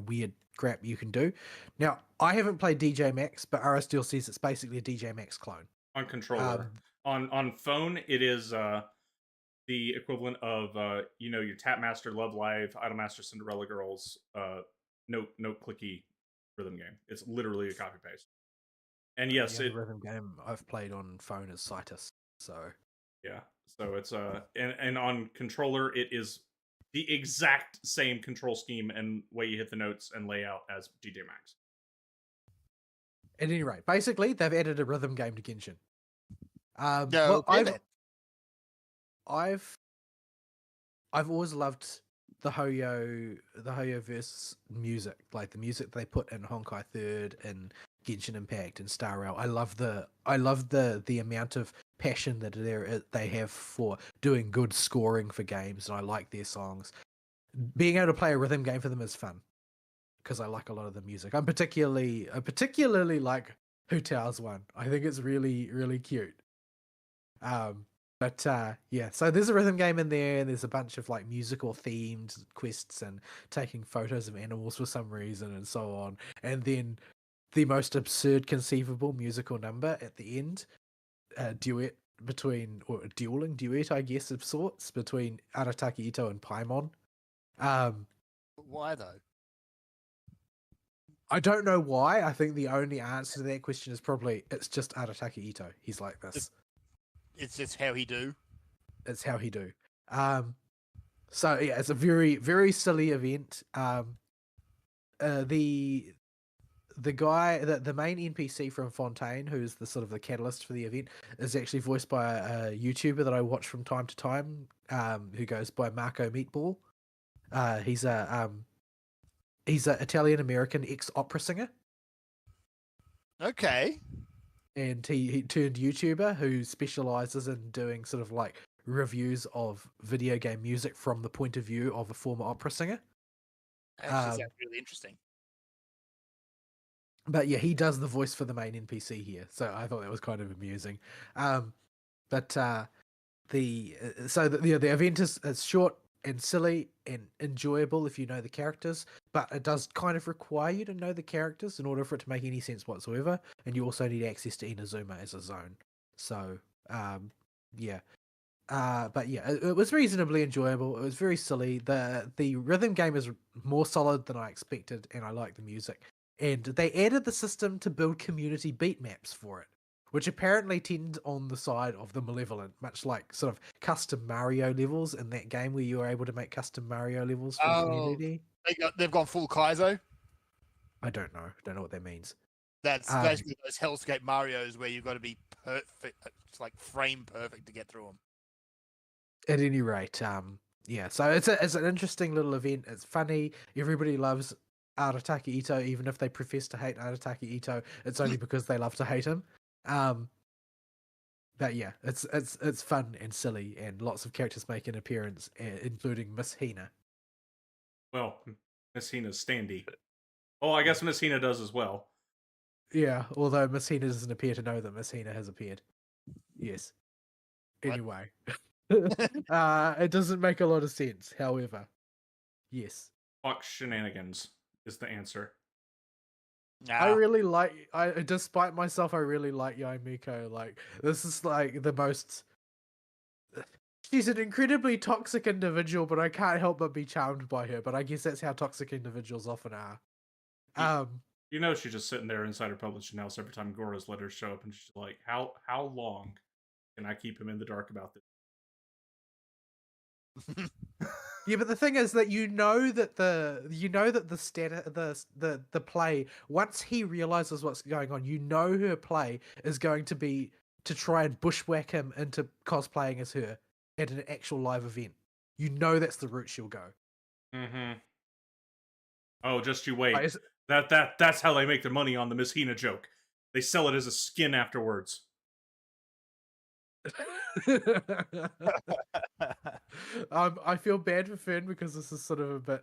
Speaker 3: weird crap you can do. Now I haven't played DJ Max, but RSDL says it's basically a DJ Max clone.
Speaker 1: On controller. On phone, it is the equivalent of your Tapmaster, Love Live, Idolmaster, Cinderella Girls, no clicky rhythm game. It's literally a copy paste. And
Speaker 3: The
Speaker 1: yes,
Speaker 3: only
Speaker 1: it
Speaker 3: rhythm game I've played on phone is Citus. So
Speaker 1: yeah. So it's and on controller it is the exact same control scheme and way you hit the notes and layout as GTA Max.
Speaker 3: at any rate, basically they've added a rhythm game to Genshin.
Speaker 2: No,
Speaker 3: Well,
Speaker 2: okay then.
Speaker 3: I've always loved the Hoyo verse music, like the music they put in Honkai Third and Genshin Impact and Star Rail. I love the amount of passion that they have for doing good scoring for games, and I like their songs. Being able to play a rhythm game for them is fun because I like a lot of the music. I particularly like Hu Tao's one. I think it's really, really cute. But yeah, so there's a rhythm game in there, and there's a bunch of like musical themed quests and taking photos of animals for some reason and so on. And then the most absurd conceivable musical number at the end, duet between, or a duet, I guess, of sorts, between Arataki Ito and Paimon.
Speaker 2: Why though?
Speaker 3: I don't know why. I think the only answer to that question is probably it's just Arataki Ito. He's like this.
Speaker 2: It's just how he do.
Speaker 3: It's how he do. So yeah, it's a very, very silly event. The guy, the main NPC from Fontaine, who's the sort of the catalyst for the event, is actually voiced by a YouTuber that I watch from time to time, who goes by Marco Meatball. He's an Italian American ex opera singer,
Speaker 2: Okay.
Speaker 3: and he turned YouTuber who specializes in doing sort of like reviews of video game music from the point of view of a former opera singer.
Speaker 2: Actually sounds really interesting.
Speaker 3: But yeah, he does the voice for the main NPC here, so I thought that was kind of amusing. The event is short and silly and enjoyable if you know the characters, but it does kind of require you to know the characters in order for it to make any sense whatsoever, and you also need access to Inazuma as a zone. So yeah. But yeah, it was reasonably enjoyable. It was very silly. The rhythm game is more solid than I expected, and I like the music. And they added the system to build community beat maps for it, which apparently tend on the side of the malevolent, much like sort of custom Mario levels in that game where you were able to make custom Mario levels for the community.
Speaker 2: They've gone full Kaizo.
Speaker 3: I don't know. Don't know what that means.
Speaker 2: That's basically those Hellscape Marios where you've got to be perfect, it's like frame perfect to get through them.
Speaker 3: At any rate, yeah. So it's an interesting little event. It's funny. Everybody loves Arataki Ito, even if they profess to hate Arataki Ito. It's only because they love to hate him. But yeah, it's fun and silly, and lots of characters make an appearance, including Miss Hina.
Speaker 1: Well, Miss Hina's standee. Oh, I guess Miss Hina does as well.
Speaker 3: Yeah, although Miss Hina doesn't appear to know that Miss Hina has appeared. Yes.
Speaker 2: What?
Speaker 3: Anyway. It doesn't make a lot of sense, however. Yes.
Speaker 1: Fuck shenanigans is the answer.
Speaker 3: I really like, despite myself, I really like Yai Miko. Like, this is like the most, she's an incredibly toxic individual, but I can't help but be charmed by her. But I guess that's how toxic individuals often are.
Speaker 1: You know, she's just sitting there inside her publishing house every time Gora's letters show up, and she's like, how long can I keep him in the dark about this?
Speaker 3: Yeah, but the thing is that the play, once he realizes what's going on, her play is going to be to try and bushwhack him into cosplaying as her at an actual live event. You know that's the route she'll go.
Speaker 1: Mm-hmm. Oh, just you wait.
Speaker 3: Like,
Speaker 1: That's how they make their money on the Miss Hina joke. They sell it as a skin afterwards.
Speaker 3: I feel bad for Fern because this is sort of a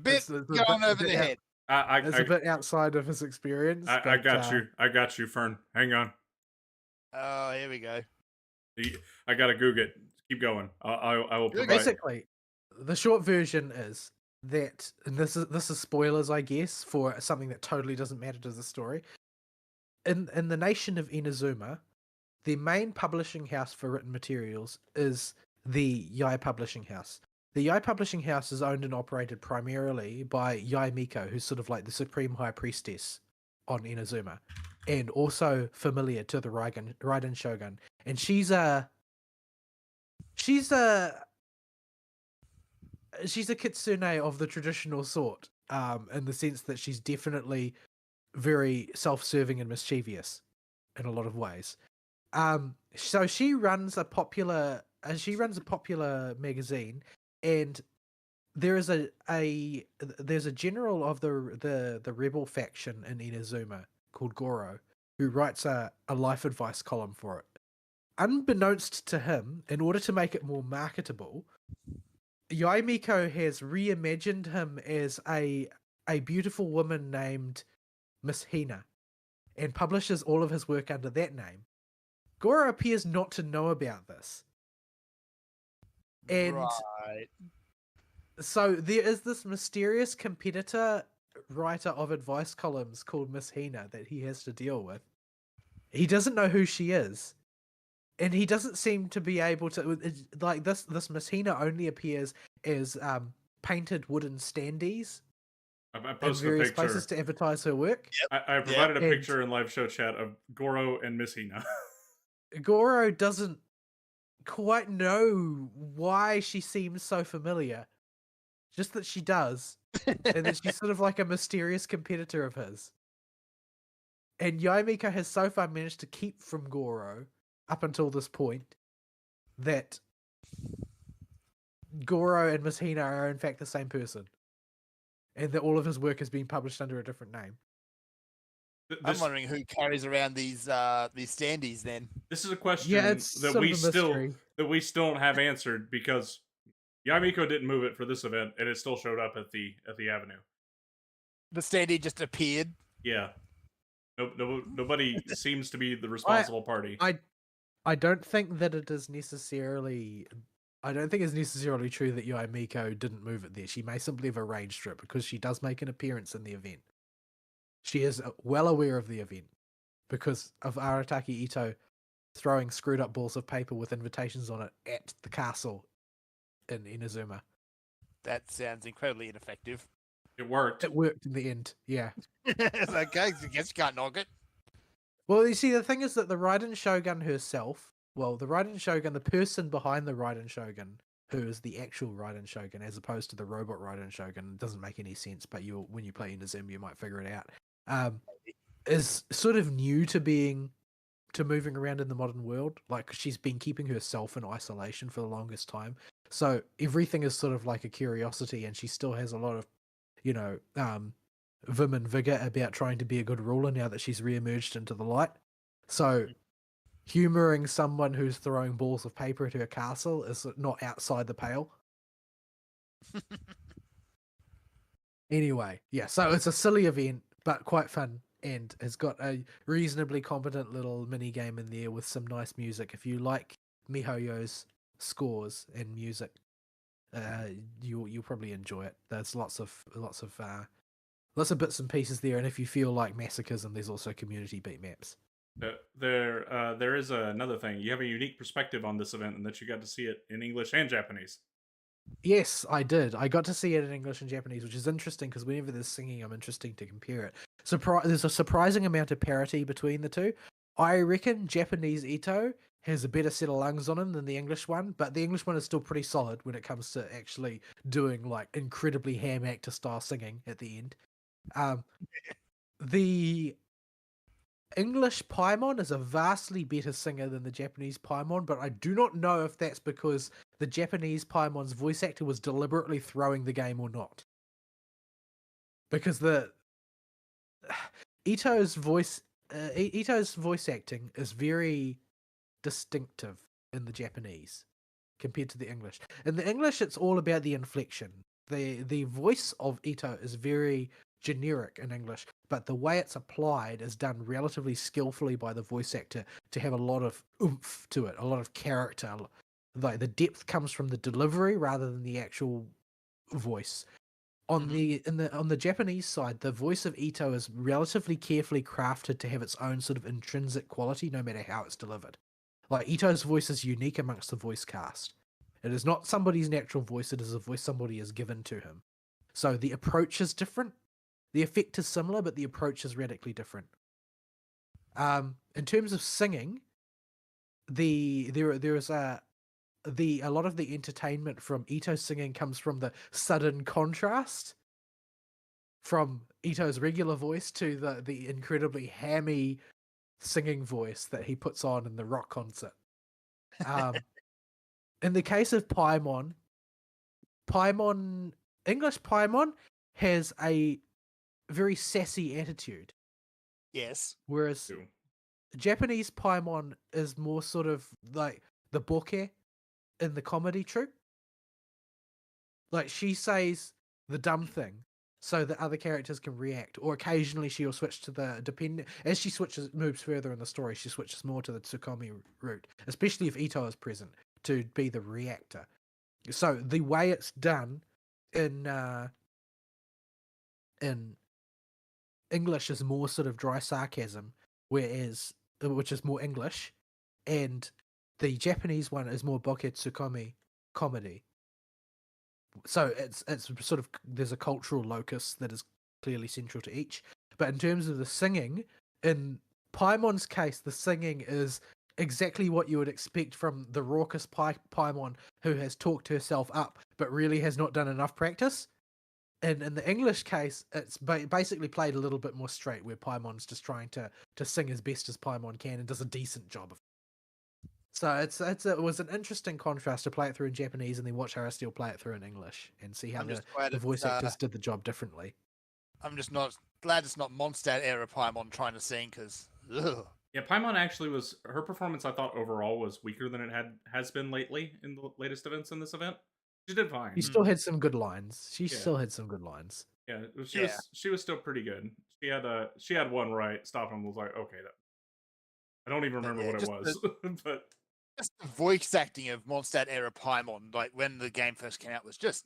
Speaker 3: bit
Speaker 2: going over the head.
Speaker 3: It's a bit outside of his experience.
Speaker 1: I got you, Fern. Hang on.
Speaker 2: Oh, here we go.
Speaker 1: I gotta Google it. Keep going. I will provide.
Speaker 3: Basically, the short version is that, and this is spoilers, I guess, for something that totally doesn't matter to the story. In the nation of Inazuma, the main publishing house for written materials is the Yai Publishing House. The Yai Publishing House is owned and operated primarily by Yai Miko, who's sort of like the supreme high priestess on Inazuma. and also familiar to the Raiden Shogun. And she's a kitsune of the traditional sort, in the sense that she's definitely very self-serving and mischievous in a lot of ways. So she runs a popular magazine, and there is there's a general of the rebel faction in Inazuma called Goro, who writes a life advice column for it. Unbeknownst to him, in order to make it more marketable, Yaimiko has reimagined him as a beautiful woman named Miss Hina, and publishes all of his work under that name. Goro appears not to know about this. And
Speaker 2: Right.
Speaker 3: so there is this mysterious competitor writer of advice columns called Miss Hina that he has to deal with. He doesn't know who she is. And he doesn't seem to be able to, like, this Miss Hina only appears as painted wooden standees
Speaker 1: I
Speaker 3: in
Speaker 1: posted a
Speaker 3: various
Speaker 1: picture.
Speaker 3: places to advertise her work.
Speaker 1: I provided a
Speaker 3: And-
Speaker 1: picture in live show chat of Goro and Miss Hina.
Speaker 3: Goro doesn't quite know why she seems so familiar. Just that she does. And that she's sort of like a mysterious competitor of his. And Yaimiko has so far managed to keep from Goro, up until this point, that Goro and Miss Hina are in fact the same person. And that all of his work has been published under a different name.
Speaker 2: I'm wondering who carries around these standees then.
Speaker 1: This is a question
Speaker 3: Yeah, it's
Speaker 1: that
Speaker 3: sort of
Speaker 1: we
Speaker 3: a
Speaker 1: still
Speaker 3: mystery.
Speaker 1: don't have answered, because Yamiko didn't move it for this event, and it still showed up at the Avenue.
Speaker 2: The standee just appeared.
Speaker 1: Yeah, nobody seems to be the responsible party.
Speaker 3: I don't think that it is necessarily. I don't think it's necessarily true that Yaimiko didn't move it there. She may simply have arranged for it because she does make an appearance in the event. She is well aware of the event because of Arataki Ito throwing screwed up balls of paper with invitations on it at the castle in Inazuma.
Speaker 2: That sounds incredibly ineffective.
Speaker 1: It worked.
Speaker 3: It worked in the end, yeah.
Speaker 2: It's okay, I guess you can't knock it.
Speaker 3: Well, you see, the thing is that the Raiden Shogun herself, the Raiden Shogun, the person behind the Raiden Shogun, who is the actual Raiden Shogun, as opposed to the robot Raiden Shogun, doesn't make any sense, but when you play Inazuma, you might figure it out, is sort of new to moving around in the modern world. Like, she's been keeping herself in isolation for the longest time. So everything is sort of like a curiosity, and she still has a lot of, vim and vigor about trying to be a good ruler now that she's re-emerged into the light. So humoring someone who's throwing balls of paper at her castle is not outside the pale. Anyway, yeah, so it's a silly event, but quite fun, and has got a reasonably competent little mini game in there with some nice music. If you like MiHoYo's scores and music, you'll probably enjoy it. There's lots of bits and pieces there, and if you feel like masochism, there's also community beat maps.
Speaker 1: There is another thing. You have a unique perspective on this event, and that you got to see it in English and Japanese.
Speaker 3: Yes, I did. I got to see it in English and Japanese, which is interesting because whenever there's singing, I'm interested to compare it. There's a surprising amount of parity between the two. I reckon Japanese Ito has a better set of lungs on him than the English one, but the English one is still pretty solid when it comes to actually doing like incredibly ham actor style singing at the end. The English Paimon is a vastly better singer than the Japanese Paimon, but I do not know if that's because the Japanese Paimon's voice actor was deliberately throwing the game or not. Because Ito's voice acting is very distinctive in the Japanese compared to the English. In the English, it's all about the inflection. The voice of Ito is very generic in English, but the way it's applied is done relatively skillfully by the voice actor to have a lot of oomph to it, a lot of character. Like the depth comes from the delivery rather than the actual voice. On the Japanese side, the voice of Ito is relatively carefully crafted to have its own sort of intrinsic quality, no matter how it's delivered. Like Ito's voice is unique amongst the voice cast. It is not somebody's natural voice; it is a voice somebody has given to him. So the approach is different. The effect is similar, but the approach is radically different. In terms of singing, there is a lot of the entertainment from Ito's singing comes from the sudden contrast from Ito's regular voice to the incredibly hammy singing voice that he puts on in the rock concert. In the case of Paimon, English Paimon has a very sassy attitude,
Speaker 2: Yes.
Speaker 3: whereas
Speaker 1: Too.
Speaker 3: Japanese Paimon is more sort of like the boke in the comedy troupe. Like, she says the dumb thing so that other characters can react, or occasionally she'll switch to the as she moves further in the story, she switches more to the Tsukomi route, especially if Ito is present to be the reactor. So the way it's done in English is more sort of dry sarcasm, which is more English, and the Japanese one is more boke Tsukomi comedy. So it's sort of, there's a cultural locus that is clearly central to each. But in terms of the singing, in Paimon's case, the singing is exactly what you would expect from the raucous Paimon who has talked herself up but really has not done enough practice. And in the English case, it's basically played a little bit more straight, where Paimon's just trying to sing as best as Paimon can and does a decent job of it. So it was an interesting contrast to play it through in Japanese and then watch Aristeal play it through in English and see how
Speaker 2: I'm just
Speaker 3: the
Speaker 2: glad
Speaker 3: voice
Speaker 2: it's,
Speaker 3: actors did the job differently.
Speaker 2: I'm just not glad it's not Mondstadt era Paimon trying to sing, because
Speaker 1: Yeah, Paimon actually was, her performance I thought overall was weaker than it has been lately in the latest events in this event. She did fine.
Speaker 3: She still had some good lines. She
Speaker 1: Yeah.
Speaker 3: still had some good lines.
Speaker 1: Yeah, she was still pretty good. She had one right. Stop him was like, okay, I don't even remember what it was, but
Speaker 2: just the voice acting of Mondstadt era Paimon, like when the game first came out, was just,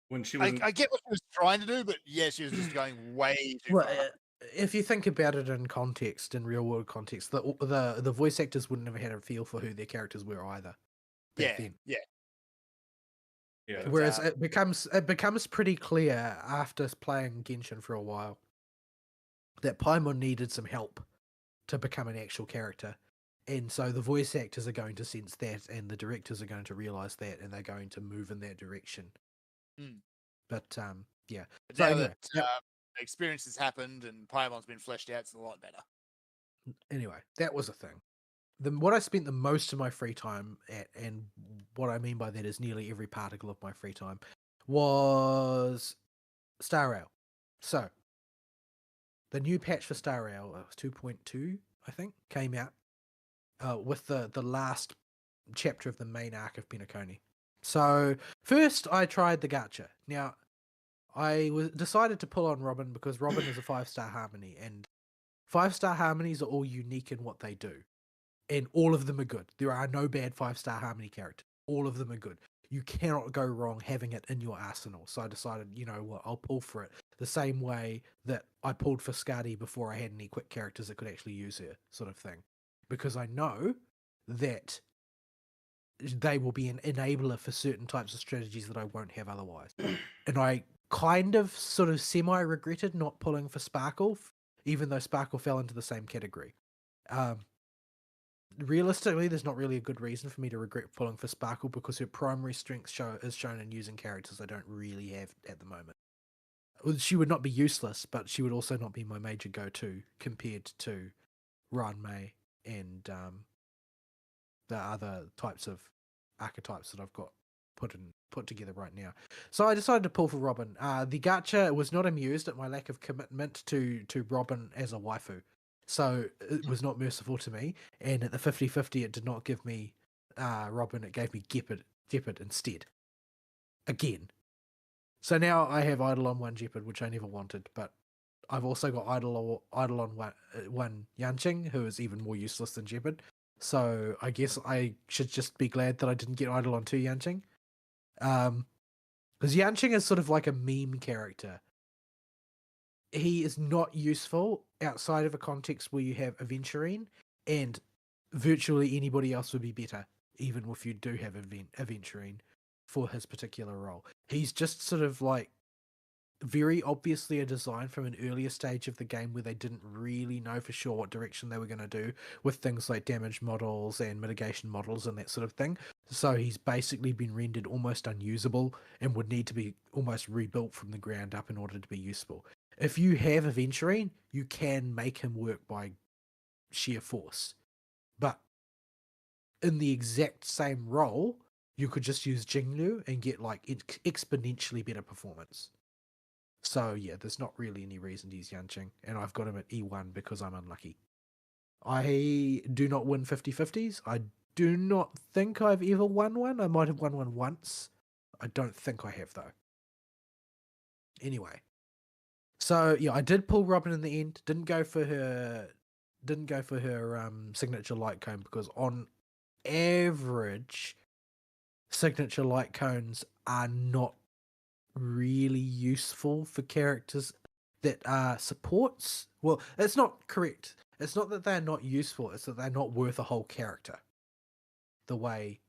Speaker 1: when she was,
Speaker 2: I get what she was trying to do, but yeah, she was just going way too
Speaker 3: Well,
Speaker 2: far.
Speaker 3: if you think about it in context, in real world context, the voice actors wouldn't have had a feel for who their characters were either. Back then.
Speaker 2: Yeah.
Speaker 3: Whereas it becomes pretty clear after playing Genshin for a while that Paimon needed some help to become an actual character. And so the voice actors are going to sense that, and the directors are going to realize that, and they're going to move in that direction. But yeah.
Speaker 2: But
Speaker 3: So
Speaker 2: now
Speaker 3: anyway,
Speaker 2: that the experience has happened and Paimon's been fleshed out, it's a lot better.
Speaker 3: anyway, that was a thing. What I spent the most of my free time at, and what I mean by that is nearly every particle of my free time, was Star Rail. So, the new patch for Star Rail, it was 2.2, I think, came out with the last chapter of the main arc of Penacony. So, first I tried the gacha. Now, I decided to pull on Robin because Robin is a 5-star harmony, and 5-star harmonies are all unique in what they do. And all of them are good. There are no bad 5-star harmony characters. All of them are good. You cannot go wrong having it in your arsenal. So I decided, you know what, I'll pull for it. The same way that I pulled for Skadi before I had any quick characters that could actually use her, sort of thing. Because I know that they will be an enabler for certain types of strategies that I won't have otherwise. And I kind of sort of semi-regretted not pulling for Sparkle, even though Sparkle fell into the same category. Realistically, there's not really a good reason for me to regret pulling for Sparkle because her primary strength is shown in using characters I don't really have at the moment. She would not be useless, but she would also not be my major go-to compared to Ranmei and the other types of archetypes that I've got put together right now. So I decided to pull for Robin. The gacha was not amused at my lack of commitment to Robin as a waifu. So it was not merciful to me, and at the 50-50 it did not give me Robin, it gave me Jeopard instead. Again. So now I have Eidolon 1 Jeopard, which I never wanted, but I've also got Eidolon 1 Yanqing, who is even more useless than Jeopard. So I guess I should just be glad that I didn't get Eidolon 2 Yanqing. Because Yanqing is sort of like a meme character. He is not useful outside of a context where you have Aventurine, and virtually anybody else would be better, even if you do have Aventurine for his particular role. He's just sort of like very obviously a design from an earlier stage of the game where they didn't really know for sure what direction they were going to do with things like damage models and mitigation models and that sort of thing. So he's basically been rendered almost unusable and would need to be almost rebuilt from the ground up in order to be useful. If you have Aventurine, you can make him work by sheer force. But in the exact same role, you could just use Jinglu and get like exponentially better performance. So yeah, there's not really any reason to use Yanqing, and I've got him at E1 because I'm unlucky. I do not win 50-50s. I do not think I've ever won one. I might have won one once. I don't think I have though. Anyway, so yeah, I did pull Robin in the end. Didn't go for her signature light cone because on average, signature light cones are not really useful for characters that are supports. Well, it's not correct. It's not that they're not useful, it's that they're not worth a whole character. The way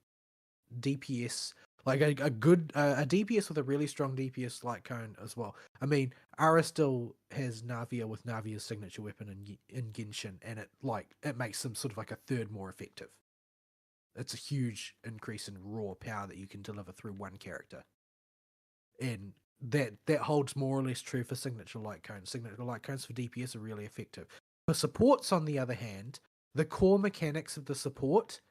Speaker 3: DPS, like a good a DPS with a really strong DPS light cone as well. I mean, Ara still has Navia with Navia's signature weapon in Genshin, and it makes them sort of like a third more effective. It's a huge increase in raw power that you can deliver through one character. And that holds more or less true for signature light cones. Signature light cones for DPS are really effective. For supports, on the other hand, the core mechanics of the support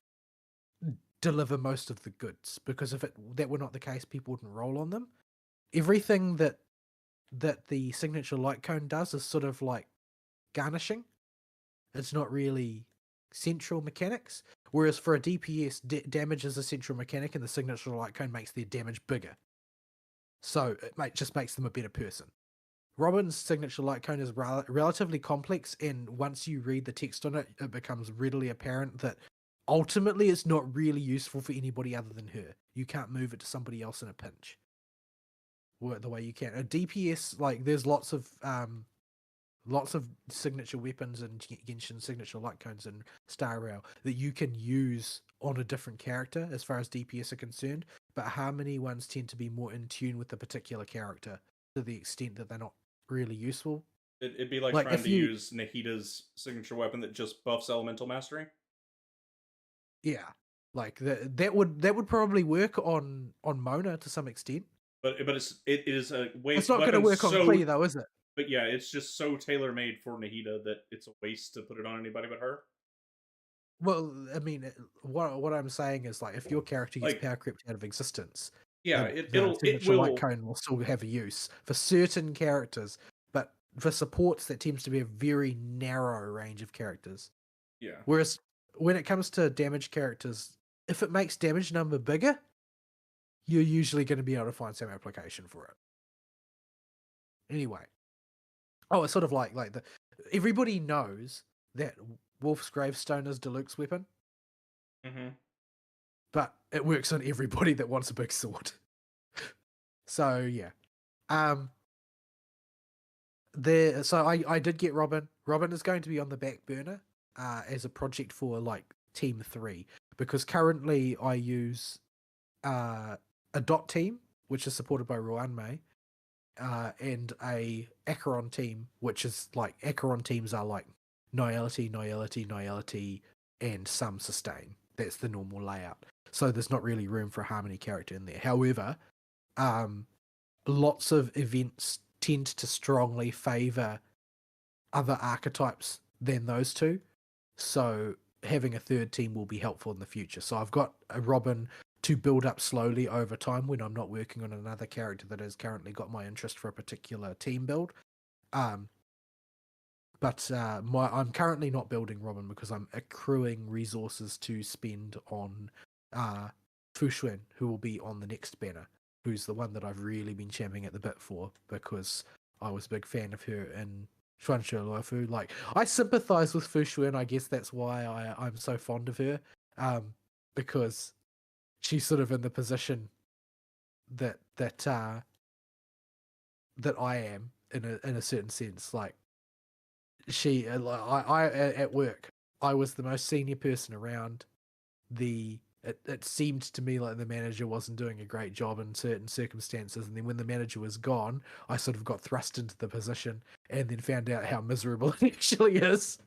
Speaker 3: deliver most of the goods, because if that were not the case, people wouldn't roll on them. Everything that the signature light cone does is sort of like garnishing. It's not really central mechanics. Whereas for a DPS, damage is a central mechanic, and the signature light cone makes their damage bigger. So it just makes them a better person. Robin's signature light cone is relatively complex, and once you read the text on it, it becomes readily apparent that ultimately it's not really useful for anybody other than her. You can't move it to somebody else in a pinch. Work the way you can. A DPS, like, there's lots of signature weapons and Genshin signature light cones and Star Rail that you can use on a different character as far as DPS are concerned, but Harmony ones tend to be more in tune with the particular character to the extent that they're not really useful.
Speaker 1: It'd be like trying to use Nahida's signature weapon that just buffs elemental mastery.
Speaker 3: Yeah, like that would probably work on Mona to some extent.
Speaker 1: But it is a way.
Speaker 3: It's not going to work on Klee though, is it?
Speaker 1: But yeah, it's just so tailor made for Nahida that it's a waste to put it on anybody but her.
Speaker 3: Well, I mean, what I'm saying is, like, if your character gets power crept out of existence,
Speaker 1: yeah,
Speaker 3: it will. Light cone will still have a use for certain characters, but for supports, that tends to be a very narrow range of characters.
Speaker 1: Yeah.
Speaker 3: Whereas when it comes to damage characters, if it makes damage number bigger, you're usually going to be able to find some application for it. Anyway, it's sort of like everybody knows that Wolf's Gravestone is Diluc's weapon.
Speaker 1: Mm-hmm.
Speaker 3: But it works on everybody that wants a big sword. So yeah. So I did get Robin. Robin is going to be on the back burner as a project for like Team 3, because currently I use a dot team, which is supported by Ruanmei, and a Acheron team, which is like, Acheron teams are like Nihility, and some sustain. That's the normal layout. So there's not really room for a Harmony character in there. However, lots of events tend to strongly favor other archetypes than those two. So having a third team will be helpful in the future. So I've got a Robin to build up slowly over time when I'm not working on another character that has currently got my interest for a particular team build. But I'm currently not building Robin because I'm accruing resources to spend on Fu Xuan, who will be on the next banner, who's the one that I've really been champing at the bit for, because I was a big fan of her in Xuanxue Luofu. Like, I sympathize with Fu Xuan. I guess that's why I'm so fond of her, because she's sort of in the position that I am in a certain sense. Like, I at work, I was the most senior person around. The it seemed to me like the manager wasn't doing a great job in certain circumstances, and then when the manager was gone, I sort of got thrust into the position and then found out how miserable it actually is.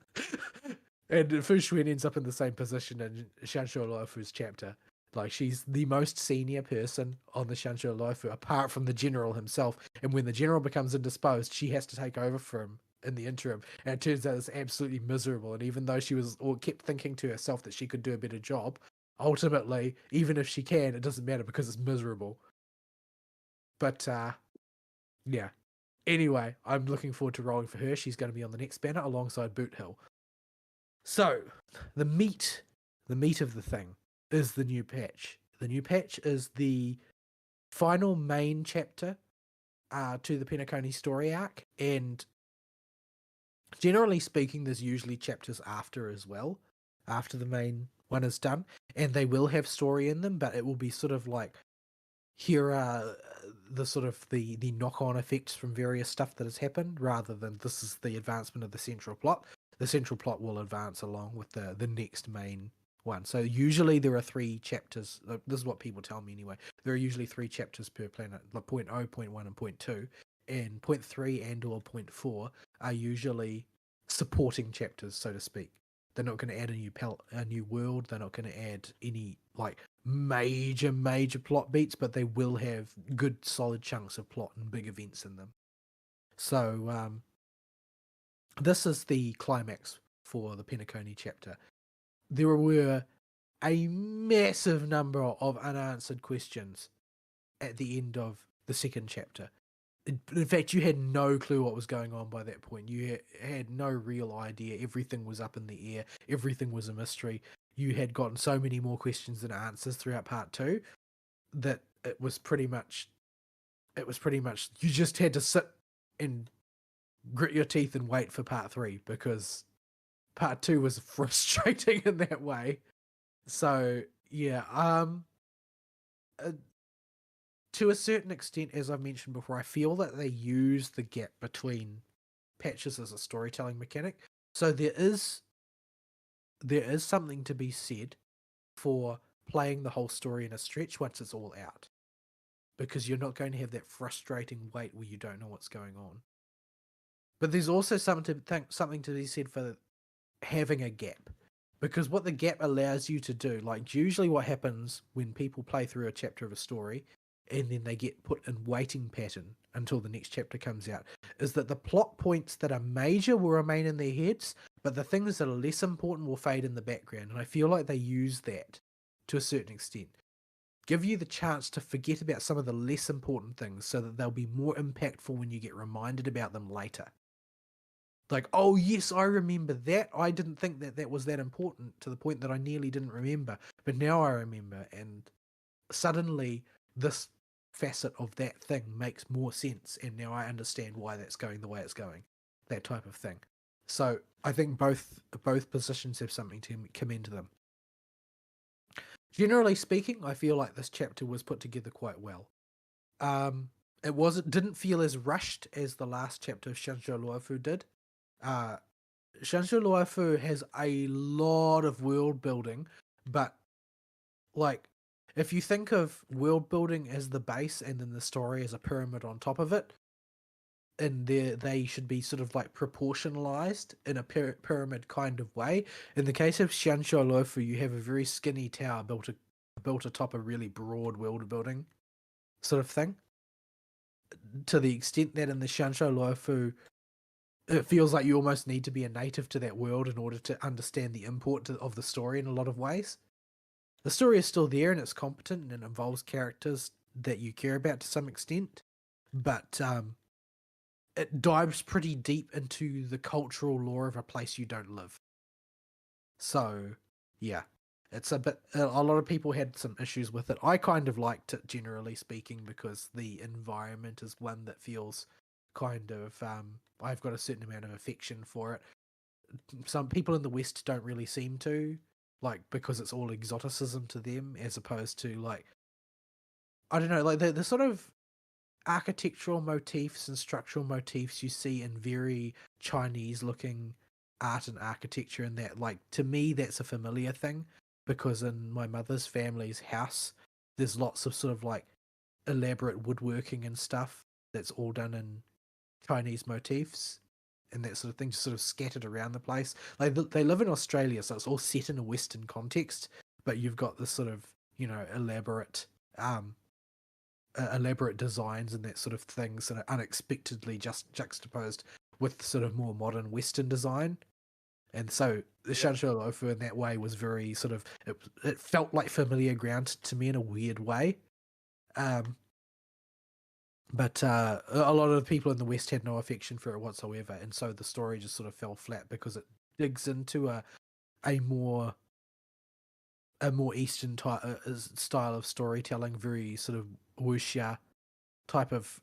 Speaker 3: And Fu Xuan ends up in the same position in Shanshu Luofu's chapter. Like, she's the most senior person on the Shanshu Luofu, apart from the general himself. And when the general becomes indisposed, she has to take over for him in the interim. And it turns out it's absolutely miserable. And even though she was, or kept thinking to herself that she could do a better job, ultimately, even if she can, it doesn't matter because it's miserable. But, yeah. Anyway, I'm looking forward to rolling for her. She's going to be on the next banner alongside Boot Hill. So, the meat of the thing is the new patch. The new patch is the final main chapter to the Penacony story arc, and generally speaking, there's usually chapters after as well, after the main one is done, and they will have story in them, but it will be sort of like, here are the sort of the knock-on effects from various stuff that has happened, rather than this is the advancement of the central plot. The central plot will advance along with the next main one. So usually there are 3 chapters. This is what people tell me anyway. There are usually 3 chapters per planet, like point 0, point 1, and point 2. And point 3 and or point 4 are usually supporting chapters, so to speak. They're not going to add a new world. They're not going to add any like major plot beats, but they will have good solid chunks of plot and big events in them. So this is the climax for the Penacony chapter. There were a massive number of unanswered questions at the end of the second chapter. In fact, you had no clue what was going on by that point. You had no real idea. Everything was up in the air. Everything was a mystery. You had gotten so many more questions than answers throughout part 2 that it was pretty much you just had to sit and grit your teeth and wait for part 3, because part 2 was frustrating in that way. So yeah, to a certain extent, as I've mentioned before, I feel that they use the gap between patches as a storytelling mechanic. So there is something to be said for playing the whole story in a stretch once it's all out, because you're not going to have that frustrating wait where you don't know what's going on. But there's also something to be said for having a gap, because what the gap allows you to do, like usually what happens when people play through a chapter of a story and then they get put in waiting pattern until the next chapter comes out, is that the plot points that are major will remain in their heads, but the things that are less important will fade in the background. And I feel like they use that to a certain extent. Give you the chance to forget about some of the less important things so that they'll be more impactful when you get reminded about them later. Like, oh yes, I remember that. I didn't think that was that important, to the point that I nearly didn't remember. But now I remember, and suddenly this facet of that thing makes more sense, and now I understand why that's going the way it's going. That type of thing. So I think both positions have something to commend to them. Generally speaking, I feel like this chapter was put together quite well. It didn't feel as rushed as the last chapter of Shanshu Luofu did. Shanshu Luofu has a lot of world building, but like, if you think of world building as the base and then the story as a pyramid on top of it, and they should be sort of like proportionalized in a pyramid kind of way. In the case of Shanshu Luofu, you have a very skinny tower built atop a really broad world building sort of thing. To the extent that in the Shanshu Luofu, it feels like you almost need to be a native to that world in order to understand the import of the story in a lot of ways. The story is still there and it's competent and it involves characters that you care about to some extent, but it dives pretty deep into the cultural lore of a place you don't live. So, yeah, it's a lot of people had some issues with it. I kind of liked it, generally speaking, because the environment is one that feels kind of, I've got a certain amount of affection for it. Some people in the West don't really seem to, like, because it's all exoticism to them, as opposed to, like, I don't know, like the sort of architectural motifs and structural motifs you see in very Chinese looking art and architecture, and that, like, to me, that's a familiar thing. because in my mother's family's house, there's lots of sort of like elaborate woodworking and stuff that's all done in Chinese motifs and that sort of thing, just sort of scattered around the place. Like they live in Australia, so it's all set in a Western context, but you've got this sort of, you know, elaborate designs and that sort of things that are unexpectedly just juxtaposed with sort of more modern Western design. And so the Shanshou Lofu in that way was very sort of, it felt like familiar ground to me in a weird way. But a lot of the people in the West had no affection for it whatsoever, and so the story just sort of fell flat because it digs into a more Eastern style of storytelling, very sort of wuxia type of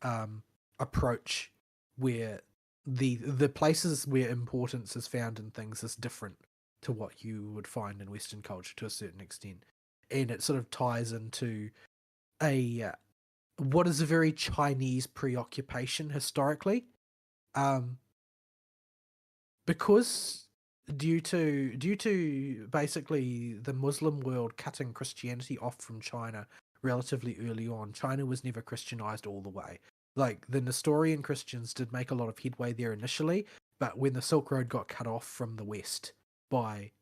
Speaker 3: approach, where the places where importance is found in things is different to what you would find in Western culture to a certain extent, and it sort of ties into what is a very Chinese preoccupation historically, because due to basically the Muslim world cutting Christianity off from China relatively early on, China was never Christianized all the way. Like the Nestorian Christians did make a lot of headway there initially, but when the Silk Road got cut off from the West by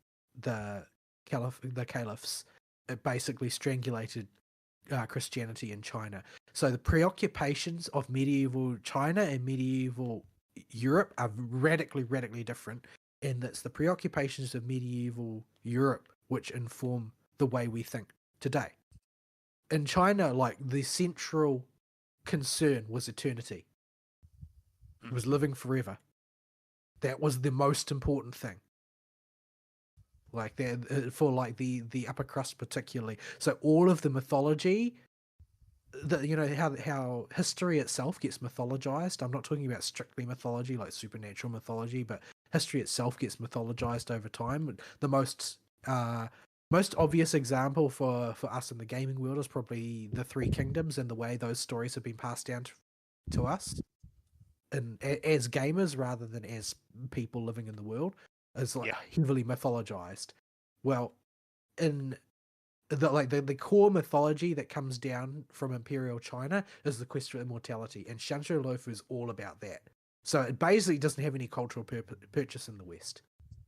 Speaker 3: the caliphs, it basically strangulated Christianity in China. So the preoccupations of medieval China and medieval Europe are radically different, and it's the preoccupations of medieval Europe which inform the way we think today. In China, like the central concern was eternity. It was living forever. That was the most important thing. Like that for like the upper crust particularly. So all of the mythology, how history itself gets mythologized. I'm not talking about strictly mythology like supernatural mythology, but history itself gets mythologized over time. The most obvious example for us in the gaming world is probably the Three Kingdoms and the way those stories have been passed down to us, and as gamers rather than as people living in the world, is like heavily mythologized. Well, in the core mythology that comes down from Imperial China is the quest for immortality, and Shanshou Lofu is all about that. So it basically doesn't have any cultural purchase in the West.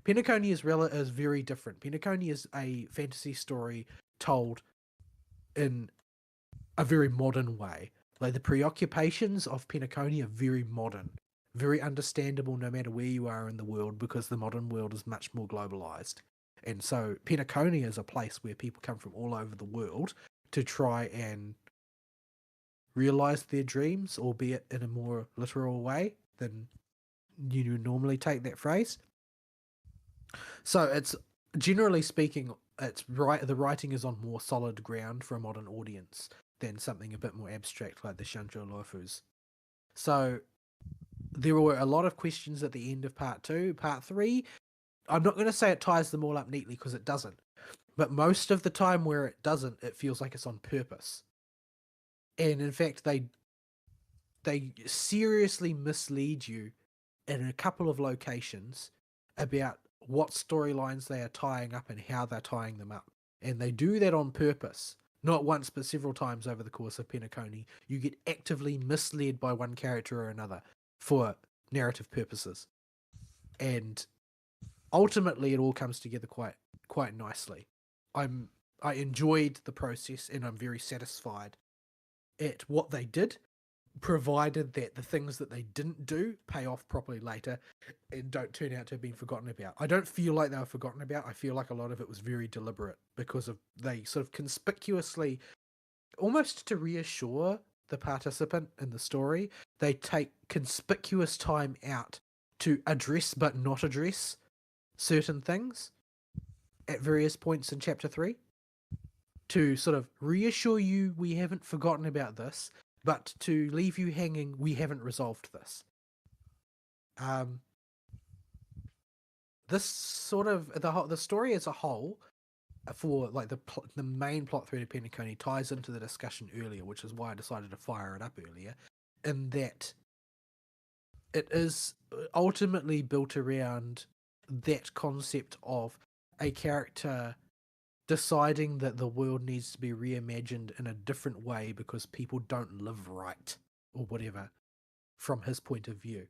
Speaker 3: Penacony is very different. Penacony is a fantasy story told in a very modern way. Like the preoccupations of Penacony are very modern, very understandable no matter where you are in the world, because the modern world is much more globalized. And so Penacony is a place where people come from all over the world to try and realize their dreams, albeit in a more literal way than you normally take that phrase. So it's, generally speaking, the writing is on more solid ground for a modern audience than something a bit more abstract like the Shanshou Lofus. So there were a lot of questions at the end of part 2. Part 3, I'm not going to say it ties them all up neatly, because it doesn't. But most of the time where it doesn't, it feels like it's on purpose. And in fact, they seriously mislead you in a couple of locations about what storylines they are tying up and how they're tying them up. And they do that on purpose. Not once, but several times over the course of Penacony. You get actively misled by one character or another for narrative purposes. And ultimately it all comes together quite nicely. I enjoyed the process, and I'm very satisfied at what they did, provided that the things that they didn't do pay off properly later and don't turn out to have been forgotten about. I don't feel like they were forgotten about. I feel like a lot of it was very deliberate, because they sort of conspicuously, almost to reassure the participant in the story, they take conspicuous time out to address but not address certain things at various points in chapter 3 to sort of reassure you we haven't forgotten about this, but to leave you hanging, we haven't resolved this. This sort of the story as a whole, for like the main plot thread of Penacony, ties into the discussion earlier, which is why I decided to fire it up earlier, in that it is ultimately built around that concept of a character deciding that the world needs to be reimagined in a different way because people don't live right or whatever from his point of view.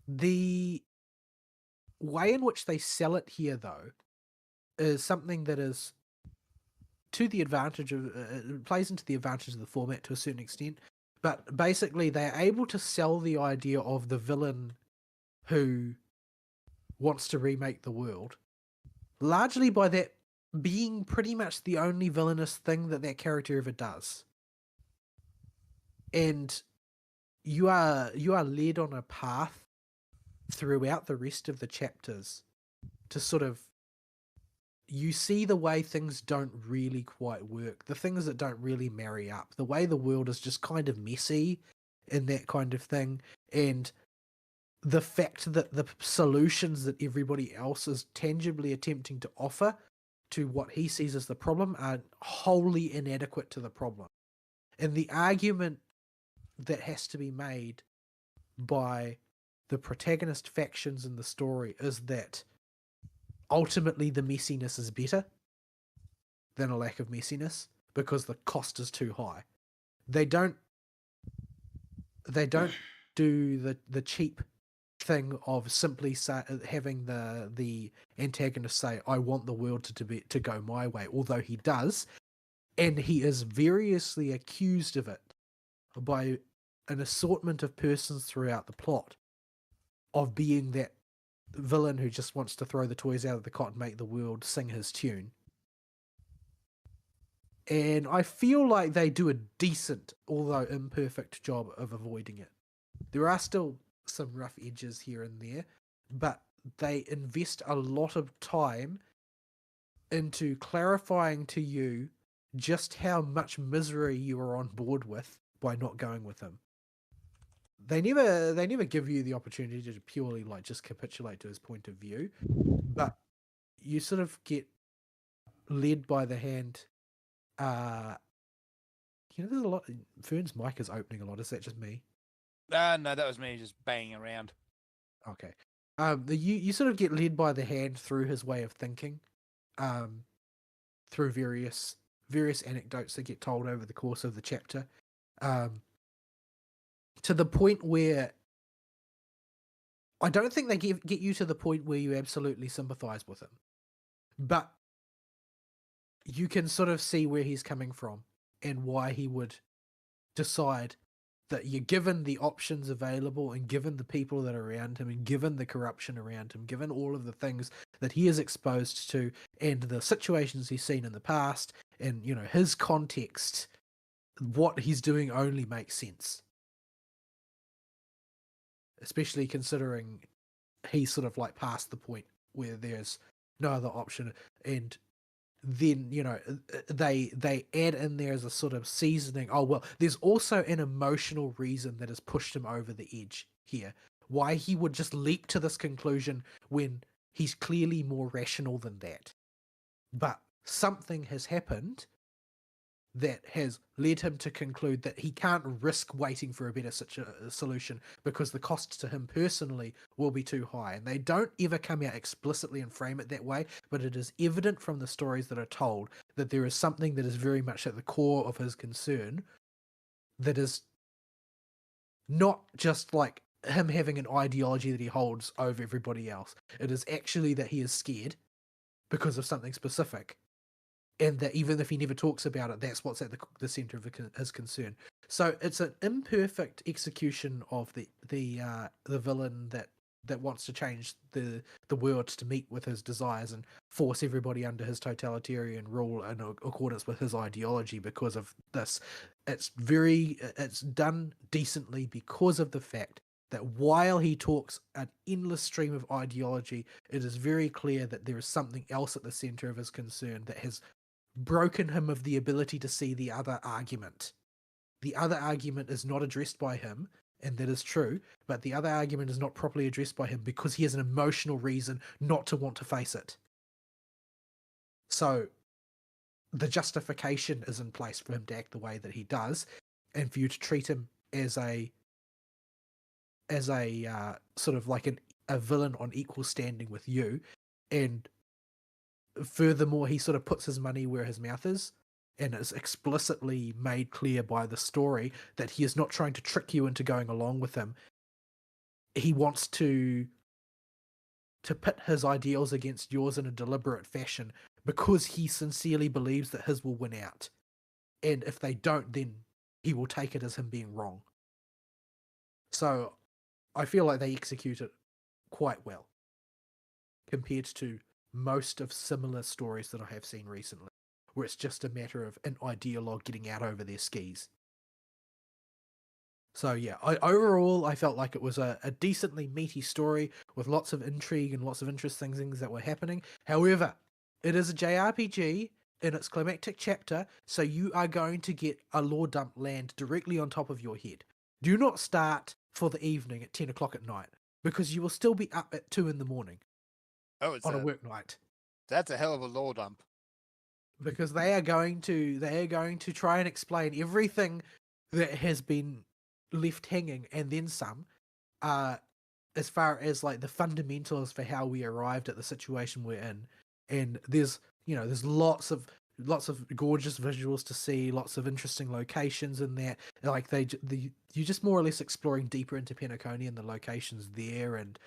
Speaker 3: The way in which they sell it here, though, is something that is to the advantage of it plays into the advantage of the format to a certain extent. But basically, they're able to sell the idea of the villain who wants to remake the world, largely by that being pretty much the only villainous thing that character ever does. And you are led on a path throughout the rest of the chapters to sort of, you see the way things don't really quite work, the things that don't really marry up, the way the world is just kind of messy and that kind of thing, and the fact that the solutions that everybody else is tangibly attempting to offer to what he sees as the problem are wholly inadequate to the problem. And the argument that has to be made by the protagonist factions in the story is that ultimately the messiness is better than a lack of messiness because the cost is too high. They don't do the cheap thing of simply having the antagonist say, I want the world to go my way, although he does, and he is variously accused of it by an assortment of persons throughout the plot of being that villain who just wants to throw the toys out of the cot and make the world sing his tune. And I feel like they do a decent, although imperfect, job of avoiding it. There are still some rough edges here and there, but they invest a lot of time into clarifying to you just how much misery you are on board with by not going with him. They never give you the opportunity to purely like just capitulate to his point of view, but you sort of get led by the hand. There's a lot. Fern's mic is opening a lot. Is that just me?
Speaker 2: No, that was me just banging around.
Speaker 3: Okay. You sort of get led by the hand through his way of thinking, through various anecdotes that get told over the course of the chapter, to the point where I don't think they get you to the point where you absolutely sympathize with him, but you can sort of see where he's coming from and why he would decide that you're given the options available and given the people that are around him and given the corruption around him, given all of the things that he is exposed to and the situations he's seen in the past and, his context, what he's doing only makes sense. Especially considering he's sort of like past the point where there's no other option. And then, they add in there as a sort of seasoning. Oh, well, there's also an emotional reason that has pushed him over the edge here. Why he would just leap to this conclusion when he's clearly more rational than that. But something has happened that has led him to conclude that he can't risk waiting for a better solution because the cost to him personally will be too high. And they don't ever come out explicitly and frame it that way, but it is evident from the stories that are told that there is something that is very much at the core of his concern that is not just like him having an ideology that he holds over everybody else. It is actually that he is scared because of something specific. And that even if he never talks about it, that's what's at the center of his concern. So it's an imperfect execution of the villain that wants to change the world to meet with his desires and force everybody under his totalitarian rule in accordance with his ideology. Because of this, it's done decently because of the fact that while he talks an endless stream of ideology, it is very clear that there is something else at the center of his concern that has broken him of the ability to see the other argument. The other argument is not addressed by him, and that is true, but the other argument is not properly addressed by him because he has an emotional reason not to want to face it. So the justification is in place for him to act the way that he does, and for you to treat him as a sort of like a villain on equal standing with you, and furthermore, he sort of puts his money where his mouth is, and it's explicitly made clear by the story that he is not trying to trick you into going along with him. He wants to pit his ideals against yours in a deliberate fashion because he sincerely believes that his will win out. And if they don't, then he will take it as him being wrong. So I feel like they execute it quite well compared to most of similar stories that I have seen recently, where it's just a matter of an ideologue getting out over their skis. So yeah, overall, I felt like it was a decently meaty story with lots of intrigue and lots of interesting things that were happening. However, it is a JRPG in its climactic chapter, so you are going to get a lore dump land directly on top of your head. Do not start for the evening at 10 o'clock at night, because you will still be up at 2 in the morning
Speaker 2: Oh, it's
Speaker 3: on a work night.
Speaker 2: that's a hell of a lore dump.
Speaker 3: Because they are going to try and explain everything that has been left hanging and then some, as far as like the fundamentals for how we arrived at the situation we're in. And there's lots of gorgeous visuals to see, lots of interesting locations in that. Like you're just more or less exploring deeper into Penacony and the locations there, and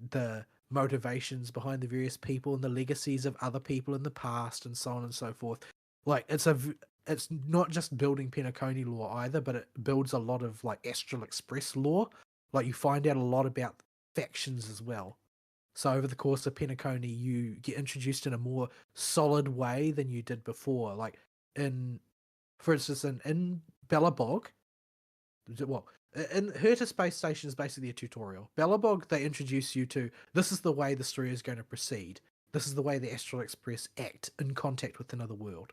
Speaker 3: the motivations behind the various people and the legacies of other people in the past, and so on and so forth. Like it's not just building Penacony lore either, but it builds a lot of like Astral Express lore. Like you find out a lot about factions as well. So over the course of Penacony, you get introduced in a more solid way than you did before. Like for instance, in Belobog, well, in Herta Space Station is basically a tutorial. Belobog, they introduce you to, this is the way the story is going to proceed. This is the way the Astral Express act in contact with another world.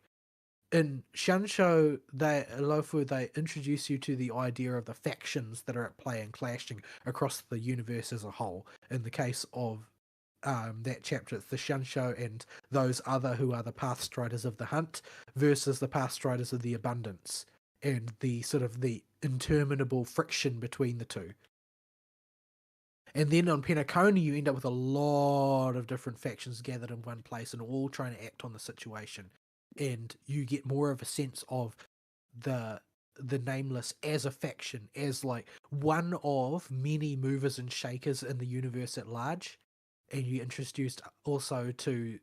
Speaker 3: In Shansho, they introduce you to the idea of the factions that are at play and clashing across the universe as a whole. In the case of that chapter, it's the Shansho and those other who are the Pathstriders of the Hunt versus the Pathstriders of the Abundance, and the sort of the interminable friction between the two. And then on Penacony, you end up with a lot of different factions gathered in one place and all trying to act on the situation. And you get more of a sense of the Nameless as a faction, as like one of many movers and shakers in the universe at large. And you introduced also to,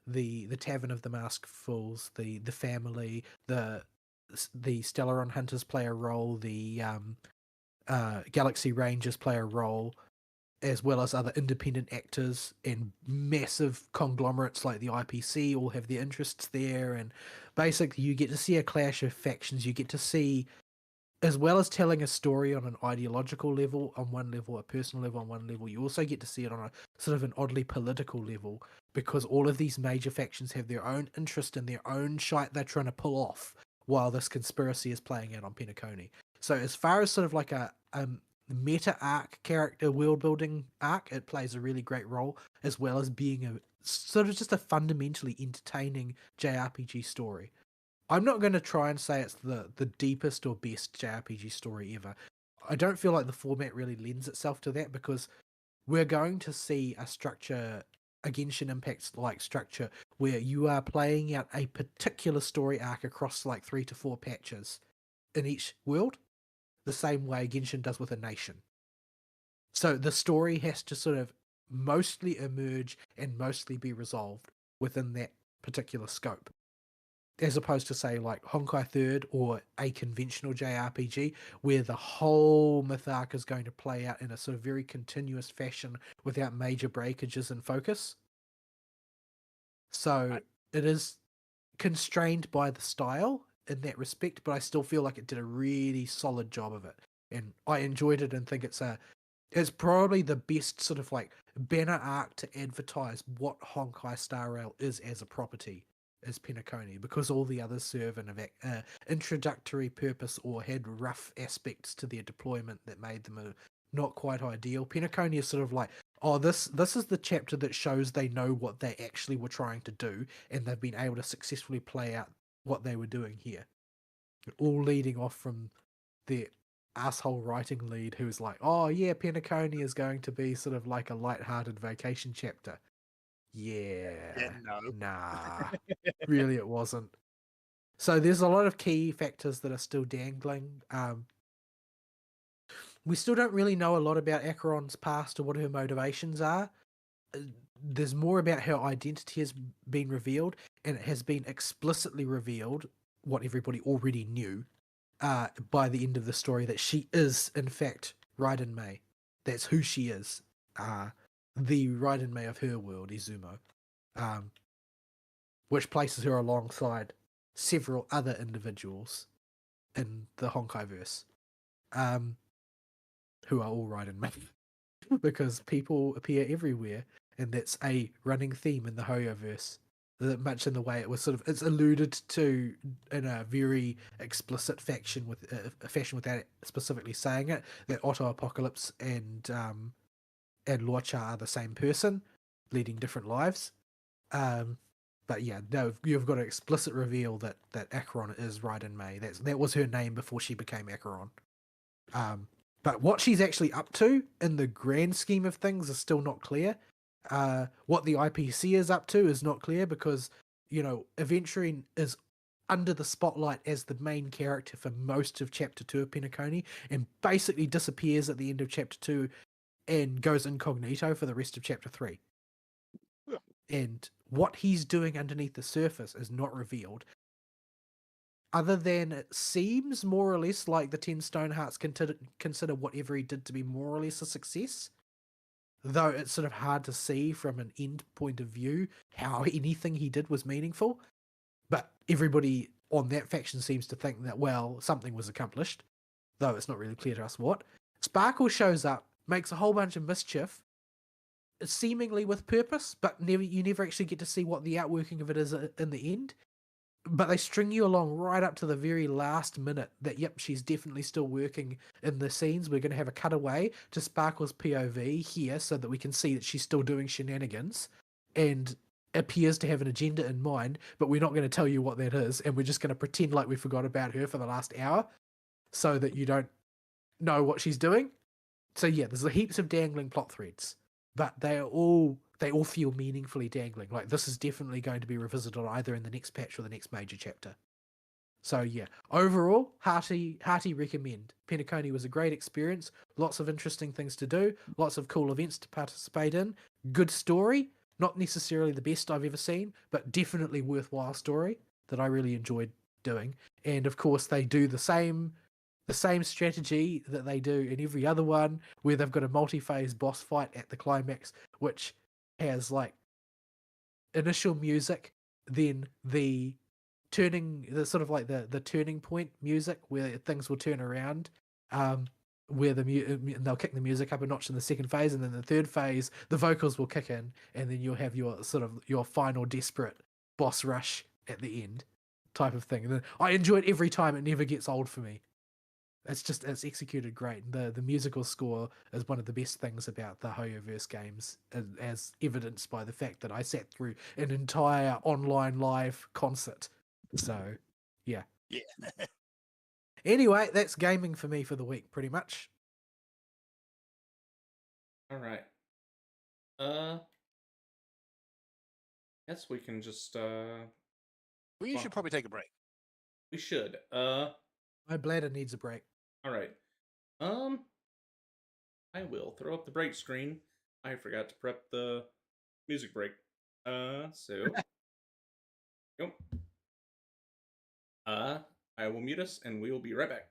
Speaker 3: the Tavern of the Masked Fools, the family, the Stellaron Hunters play a role, the Galaxy Rangers play a role, as well as other independent actors, and massive conglomerates like the IPC all have their interests there. And basically you get to see a clash of factions. You get to see, as well as telling a story on an ideological level on one level, a personal level on one level, you also get to see it on a sort of an oddly political level, because all of these major factions have their own interest and their own shite they're trying to pull off while this conspiracy is playing out on Penacony. So as far as sort of like a meta arc, character world building arc, it plays a really great role, as well as being a sort of just a fundamentally entertaining JRPG story. I'm not going to try and say it's the deepest or best JRPG story ever. I don't feel like the format really lends itself to that, because we're going to see a structure, a Genshin Impact like structure, where you are playing out a particular story arc across like 3 to 4 patches in each world, the same way Genshin does with a nation. So the story has to sort of mostly emerge and mostly be resolved within that particular scope, as opposed to say like Honkai 3rd or a conventional JRPG, where the whole myth arc is going to play out in a sort of very continuous fashion without major breakages in focus. So it is constrained by the style in that respect, but I still feel like it did a really solid job of it, and I enjoyed it and think it's probably the best sort of like banner arc to advertise what Honkai Star Rail is as a property, is Penacony, because all the others serve an introductory purpose or had rough aspects to their deployment that made them not quite ideal. Penacony is sort of like, oh, this is the chapter that shows they know what they actually were trying to do, and they've been able to successfully play out what they were doing here. All leading off from the asshole writing lead who's like, oh yeah, Penacony is going to be sort of like a light-hearted vacation chapter. Yeah.
Speaker 2: no.
Speaker 3: Nah. Really, it wasn't. So there's a lot of key factors that are still dangling. We still don't really know a lot about Acheron's past or what her motivations are. There's more about her identity has been revealed, and it has been explicitly revealed, what everybody already knew, by the end of the story, that she is, in fact, Raiden Mei. That's who she is. The Raiden Mei of her world, Izumo. Which places her alongside several other individuals in the Honkai-verse, who are all Raiden Mei. Because people appear everywhere, and that's a running theme in the Hoyoverse. Much in the way it was sort of, it's alluded to in a very explicit fashion without specifically saying it, that Otto Apocalypse and Luocha are the same person, leading different lives. But yeah, no, you've got an explicit reveal that Acheron is Raiden Mei. That was her name before she became Acheron. But what she's actually up to in the grand scheme of things is still not clear. What the IPC is up to is not clear because, Aventurine is under the spotlight as the main character for most of Chapter 2 of Penacony, and basically disappears at the end of Chapter 2 and goes incognito for the rest of Chapter 3.
Speaker 2: Yeah.
Speaker 3: And what he's doing underneath the surface is not revealed, other than it seems more or less like the 10 Stonehearts consider whatever he did to be more or less a success. Though it's sort of hard to see from an end point of view how anything he did was meaningful. But everybody on that faction seems to think that, well, something was accomplished, though it's not really clear to us what. Sparkle shows up, makes a whole bunch of mischief, seemingly with purpose, but you never actually get to see what the outworking of it is in the end. But they string you along right up to the very last minute that, yep, she's definitely still working in the scenes. We're going to have a cutaway to Sparkle's POV here so that we can see that she's still doing shenanigans and appears to have an agenda in mind, but we're not going to tell you what that is, and we're just going to pretend like we forgot about her for the last hour so that you don't know what she's doing. So yeah, there's heaps of dangling plot threads, but they all feel meaningfully dangling. Like, this is definitely going to be revisited either in the next patch or the next major chapter. So yeah, overall, hearty recommend. Penacony was a great experience. Lots of interesting things to do. Lots of cool events to participate in. Good story. Not necessarily the best I've ever seen, but definitely worthwhile story that I really enjoyed doing. And of course, they do the same strategy that they do in every other one, where they've got a multi-phase boss fight at the climax, which has like initial music, then the sort of like the turning point music where things will turn around, where they'll kick the music up a notch in the second phase, and then the third phase the vocals will kick in, and then you'll have your sort of your final desperate boss rush at the end type of thing. And I enjoy it every time. It never gets old for me. It's executed great. The musical score is one of the best things about the Hoyoverse games, as evidenced by the fact that I sat through an entire online live concert. So, yeah.
Speaker 2: Yeah.
Speaker 3: Anyway, that's gaming for me for the week, pretty much.
Speaker 1: All right. Guess we can just
Speaker 2: We should probably take a break.
Speaker 1: we should.
Speaker 3: My bladder needs a break.
Speaker 1: All right. I will throw up the break screen. I forgot to prep the music break. So yep. I will mute us and we will be right back.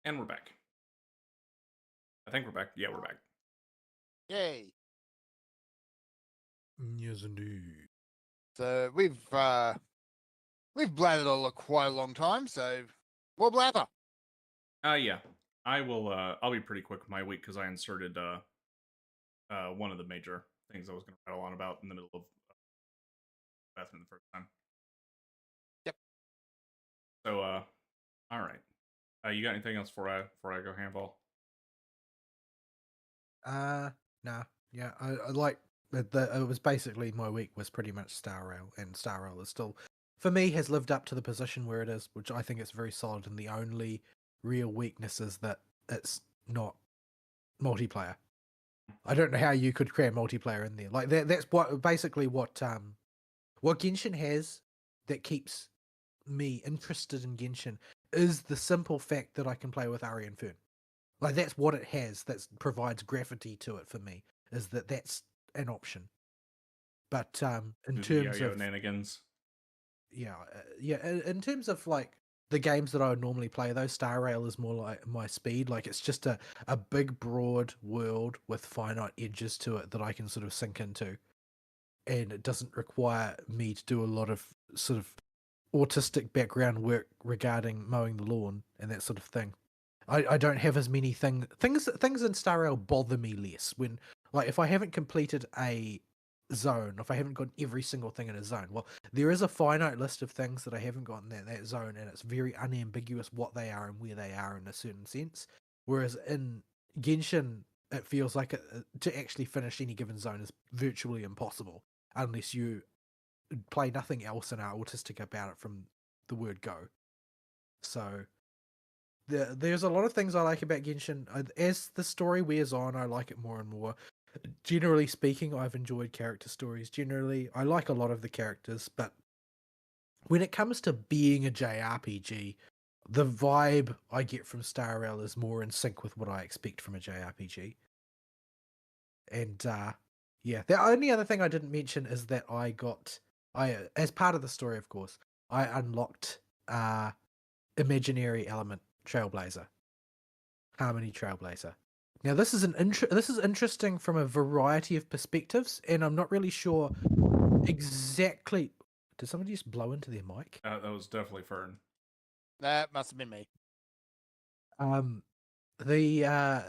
Speaker 1: And we're back. I think we're back. Yeah, we're back.
Speaker 2: Yay!
Speaker 3: Yes, indeed.
Speaker 2: So we've blattered quite a long time, so more blather.
Speaker 1: Yeah. I will. I'll be pretty quick with my week because I inserted one of the major things I was going to rattle on about in the middle of bathroom the first time.
Speaker 2: Yep.
Speaker 1: So, all right. You got anything else before I go handball?
Speaker 3: Nah. Yeah, I like it was basically my week was pretty much Star Rail, and Star Rail is still, for me, has lived up to the position where it is, which I think it's very solid. And the only real weakness is that it's not multiplayer. I don't know how you could create multiplayer in there. Like that's what basically what Genshin has that keeps me interested in Genshin is the simple fact that I can play with Ari and Fern. Like that's what it has that provides gravity to it for me, is that that's an option. But in
Speaker 1: Do the
Speaker 3: terms
Speaker 1: yo-yo
Speaker 3: of
Speaker 1: nanigans.
Speaker 3: in terms of like the games that I would normally play, though, Star Rail is more like my speed. Like it's just a big broad world with finite edges to it that I can sort of sink into, and it doesn't require me to do a lot of sort of autistic background work regarding mowing the lawn and that sort of thing. I don't have as many things in Star Rail bother me less when, like, if I haven't completed a zone, if I haven't gotten every single thing in a zone, well, there is a finite list of things that I haven't gotten in that zone, and it's very unambiguous what they are and where they are in a certain sense. Whereas in Genshin, it feels like to actually finish any given zone is virtually impossible unless you play nothing else and are autistic about it from the word go. So there's a lot of things I like about Genshin. As the story wears on, I like it more and more. Generally speaking, I've enjoyed character stories. Generally, I like a lot of the characters, but when it comes to being a JRPG, the vibe I get from Star Rail is more in sync with what I expect from a JRPG. And yeah, the only other thing I didn't mention is that as part of the story, of course, I unlocked Imaginary Element Trailblazer, Harmony Trailblazer. Now, this is interesting from a variety of perspectives, and I'm not really sure exactly. Did somebody just blow into their mic?
Speaker 1: That was definitely Fern.
Speaker 2: That must have been me.
Speaker 3: The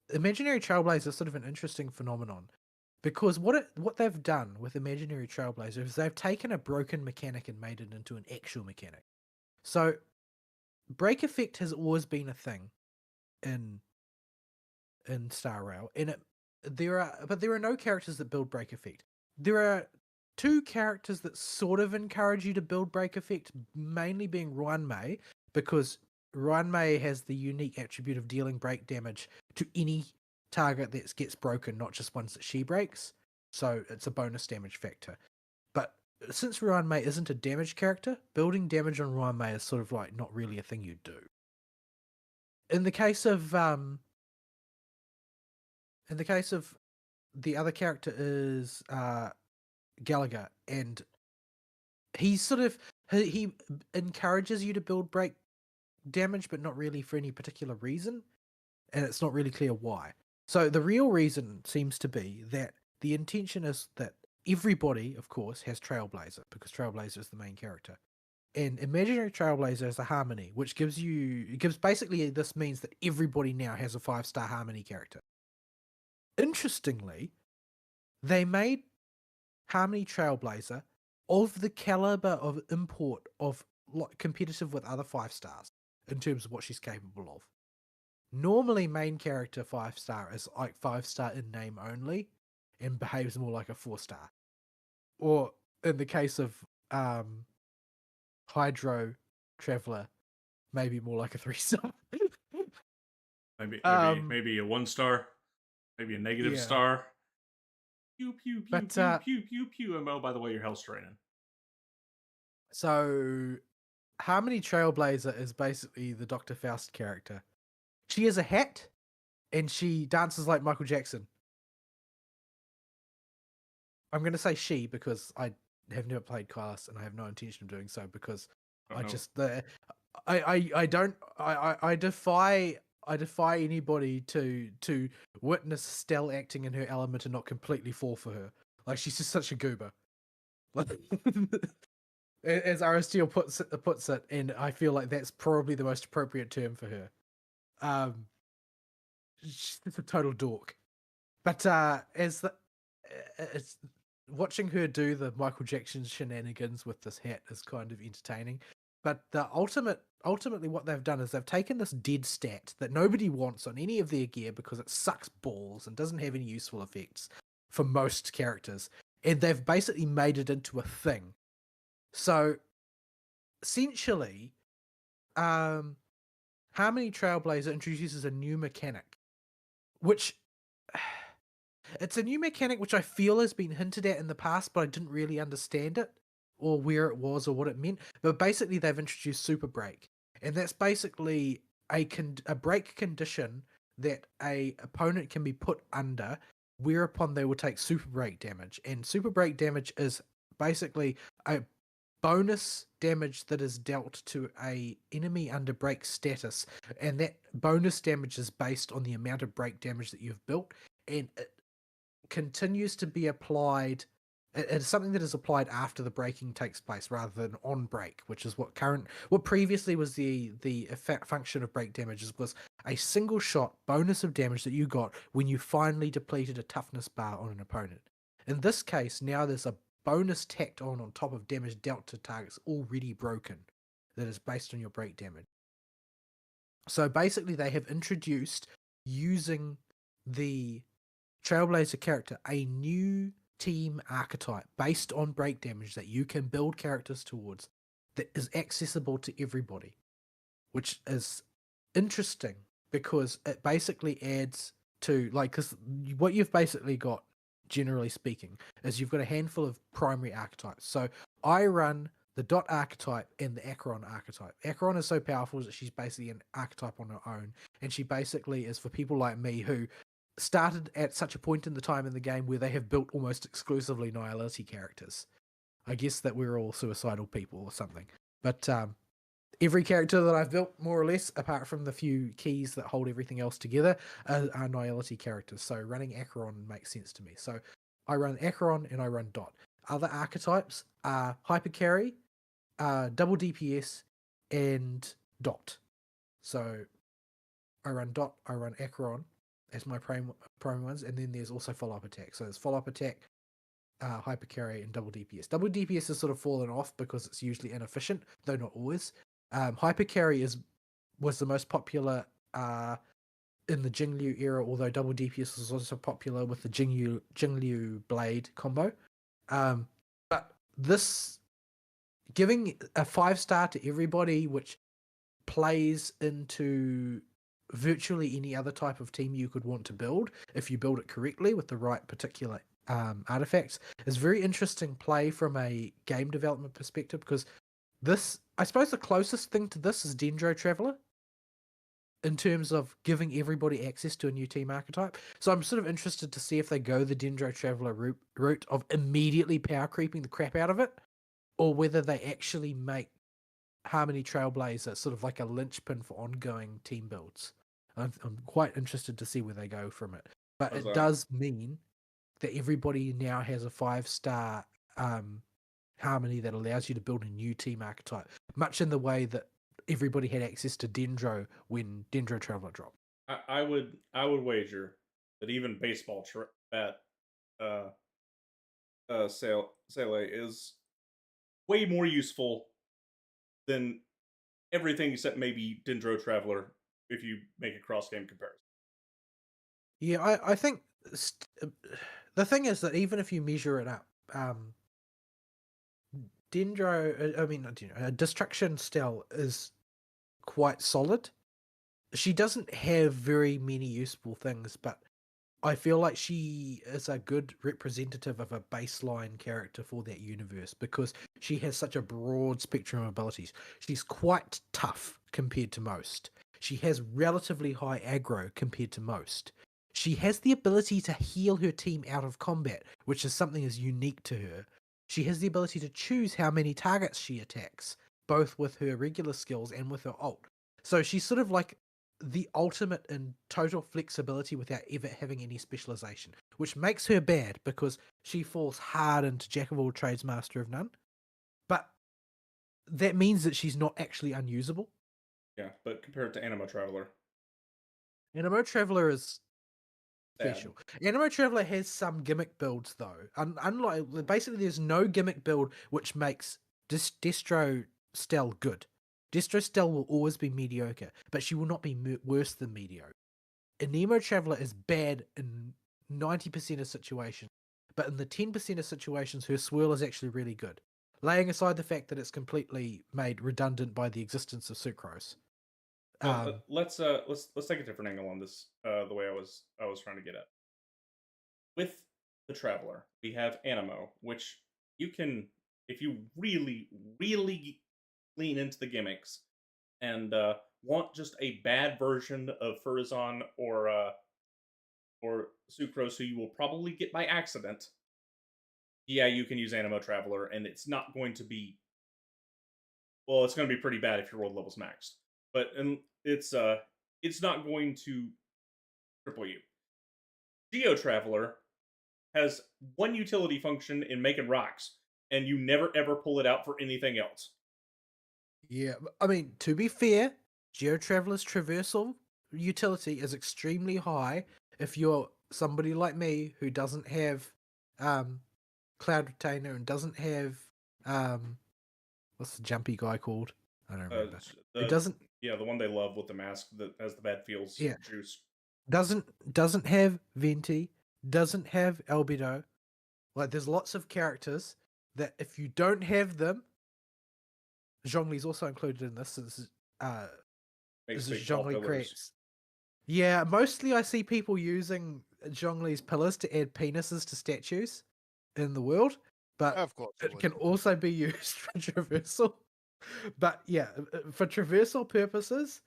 Speaker 3: Imaginary Trailblazer is sort of an interesting phenomenon because what they've done with Imaginary Trailblazer is they've taken a broken mechanic and made it into an actual mechanic. So, break effect has always been a thing in Star Rail, and there are no characters that build break effect. There are two characters that sort of encourage you to build break effect, mainly being Ruanmei, because Ruanmei has the unique attribute of dealing break damage to any target that gets broken, not just ones that she breaks. So it's a bonus damage factor. But since Ruanmei isn't a damage character, building damage on Ruanmei is sort of like not really a thing you do. In the case of the other character is Gallagher, and he encourages you to build break damage, but not really for any particular reason, and it's not really clear why. So the real reason seems to be that the intention is that everybody, of course, has Trailblazer, because Trailblazer is the main character. And Imaginary Trailblazer is a harmony, which basically this means that everybody now has a 5-star harmony character. Interestingly, they made Harmony Trailblazer of the caliber of import of competitive with other 5-stars in terms of what she's capable of. Normally, main character 5-star is like 5-star in name only and behaves more like a 4-star. Or in the case of Hydro Traveler, maybe more like a 3-star.
Speaker 1: Maybe a 1-star, maybe a negative
Speaker 3: Yeah.
Speaker 1: star. Pew pew pew
Speaker 3: But,
Speaker 1: pew pew pew pew. And oh, by the way, your health's draining.
Speaker 3: So, Harmony Trailblazer is basically the Dr. Faust character. She has a hat, and she dances like Michael Jackson. I'm going to say she because I have never played Kailas, and I have no intention of doing so because I defy anybody to witness Stell acting in her element and not completely fall for her. Like, she's just such a goober. Like, as Aristotle puts it, and I feel like that's probably the most appropriate term for her. She's just a total dork. But it's watching her do the Michael Jackson shenanigans with this hat is kind of entertaining. But the ultimately what they've done is they've taken this dead stat that nobody wants on any of their gear because it sucks balls and doesn't have any useful effects for most characters, and they've basically made it into a thing. So essentially, Harmony Trailblazer introduces a new mechanic, which it's a new mechanic which I feel has been hinted at in the past, but I didn't really understand it or where it was or what it meant. But basically, they've introduced Super Break, and that's basically a break condition that a opponent can be put under, whereupon they will take Super Break damage. And Super Break damage is basically a bonus damage that is dealt to a enemy under break status, and that bonus damage is based on the amount of break damage that you've built, and it continues to be applied. It's something that is applied after the breaking takes place rather than on break, which is what previously was the function of break damages, was a single shot bonus of damage that you got when you finally depleted a toughness bar on an opponent. In this case, now there's a bonus tacked on top of damage dealt to targets already broken that is based on your break damage. So basically they have introduced, using the Trailblazer character, a new team archetype based on break damage that you can build characters towards that is accessible to everybody, which is interesting because it basically adds to, like, because what you've basically got, generally speaking, is you've got a handful of primary archetypes. So I run the Dot archetype and the Acheron archetype. Acheron is so powerful that she's basically an archetype on her own, and she basically is for people like me who started at such a point in the time in the game where they have built almost exclusively Nihility characters. I guess that we're all suicidal people or something. But every character that I've built, more or less, apart from the few keys that hold everything else together, are Nihility characters. So running Acheron makes sense to me. So I run Acheron and I run Dot. Other archetypes are Hypercarry, double DPS, and Dot. So I run Dot, I run Acheron as my prime ones, and then there's also follow-up attack. So there's follow-up attack, Hypercarry, and double DPS. Double DPS has sort of fallen off because it's usually inefficient, though not always. Hypercarry was the most popular in the Jingliu era, although double DPS was also popular with the Jingliu Blade combo. But this giving a 5-star to everybody, which plays into virtually any other type of team you could want to build if you build it correctly with the right particular artifacts, is very interesting play from a game development perspective, because this, I suppose the closest thing to this is Dendro Traveler in terms of giving everybody access to a new team archetype. So I'm sort of interested to see if they go the Dendro Traveler route of immediately power creeping the crap out of it, or whether they actually make Harmony Trailblazer sort of like a linchpin for ongoing team builds. I'm quite interested to see where they go from it. But it does mean that everybody now has a 5-star Harmony that allows you to build a new team archetype, much in the way that everybody had access to Dendro when Dendro Traveler dropped.
Speaker 1: I would wager that even baseball Sele is way more useful than everything except maybe Dendro Traveler if you make a cross-game comparison.
Speaker 3: Yeah, I think the thing is that even if you measure it up, Destruction Stell is quite solid. She doesn't have very many useful things, but I feel like she is a good representative of a baseline character for that universe because she has such a broad spectrum of abilities. She's quite tough compared to most. She has relatively high aggro compared to most. She has the ability to heal her team out of combat, which is something that's unique to her. She has the ability to choose how many targets she attacks, both with her regular skills and with her ult. So she's sort of like the ultimate in total flexibility without ever having any specialization, which makes her bad because she falls hard into jack of all trades, master of none. But that means that she's not actually unusable.
Speaker 1: Yeah, but compared to Animo Traveler,
Speaker 3: Animo Traveler is
Speaker 1: sad.
Speaker 3: special. Animo Traveler has some gimmick builds though. Unlike basically, there's no gimmick build which makes Destro Stell good. Destro Stell will always be mediocre, but she will not be worse than mediocre. Anemo Traveler is bad in 90% of situations, but in the 10% of situations, her swirl is actually really good. Laying aside the fact that it's completely made redundant by the existence of Sucrose.
Speaker 1: Let's take a different angle on this. The way I was trying to get at with the Traveler, we have Animo, which you can, if you really lean into the gimmicks and want just a bad version of Furazon or Sucrose, who you will probably get by accident. Yeah, you can use Animo Traveler, and it's not going to be. Well, it's going to be pretty bad if your world level's maxed, but it's not going to triple you. Geo Traveler has one utility function in making rocks, and you never ever pull it out for anything else.
Speaker 3: Yeah, I mean, to be fair, Geo Traveler's traversal utility is extremely high if you're somebody like me who doesn't have Cloud Retainer and doesn't have what's the jumpy guy called? I don't remember. It doesn't.
Speaker 1: Yeah, the one they love with the mask that has the bad feels juice.
Speaker 3: Doesn't have Venti. Doesn't have Albedo. Like, there's lots of characters that if you don't have them, Zhongli's also included in this. So this is Zhongli creates. Yeah, mostly I see people using Zhongli's pillars to add penises to statues in the world, but
Speaker 2: Of course,
Speaker 3: it can also be used for traversal. But yeah, for traversal purposes,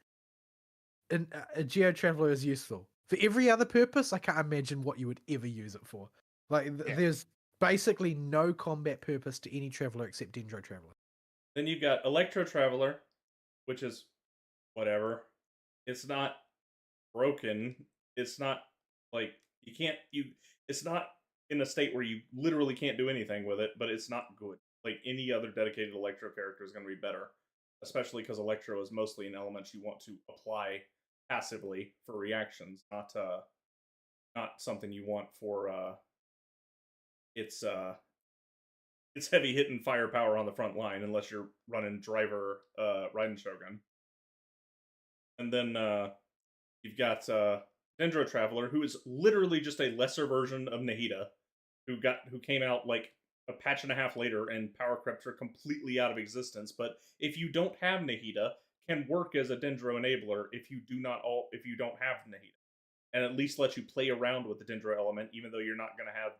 Speaker 3: a Geo Traveler is useful. For every other purpose, I can't imagine what you would ever use it for. Like, there's basically no combat purpose to any Traveler except Dendro Traveler.
Speaker 1: Then you've got Electro Traveler, which is whatever. It's not broken. It's not like it's not in a state where you literally can't do anything with it, but it's not good. Like any other dedicated Electro character is going to be better, especially because Electro is mostly an element you want to apply passively for reactions, not something you want for its heavy hitting firepower on the front line, unless you're running Driver Raiden Shogun. And then you've got Dendro Traveler, who is literally just a lesser version of Nahida, who came out like a patch and a half later and power crept her completely out of existence. But if you don't have Nahida, can work as a Dendro enabler if you don't have Nahida, and at least let you play around with the Dendro element, even though you're not going to have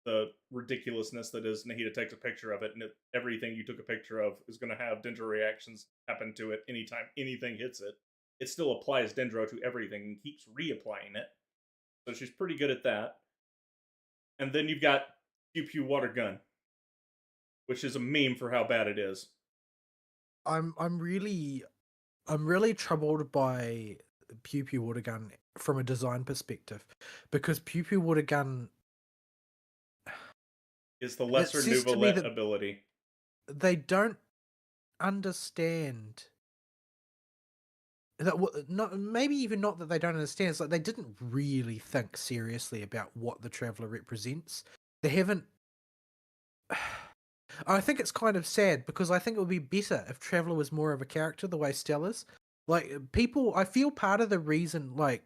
Speaker 1: the ridiculousness that is Nahida takes a picture of it, and everything you took a picture of is going to have Dendro reactions happen to it anytime anything hits it. It still applies Dendro to everything and keeps reapplying it. So she's pretty good at that. And then you've got Pew Pew Water Gun, which is a meme for how bad it is.
Speaker 3: I'm really troubled by Pew Pew Water Gun from a design perspective, because Pew Pew Water Gun
Speaker 1: is the lesser Nuvolette ability.
Speaker 3: They don't understand that. Maybe even not that they don't understand. It's like they didn't really think seriously about what the Traveler represents. They haven't. I think it's kind of sad, because I think it would be better if Traveler was more of a character the way Stell is. Like, I feel part of the reason, like,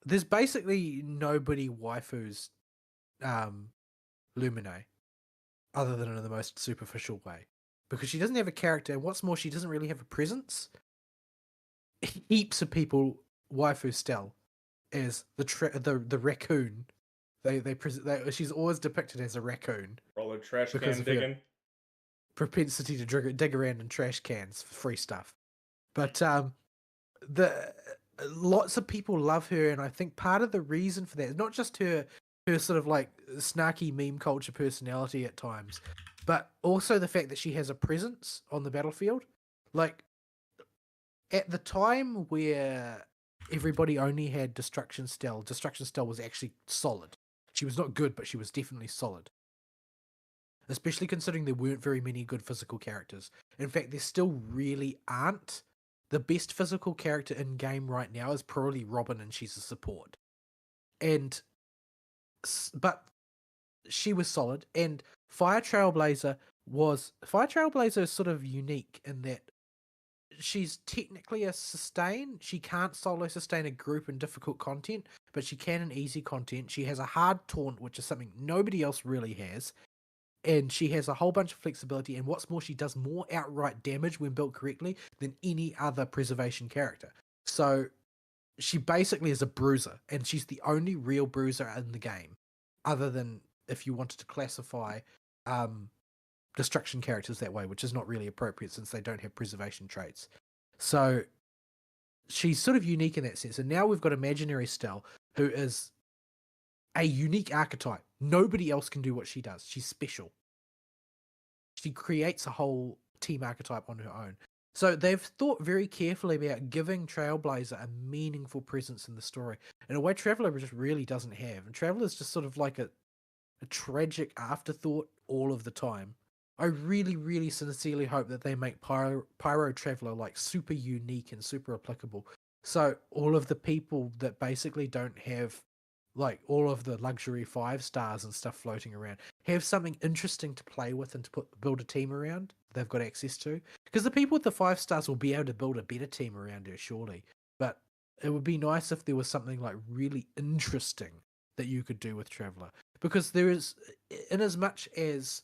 Speaker 3: there's basically nobody waifus Lumine, other than in the most superficial way, because she doesn't have a character, and what's more, she doesn't really have a presence. Heaps of people waifu Stell as the raccoon. She's always depicted as a raccoon.
Speaker 1: Roller trash can digging.
Speaker 3: Propensity to dig around in trash cans for free stuff. But lots of people love her, and I think part of the reason for that is not just her sort of like snarky meme culture personality at times, but also the fact that she has a presence on the battlefield. Like, at the time where everybody only had Destruction Stell was actually solid. She was not good, but she was definitely solid. Especially considering there weren't very many good physical characters. In fact, there still really aren't. The best physical character in game right now is probably Robin, and she's a support. But she was solid, and Fire Trailblazer is sort of unique in that she's technically a sustain. She can't solo sustain a group in difficult content, but she can in easy content. She has a hard taunt, which is something nobody else really has. And she has a whole bunch of flexibility, and what's more, she does more outright damage when built correctly than any other preservation character. So she basically is a bruiser, and she's the only real bruiser in the game, other than if you wanted to classify destruction characters that way, which is not really appropriate since they don't have preservation traits. So she's sort of unique in that sense. And now we've got Imaginary Stell, who is a unique archetype. Nobody else can do what she does. She's special. She creates a whole team archetype on her own. So they've thought very carefully about giving Trailblazer a meaningful presence in the story in a way Traveler just really doesn't have. And Traveler's just sort of like a tragic afterthought all of the time. I really, really sincerely hope that they make Pyro Traveler like super unique and super applicable. So all of the people that basically don't have like all of the luxury 5 stars and stuff floating around have something interesting to play with and to build a team around they've got access to. Because the people with the 5 stars will be able to build a better team around her, surely. But it would be nice if there was something like really interesting that you could do with Traveler. Because there is, in as much as,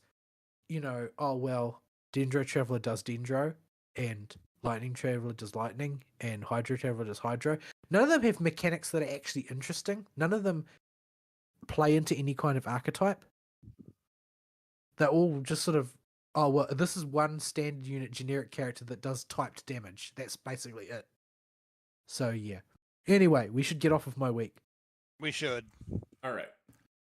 Speaker 3: you know, oh well, Dendro Traveler does Dendro, and Lightning Traveler does Lightning, and Hydro Traveler does Hydro. None of them have mechanics that are actually interesting. None of them play into any kind of archetype. They're all just sort of, oh well, this is one standard unit generic character that does typed damage. That's basically it. So yeah. Anyway, we should get off of my week.
Speaker 2: We should.
Speaker 1: All right.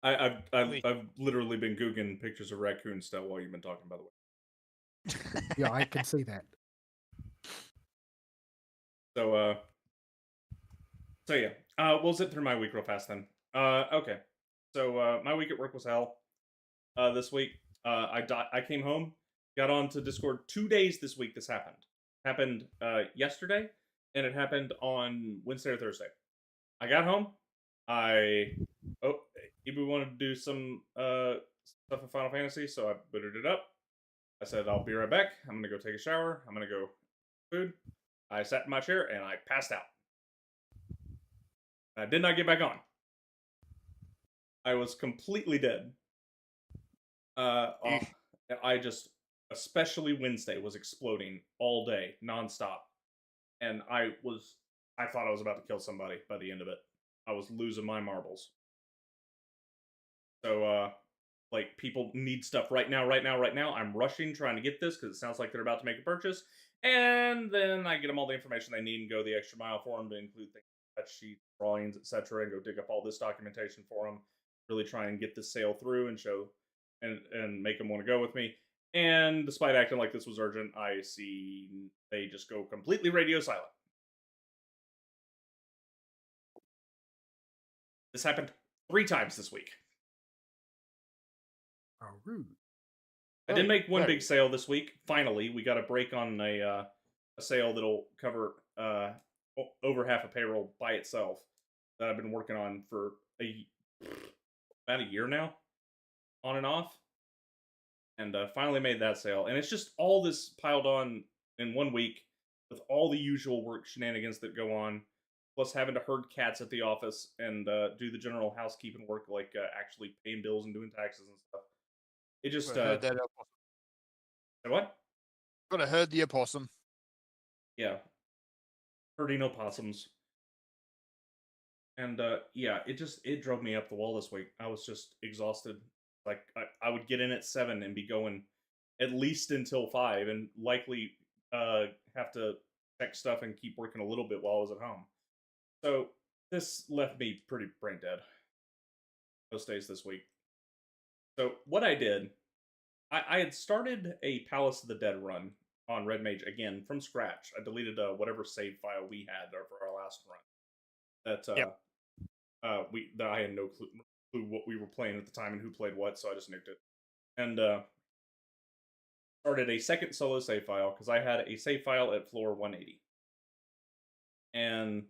Speaker 1: I've literally been googling pictures of raccoon Stell while you've been talking, by the way.
Speaker 3: Yeah, I can see that.
Speaker 1: So yeah. We'll zip through my week real fast then. Okay. So my week at work was hell. This week, I came home, got onto Discord 2 days this week. This happened yesterday, and it happened on Wednesday or Thursday. I got home. Ibu wanted to do some stuff in Final Fantasy, so I booted it up. I said, I'll be right back. I'm going to go take a shower. I'm going to go food. I sat in my chair, and I passed out. I did not get back on. I was completely dead. I just, especially Wednesday, was exploding all day, nonstop. And I thought I was about to kill somebody by the end of it. I was losing my marbles. So, like, people need stuff right now. I'm rushing, trying to get this, because it sounds like they're about to make a purchase. And then I get them all the information they need and go the extra mile for them to include things like sheets, drawings, etc., and go dig up all this documentation for them. Really try and get this sale through and show and make them want to go with me. And despite acting like this was urgent, I see they just go completely radio silent. This happened 3 times this week.
Speaker 3: Oh, rude.
Speaker 1: I did make one big sale this week. Finally, we got a break on a sale that'll cover over half a payroll by itself that I've been working on for about a year now, on and off. And finally made that sale. And it's just all this piled on in 1 week with all the usual work shenanigans that go on, plus having to herd cats at the office and do the general housekeeping work, like actually paying bills and doing taxes and stuff. It just what?
Speaker 2: Gotta herd the opossum.
Speaker 1: Yeah, herding opossums. And yeah, it drove me up the wall this week. I was just exhausted. Like I would get in at 7 and be going at least until 5, and likely have to check stuff and keep working a little bit while I was at home. So this left me pretty brain dead those days this week. So what I did I had started a Palace of the Dead run on Red Mage again from scratch. I deleted whatever save file we had for our last run. That
Speaker 2: Yep.
Speaker 1: I had no clue what we were playing at the time and who played what, so I just nuked it. And started a second solo save file because I had a save file at floor 180. And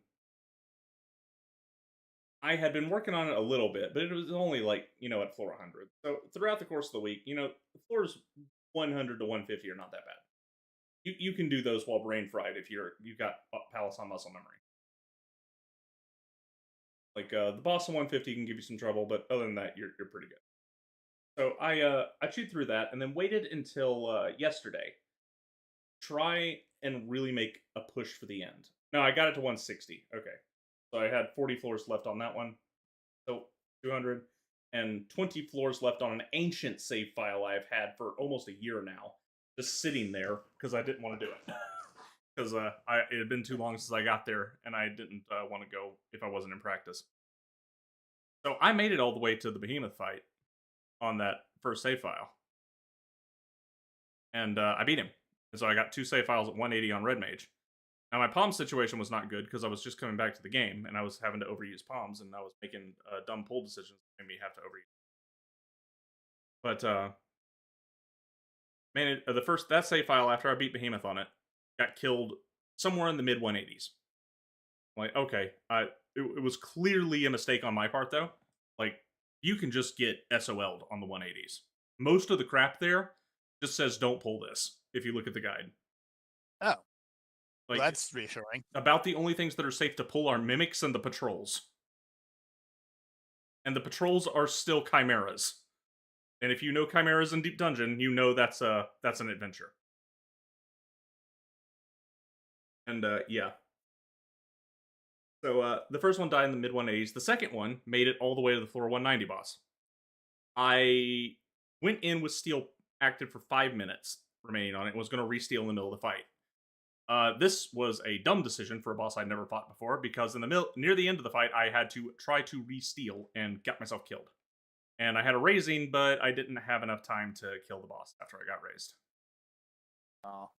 Speaker 1: I had been working on it a little bit, but it was only like, at floor 100. So throughout the course of the week, the floors 100 to 150 are not that bad. You can do those while brain fried if you've got Palace on muscle memory. Like the boss on 150 can give you some trouble, but other than that, you're pretty good. So I chewed through that and then waited until yesterday. Try and really make a push for the end. No, I got it to 160. Okay. So I had 40 floors left on that one. So 200 and 20 floors left on an ancient save file I've had for almost a year now. Just sitting there because I didn't want to do it. Because it had been too long since I got there and I didn't want to go if I wasn't in practice. So I made it all the way to the Behemoth fight on that first save file. And I beat him. And so I got 2 save files at 180 on Red Mage. Now, my palm situation was not good because I was just coming back to the game and I was having to overuse palms and I was making dumb pull decisions that made me have to overuse. But, man, that save file after I beat Behemoth on it got killed somewhere in the mid 180s. I'm like, okay, it was clearly a mistake on my part though. Like, you can just get SOL'd on the 180s. Most of the crap there just says don't pull this if you look at the guide.
Speaker 2: Oh.
Speaker 1: Like,
Speaker 2: Well, that's reassuring.
Speaker 1: About the only things that are safe to pull are mimics and the patrols. And the patrols are still chimeras. And if you know chimeras in Deep Dungeon, you know that's an adventure. And yeah. So the first one died in the mid 180s. The second one made it all the way to the floor 190 boss. I went in with steel active for 5 minutes remaining on it and was going to re-steal in the middle of the fight. This was a dumb decision for a boss I'd never fought before because near the end of the fight, I had to try to re-steal and got myself killed. And I had a raising, but I didn't have enough time to kill the boss after I got raised.
Speaker 2: Oh.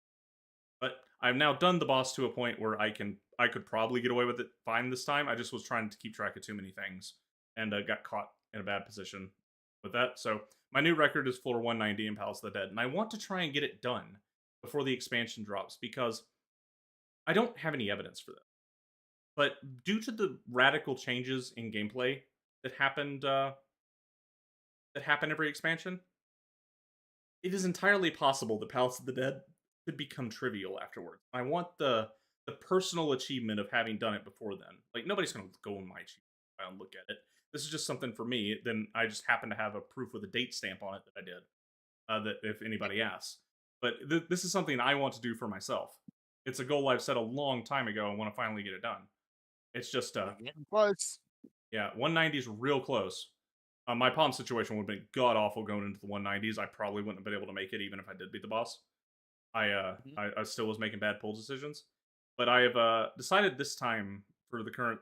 Speaker 1: But I've now done the boss to a point where I could probably get away with it fine this time. I just was trying to keep track of too many things and got caught in a bad position with that. So my new record is floor 190 in Palace of the Dead, and I want to try and get it done before the expansion drops because I don't have any evidence for this. But due to the radical changes in gameplay that happen every expansion, it is entirely possible that Palace of the Dead could become trivial afterwards. I want the personal achievement of having done it before then. Like, nobody's going to go in my achievement file and look at it. This is just something for me. Then I just happen to have a proof with a date stamp on it that I did, that if anybody asks. But this is something I want to do for myself. It's a goal I've set a long time ago and want to finally get it done. It's just
Speaker 2: Getting close.
Speaker 1: Yeah, 190 is real close. My palm situation would have been god awful going into the 190s. I probably wouldn't have been able to make it even if I did beat the boss. I still was making bad pull decisions, but I have decided this time for the current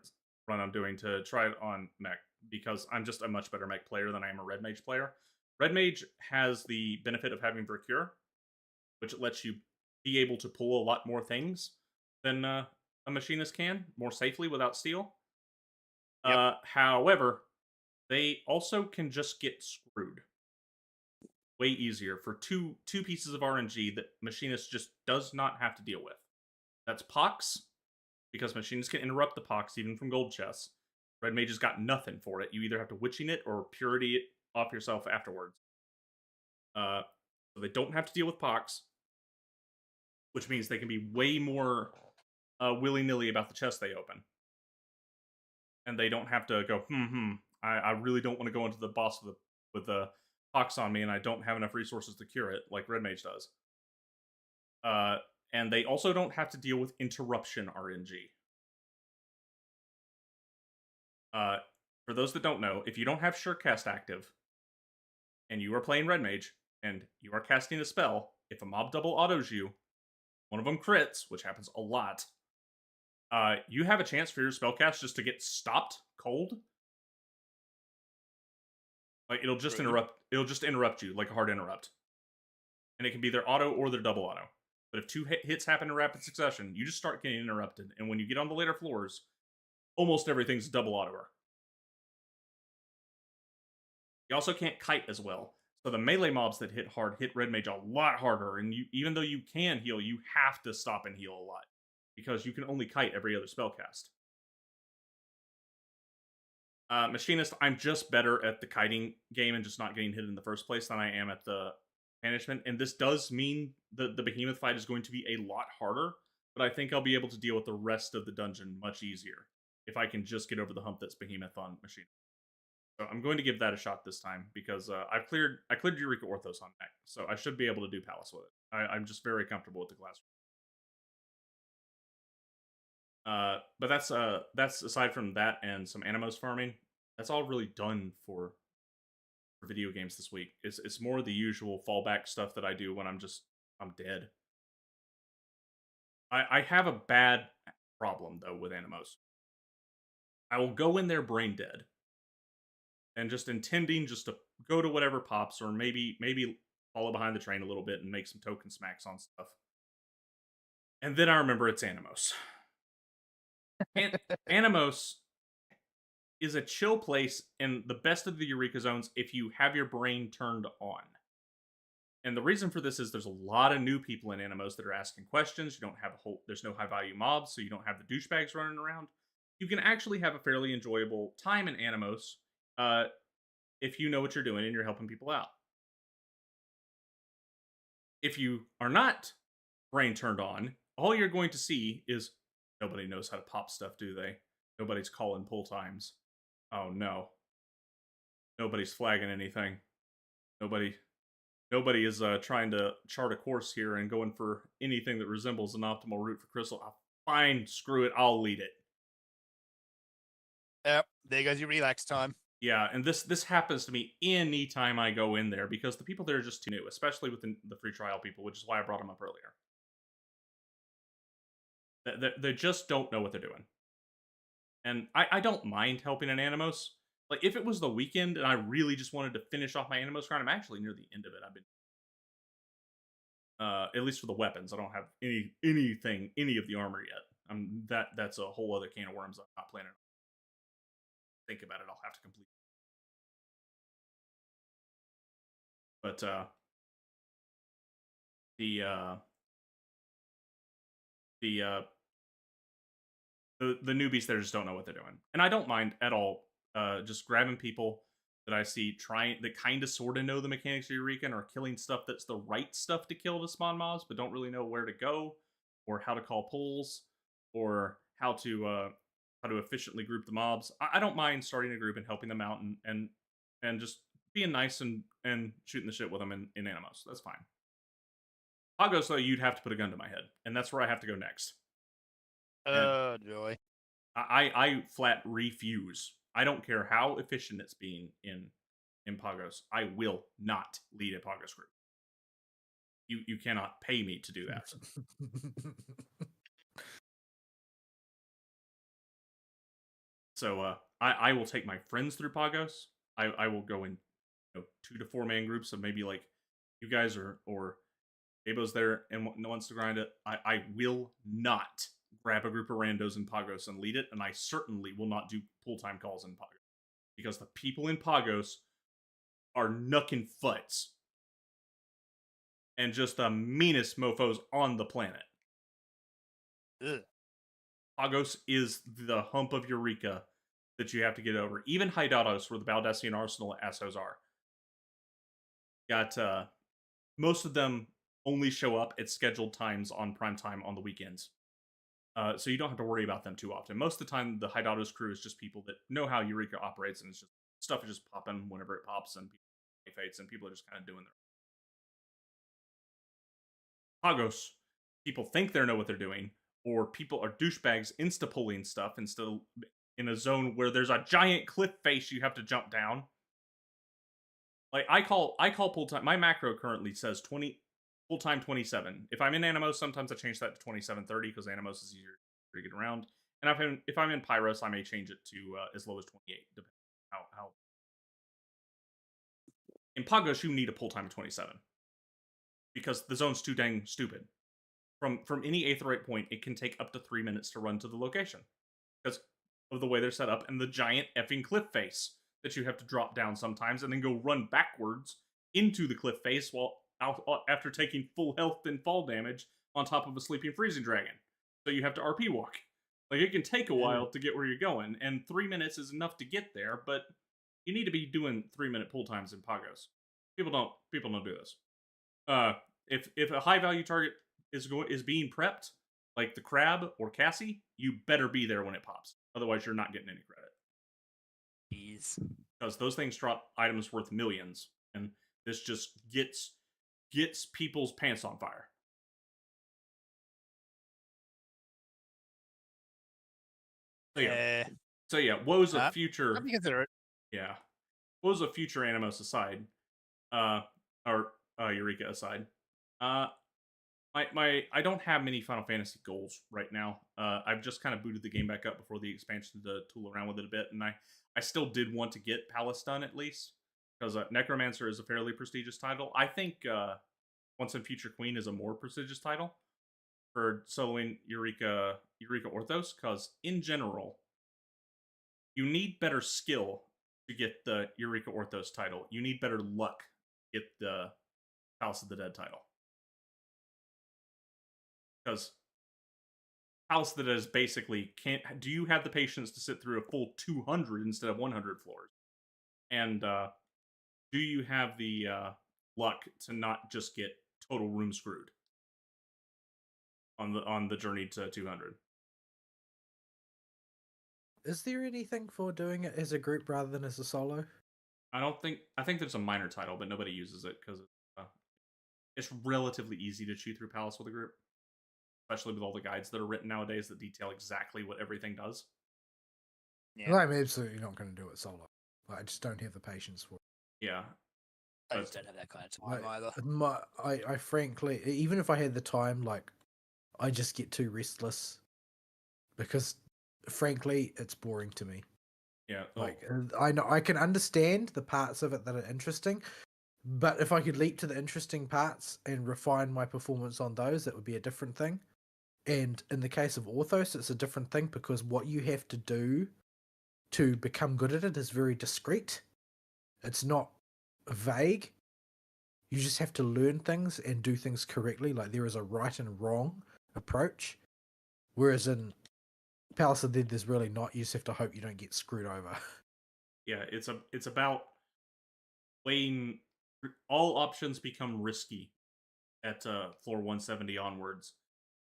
Speaker 1: run I'm doing to try it on mech because I'm just a much better mech player than I am a red mage player. Red mage has the benefit of having Vercure, which lets you be able to pull a lot more things than a machinist can, more safely without steel.
Speaker 2: Yep.
Speaker 1: However, they also can just get screwed way easier for two pieces of RNG that machinist just does not have to deal with. That's Pox, because machinists can interrupt the Pox even from gold chests. Red mage has got nothing for it. You either have to witching it or purity it off yourself afterwards. So they don't have to deal with Pox, which means they can be way more willy-nilly about the chest they open. And they don't have to go, I really don't want to go into the boss with the Pox on me, and I don't have enough resources to cure it, like Red Mage does. And they also don't have to deal with interruption RNG. For those that don't know, if you don't have Surecast active, and you are playing Red Mage, and you are casting a spell, if a mob double autos you, one of them crits, which happens a lot, you have a chance for your spellcast just to get stopped cold. Like, it'll just interrupt you like a hard interrupt. and it can be their auto or their double auto. But if two hits happen in rapid succession, you just start getting interrupted, and when you get on the later floors, almost everything's double auto. You also can't kite as well. So the melee mobs that hit hard hit Red Mage a lot harder, and even though you can heal, you have to stop and heal a lot, because you can only kite every other spell cast. Machinist, I'm just better at the kiting game and just not getting hit in the first place than I am at the banishment, and this does mean the behemoth fight is going to be a lot harder, but I think I'll be able to deal with the rest of the dungeon much easier if I can just get over the hump that's behemoth on Machinist. So I'm going to give that a shot this time, because I cleared Eureka Orthos on deck, so I should be able to do Palace with it. I'm just very comfortable with the class. But that's aside from that and some Animos farming. That's all really done for video games this week. It's more the usual fallback stuff that I do when I'm dead. I have a bad problem though with Animos. I will go in there brain dead and just intending just to go to whatever pops, or maybe follow behind the train a little bit and make some token smacks on stuff. And then I remember it's Animos. Animos is a chill place in the best of the Eureka zones if you have your brain turned on. And the reason for this is there's a lot of new people in Animos that are asking questions. You don't have there's no high value mobs, so you don't have the douchebags running around. You can actually have a fairly enjoyable time in Animos if you know what you're doing and you're helping people out. If you are not brain turned on, all you're going to see is nobody knows how to pop stuff, do they? Nobody's calling pull times. Oh no. Nobody's flagging anything. Nobody is trying to chart a course here and going for anything that resembles an optimal route for Crystal. Fine, screw it, I'll lead it.
Speaker 2: Yep, there goes your relax time.
Speaker 1: Yeah, and this happens to me anytime I go in there, because the people there are just too new, especially with the free trial people, which is why I brought them up earlier. They just don't know what they're doing. And I don't mind helping an Animos. Like, if it was the weekend and I really just wanted to finish off my Animos grind, I'm actually near the end of it. I've been... at least for the weapons. I don't have any of the armor yet. That's a whole other can of worms I'm not planning on. Think about it, I'll have to complete. But the newbies there just don't know what they're doing, and I don't mind at all. Just grabbing people that I see that kind of sort of know the mechanics of Eureka and are killing stuff that's the right stuff to kill to spawn mobs, but don't really know where to go, or how to call pulls, or how to efficiently group the mobs. I don't mind starting a group and helping them out and just being nice and shooting the shit with them in Animos. That's fine. Pagos, though, you'd have to put a gun to my head, and that's where I have to go next.
Speaker 2: Oh, joy.
Speaker 1: I flat refuse. I don't care how efficient it's being in Pagos. I will not lead a Pagos group. You cannot pay me to do that. So I will take my friends through Pagos. I will go in 2 to 4 man groups of maybe like you guys or Abo's there and wants to grind it. I will not grab a group of randos in Pagos and lead it, and I certainly will not do pull time calls in Pagos, because the people in Pagos are knucking futs and just the meanest mofos on the planet.
Speaker 2: Ugh.
Speaker 1: Pagos is the hump of Eureka that you have to get over. Even Hydados, where the Baldesion Arsenal Assos are. Got most of them only show up at scheduled times on prime time on the weekends. So you don't have to worry about them too often. Most of the time, the Hydados crew is just people that know how Eureka operates, and it's just stuff is just popping whenever it pops, and fates, and people are just kind of doing their Pagos. People think they know what they're doing, or people are douchebags insta-pulling stuff instead of in a zone where there's a giant cliff face you have to jump down. Like, I call pull time. My macro currently says 20 full time 27. If I'm in Animos, sometimes I change that to 27:30 because Animos is easier to get around. And if I'm in Pyros, I may change it to as low as 28, depending on how. In Pagos, you need a pull time of 27 because the zone's too dang stupid. From any aetheryte point, it can take up to 3 minutes to run to the location because of the way they're set up and the giant effing cliff face that you have to drop down sometimes and then go run backwards into the cliff face after taking full health and fall damage on top of a sleeping freezing dragon. So you have to RP walk. Like, it can take a while to get where you're going, and 3 minutes is enough to get there, but you need to be doing 3-minute pull times in Pagos. People don't do this. If a high value target is being prepped, like the crab or Cassie, you better be there when it pops. Otherwise, you're not getting any credit.
Speaker 2: Jeez.
Speaker 1: Because those things drop items worth millions, and this just gets people's pants on fire. So yeah, woes of future.
Speaker 2: Let me consider it.
Speaker 1: Yeah, woes of future Animos aside, or Eureka aside, I don't have many Final Fantasy goals right now. I've just kind of booted the game back up before the expansion to tool around with it a bit, and I still did want to get Palace done at least because Necromancer is a fairly prestigious title. I think Once and Future Queen is a more prestigious title for soloing Eureka Orthos, because in general, you need better skill to get the Eureka Orthos title. You need better luck to get the Palace of the Dead title. Because Palace of the Dead is basically, do you have the patience to sit through a full 200 instead of 100 floors? And do you have the luck to not just get total room screwed on the journey to 200?
Speaker 3: Is there anything for doing it as a group rather than as a solo?
Speaker 1: I think there's a minor title, but nobody uses it because it's relatively easy to chew through Palace with a group, especially with all the guides that are written nowadays that detail exactly what everything does.
Speaker 3: Yeah. I'm absolutely not going to do it solo. I just don't have the patience for it.
Speaker 1: Yeah.
Speaker 2: I just don't have that kind of time either.
Speaker 3: I frankly, even if I had the time, like, I just get too restless because, frankly, it's boring to me.
Speaker 1: Yeah.
Speaker 3: Like, I know I can understand the parts of it that are interesting, but if I could leap to the interesting parts and refine my performance on those, that would be a different thing. And in the case of Orthos, it's a different thing because what you have to do to become good at it is very discreet. It's not vague. You just have to learn things and do things correctly. Like, there is a right and wrong approach. Whereas in Palace of the Dead, there's really not. You just have to hope you don't get screwed over.
Speaker 1: Yeah, it's about weighing. All options become risky at floor 170 onwards.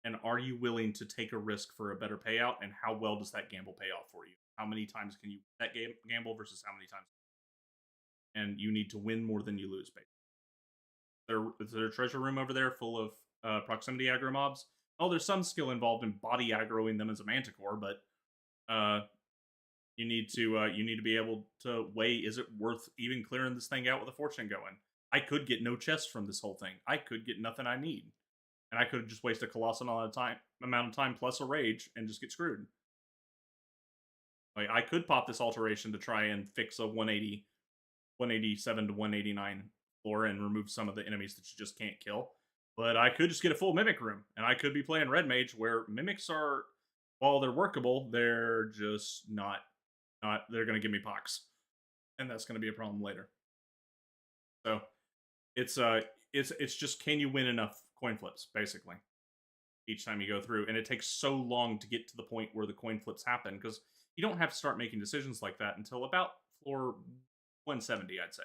Speaker 1: And are you willing to take a risk for a better payout? And how well does that gamble pay off for you? How many times can you that gamble versus how many times? And you need to win more than you lose, basically. Is there a treasure room over there full of proximity aggro mobs? Oh, there's some skill involved in body aggroing them as a manticore, but you need to be able to weigh, is it worth even clearing this thing out with a fortune going? I could get no chests from this whole thing. I could get nothing I need. And I could just waste a colossal amount of time plus a rage and just get screwed. Like, I could pop this alteration to try and fix a 187 to 189 floor and remove some of the enemies that you just can't kill. But I could just get a full mimic room, and I could be playing Red Mage where mimics are, while they're workable, they're just not they're going to give me pox. And that's going to be a problem later. So it's just, can you win enough coin flips, basically, each time you go through. And it takes so long to get to the point where the coin flips happen, because you don't have to start making decisions like that until about floor 170, I'd say.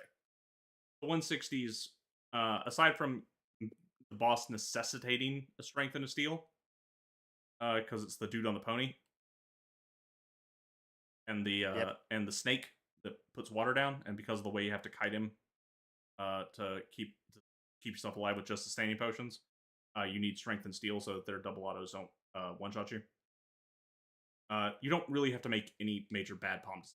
Speaker 1: The 160s, aside from the boss necessitating a strength and a steel, because it's the dude on the pony, and the snake that puts water down, and because of the way you have to kite him to keep yourself alive with just sustaining potions, you need strength and steel so that their double autos don't one-shot you. You don't really have to make any major bad palms.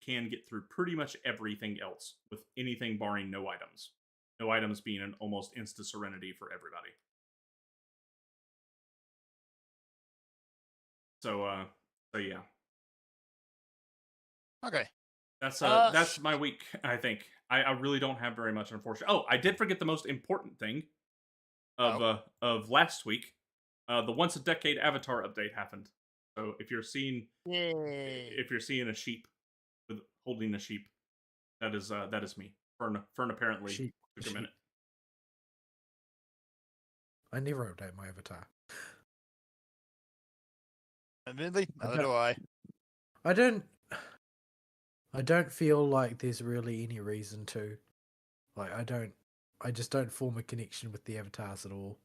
Speaker 1: You can get through pretty much everything else with anything barring no items. No items being an almost instant serenity for everybody. So yeah.
Speaker 2: Okay.
Speaker 1: That's my week, I think. I really don't have very much, unfortunately. Oh, I did forget the most important thing. of last week, the once a decade Avatar update happened. So if you're seeing
Speaker 2: Yay.
Speaker 1: a sheep with holding a sheep, that is me. Fern apparently
Speaker 3: Sheep.
Speaker 1: took a
Speaker 3: sheep.
Speaker 1: minute.
Speaker 3: I never update my avatar.
Speaker 2: Admittedly,
Speaker 3: I
Speaker 2: neither do I.
Speaker 3: I don't. I don't feel like there's really any reason to. Like I just don't form a connection with the avatars at all.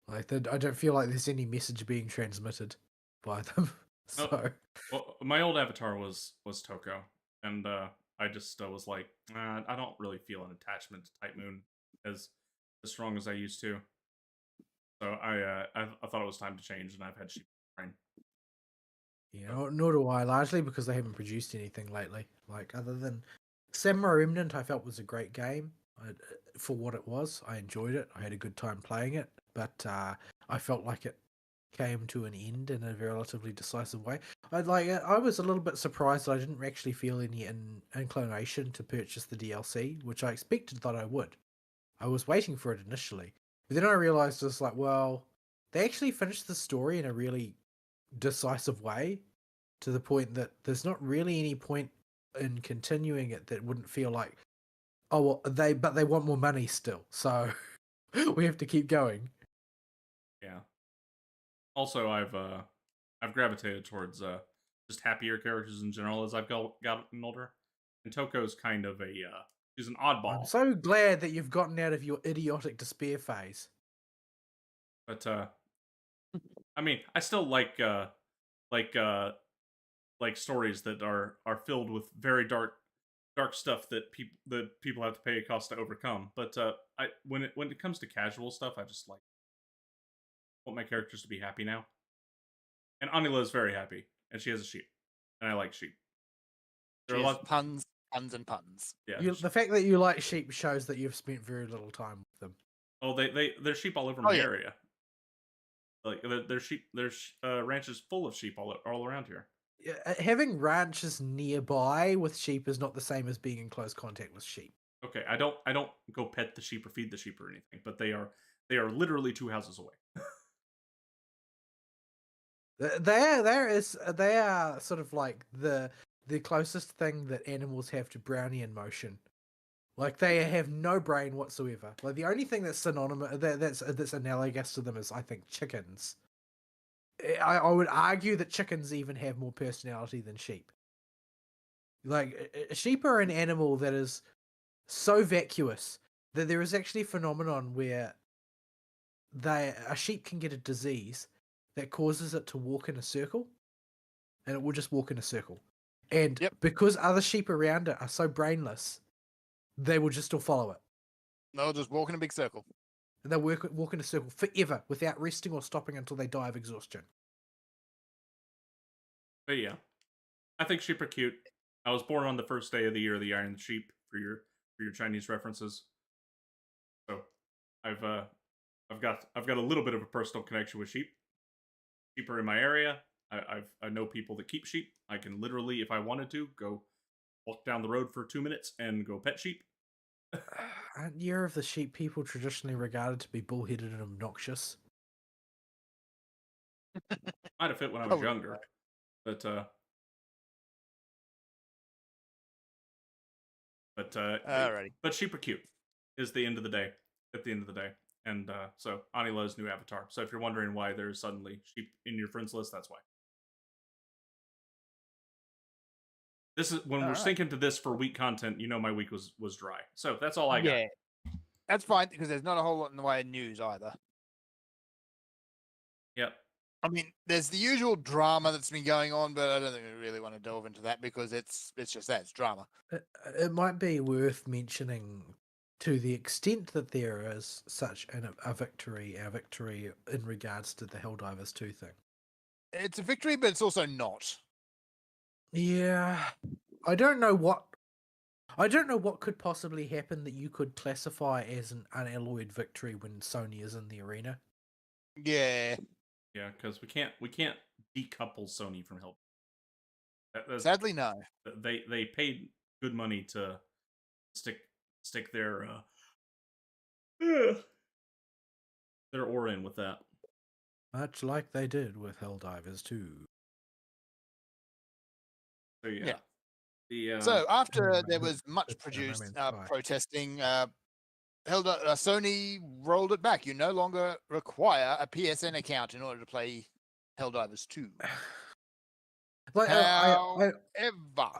Speaker 3: Like I don't feel like there's any message being transmitted by them.
Speaker 1: Oh.
Speaker 3: So
Speaker 1: Well, my old avatar was Toko, and I just was like, I don't really feel an attachment to Type Moon as strong as I used to. So I thought it was time to change, and I've had sheep brain.
Speaker 3: nor do I. Largely because they haven't produced anything lately. Like other than Samurai Remnant, I felt was a great game. For what it was, I enjoyed it. I had a good time playing it, but I felt like it came to an end in a relatively decisive way. I was a little bit surprised that I didn't actually feel any inclination to purchase the DLC, which I expected that I would. I was waiting for it initially, but then I realized it's like, well, they actually finished the story in a really decisive way, to the point that there's not really any point in continuing it that wouldn't feel like, oh well, they want more money still, so we have to keep going.
Speaker 1: Yeah. Also, I've gravitated towards just happier characters in general as I've gotten older. And Toko's kind of she's an oddball.
Speaker 3: I'm so glad that you've gotten out of your idiotic despair phase.
Speaker 1: But I mean, I still like stories that are filled with very dark stuff that people have to pay a cost to overcome. But when it comes to casual stuff, I just want my characters to be happy now. And Anila is very happy, and she has a sheep, and I like sheep. There are a lot
Speaker 2: puns, and puns.
Speaker 1: Yeah,
Speaker 3: The fact that you like sheep shows that you've spent very little time with them.
Speaker 1: Oh, there's sheep all over my area. Like there's ranches full of sheep all around here.
Speaker 3: Having ranches nearby with sheep is not the same as being in close contact with sheep.
Speaker 1: Okay, I don't go pet the sheep or feed the sheep or anything, but they are literally 2 houses away.
Speaker 3: They are sort of like the closest thing that animals have to Brownian motion. Like they have no brain whatsoever. Like the only thing that's synonymous that's analogous to them is, I think, chickens. I would argue that chickens even have more personality than sheep. Like sheep are an animal that is so vacuous that there is actually a phenomenon where a sheep can get a disease that causes it to walk in a circle, and it will just walk in a circle. And because other sheep around it are so brainless, they will just still follow it.
Speaker 2: They'll just walk in a big circle.
Speaker 3: And they'll walk in a circle forever without resting or stopping until they die of exhaustion.
Speaker 1: But yeah, I think sheep are cute. I was born on the first day of the year of the Iron Sheep for your Chinese references. So I've got a little bit of a personal connection with sheep. Sheep are in my area. I know people that keep sheep. I can literally, if I wanted to, go walk down the road for 2 minutes and go pet sheep.
Speaker 3: Aren't Year of the Sheep people traditionally regarded to be bullheaded and obnoxious?
Speaker 1: Might have fit when I was younger, but
Speaker 2: alrighty.
Speaker 1: But sheep are cute. Is the end of the day. At the end of the day, and so Anila's new avatar. So if you're wondering why there's suddenly sheep in your friends list, that's why. This is when we're syncing to this for week content. You know, my week was dry. So that's all I got.
Speaker 2: Yeah, that's fine because there's not a whole lot in the way of news either.
Speaker 1: Yep.
Speaker 2: I mean, there's the usual drama that's been going on, but I don't think we really want to delve into that because it's just that, it's drama.
Speaker 3: It might be worth mentioning, to the extent that there is such a victory in regards to the Helldivers 2 thing.
Speaker 2: It's a victory, but it's also not.
Speaker 3: Yeah, I don't know what could possibly happen that you could classify as an unalloyed victory when Sony is in the arena.
Speaker 2: Yeah.
Speaker 1: Yeah, because we can't decouple Sony from Hell.
Speaker 2: Sadly, no.
Speaker 1: They paid good money to stick their their oar in with that.
Speaker 3: Much like they did with Helldivers 2.
Speaker 1: So yeah.
Speaker 2: Yeah.
Speaker 1: The
Speaker 2: So after
Speaker 3: Right,
Speaker 2: there
Speaker 3: but-
Speaker 2: was much
Speaker 3: but,
Speaker 2: produced
Speaker 3: No Man's Sky.
Speaker 2: protesting, Sony rolled it back. You no longer require a PSN account in order to play Helldivers 2.
Speaker 3: Like,
Speaker 2: Ever.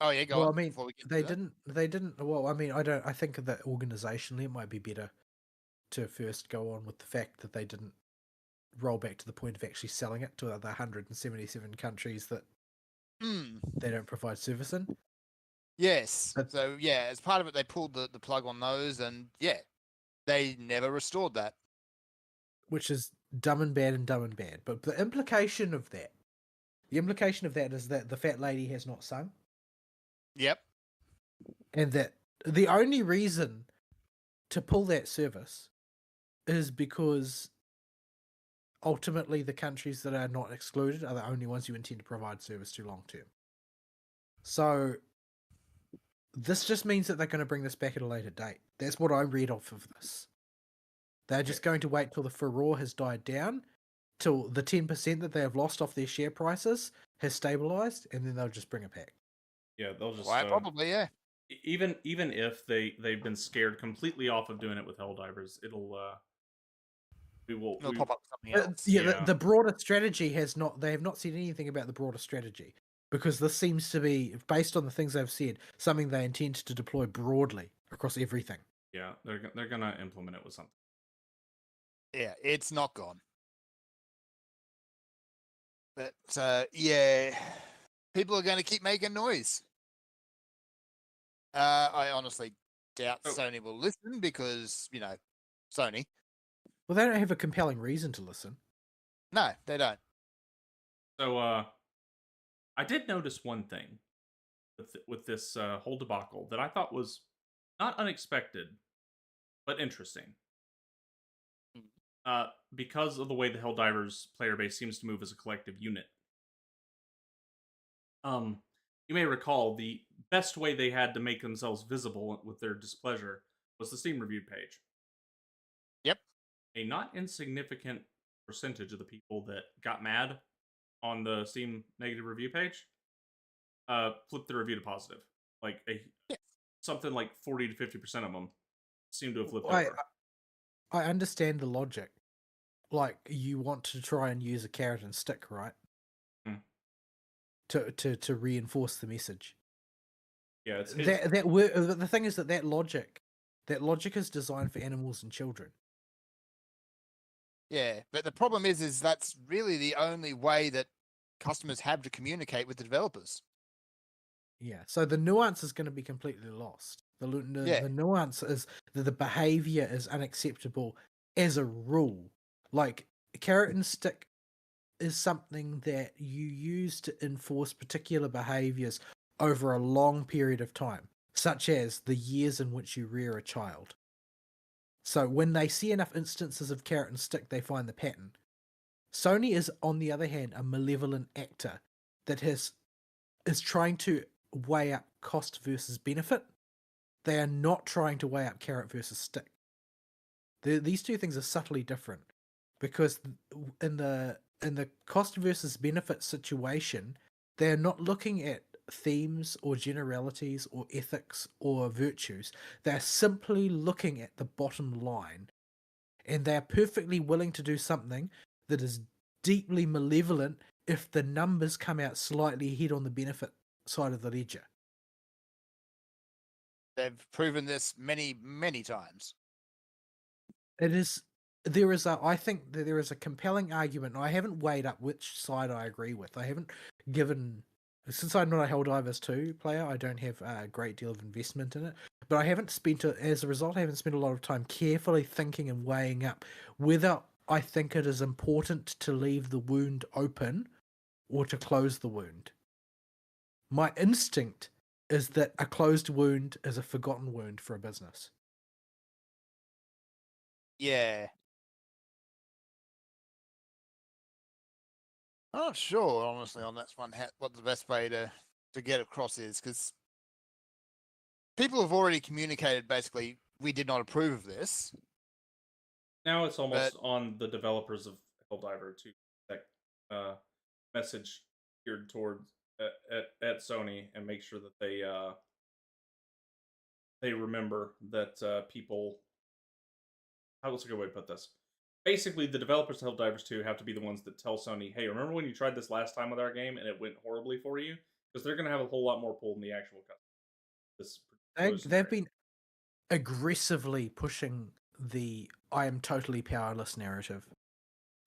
Speaker 2: Oh yeah, go
Speaker 3: well,
Speaker 2: on.
Speaker 3: I mean,
Speaker 2: before we get
Speaker 3: they
Speaker 2: to that.
Speaker 3: didn't. They didn't. Well, I mean, I think that organizationally, it might be better to first go on with the fact that they didn't roll back to the point of actually selling it to the 177 countries that
Speaker 2: Hmm.
Speaker 3: they don't provide service in.
Speaker 2: Yes.
Speaker 3: But-
Speaker 2: So yeah, as part of it, they pulled the plug on those, and yeah, they never restored that.
Speaker 3: Which is dumb and bad and dumb and bad. But the implication of that is that the fat lady has not sung,
Speaker 2: Yep.
Speaker 3: and that the only reason to pull that service is because ultimately the countries that are not excluded are the only ones you intend to provide service to long term. So this just means that they're going to bring this back at a later date. That's what I read off of this. They're just going to wait till the furore has died down, till the 10% that they have lost off their share prices has stabilized, and then they'll just bring it back.
Speaker 1: yeah, they'll just
Speaker 2: Quite probably, yeah.
Speaker 1: even if they've been scared completely off of doing it with Helldivers, it'll
Speaker 2: It'll
Speaker 1: we
Speaker 2: pop up with something else.
Speaker 3: Yeah,
Speaker 1: Yeah.
Speaker 3: the broader strategy has not. They have not said anything about the broader strategy, because this seems to be, based on the things they've said, something they intend to deploy broadly across everything.
Speaker 1: yeah, they're gonna implement it with something.
Speaker 2: Yeah, it's not gone. But yeah, people are going to keep making noise. I honestly doubt
Speaker 1: Oh.
Speaker 2: Sony will listen because, Sony.
Speaker 3: Well, they don't have a compelling reason to listen.
Speaker 2: No, they don't.
Speaker 1: So I did notice one thing with this whole debacle that I thought was not unexpected, but interesting. Because of the way the Helldivers player base seems to move as a collective unit. You may recall the best way they had to make themselves visible with their displeasure was the Steam review page.
Speaker 2: Yep.
Speaker 1: A not insignificant percentage of the people that got mad on the Steam negative review page flipped the review to positive. Like something like 40 to 50% of them seem to have flipped over.
Speaker 3: I understand the logic. Like, you want to try and use a carrot and stick, right? To reinforce the message.
Speaker 1: Yeah, it's
Speaker 3: the thing is that logic is designed for animals and children.
Speaker 2: Yeah, but the problem is that's really the only way that customers have to communicate with the developers.
Speaker 3: Yeah, so the nuance is going to be completely lost. The nuance is that the behavior is unacceptable as a rule. Like, carrot and stick is something that you use to enforce particular behaviors over a long period of time, such as the years in which you rear a child. So when they see enough instances of carrot and stick, they find the pattern. Sony is, on the other hand, a malevolent actor that is trying to weigh up cost versus benefit. They are not trying to weigh up carrot versus stick. These two things are subtly different, because in the cost versus benefit situation, they're not looking at themes or generalities or ethics or virtues. They're simply looking at the bottom line, and they're perfectly willing to do something that is deeply malevolent if the numbers come out slightly ahead on the benefit side of the ledger.
Speaker 2: They've proven this many, many times.
Speaker 3: I think that there is a compelling argument, and I haven't weighed up which side I agree with. I haven't since I'm not a Helldivers 2 player, I don't have a great deal of investment in it, but I haven't spent a lot of time carefully thinking and weighing up whether I think it is important to leave the wound open or to close the wound. My instinct is that a closed wound is a forgotten wound for a business.
Speaker 2: Yeah. I'm not sure, honestly, on that one, what the best way to get across is, because people have already communicated, basically, we did not approve of this.
Speaker 1: Now it's almost on the developers of Helldiver to that message geared towards at Sony and make sure that they remember that people. What's a good way to put this? Basically, the developers of Helldivers 2 have to be the ones that tell Sony, "Hey, remember when you tried this last time with our game and it went horribly for you?" Because they're going to have a whole lot more pull in the actual cut. This
Speaker 3: They've been aggressively pushing the "I am totally powerless" narrative.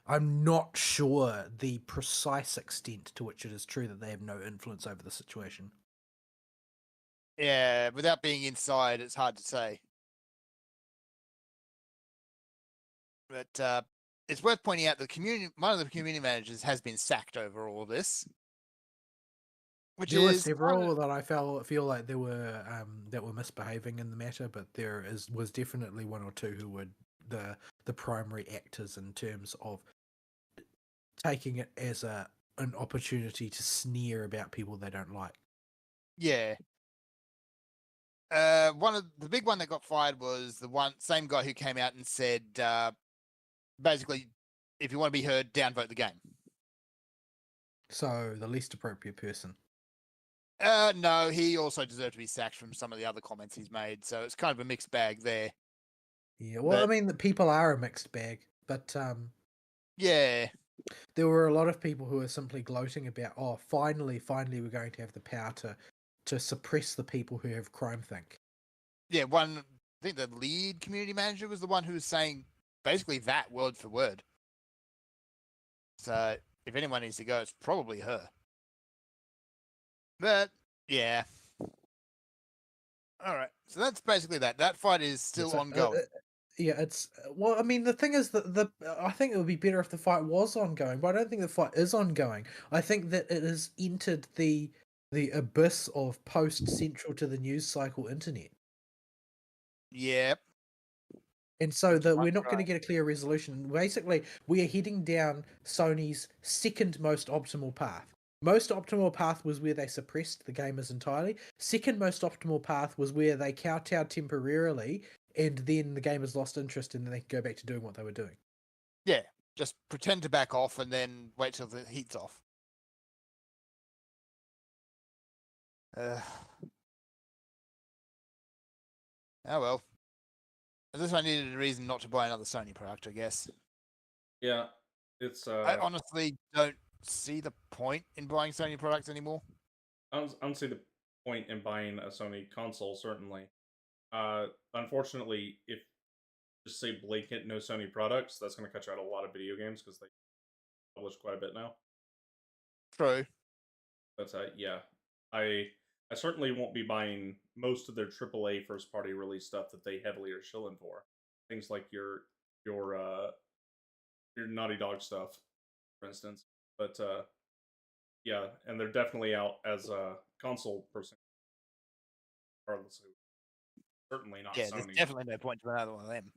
Speaker 3: I'm not sure the precise extent to which it is true that they have no influence over the situation.
Speaker 2: Yeah, without being inside, it's hard to say. But it's worth pointing out that one of the community managers has been sacked over all of this.
Speaker 3: There were several that I feel like there were that were misbehaving in the matter, but was definitely one or two who were the primary actors in terms of taking it as an opportunity to sneer about people they don't like.
Speaker 2: Yeah. One of the big one that got fired was the same guy who came out and said, basically, if you want to be heard, downvote the game.
Speaker 3: So the least appropriate person.
Speaker 2: No, he also deserved to be sacked from some of the other comments he's made. So it's kind of a mixed bag there.
Speaker 3: Yeah, well, I mean, the people are a mixed bag, but
Speaker 2: yeah,
Speaker 3: there were a lot of people who were simply gloating about, "Oh, finally, we're going to have the power to suppress the people who have crime think."
Speaker 2: Yeah, I think the lead community manager was the one who was saying basically that word for word. So if anyone needs to go, it's probably her. But yeah. All right. So that's basically that. That fight is still ongoing.
Speaker 3: Yeah, it's well. I mean, the thing is that I think it would be better if the fight was ongoing, but I don't think the fight is ongoing. I think that it has entered the abyss of post central to the news cycle internet.
Speaker 2: Yep.
Speaker 3: And so we're not going to get a clear resolution. Basically, we are heading down Sony's second most optimal path. Most optimal path was where they suppressed the gamers entirely. Second most optimal path was where they kowtowed temporarily, and then the gamers lost interest and then they could go back to doing what they were doing.
Speaker 2: Yeah, just pretend to back off and then wait till the heat's off. Oh well. At least I needed a reason not to buy another Sony product, I guess.
Speaker 1: Yeah, it's.
Speaker 2: I honestly don't see the point in buying Sony products anymore.
Speaker 1: I don't see the point in buying a Sony console. Certainly, unfortunately, if just say blanket no Sony products, that's going to cut you out a lot of video games because they publish quite a bit now.
Speaker 2: True.
Speaker 1: But yeah, I certainly won't be buying most of their AAA first party release stuff that they heavily are shilling for. Things like your Naughty Dog stuff, for instance. But yeah, and they're definitely out as a console person. Regardless of certainly not
Speaker 2: Yeah,
Speaker 1: Sony.
Speaker 2: there's definitely no point to another one of them.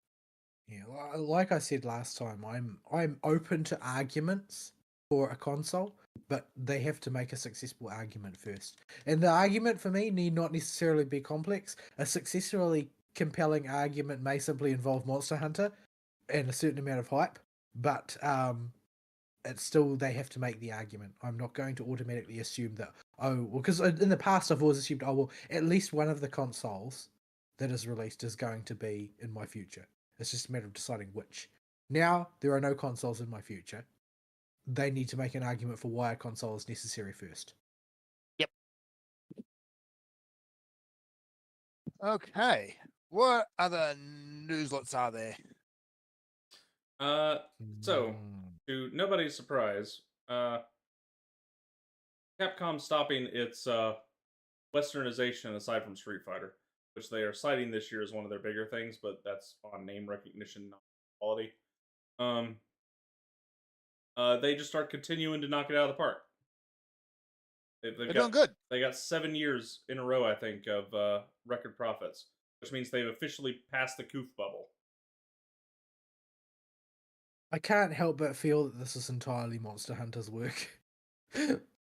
Speaker 3: Yeah, like I said last time, I'm open to arguments for a console, but they have to make a successful argument first. And the argument for me need not necessarily be complex. A successfully compelling argument may simply involve Monster Hunter and a certain amount of hype, but it's still they have to make the argument. I'm not going to automatically assume that because in the past I've always assumed at least one of the consoles that is released is going to be in my future. It's just a matter of deciding which. Now there are no consoles in my future. They need to make an argument for why a console is necessary first.
Speaker 2: Yep. Okay. What other newslots are there?
Speaker 1: So to nobody's surprise, Capcom stopping its westernization aside from Street Fighter, which they are citing this year as one of their bigger things, but that's on name recognition, not quality. They just start continuing to knock it out of the park.
Speaker 2: They're doing good.
Speaker 1: They got 7 years in a row, I think, of record profits, which means they've officially passed the coof bubble.
Speaker 3: I can't help but feel that this is entirely Monster Hunter's work,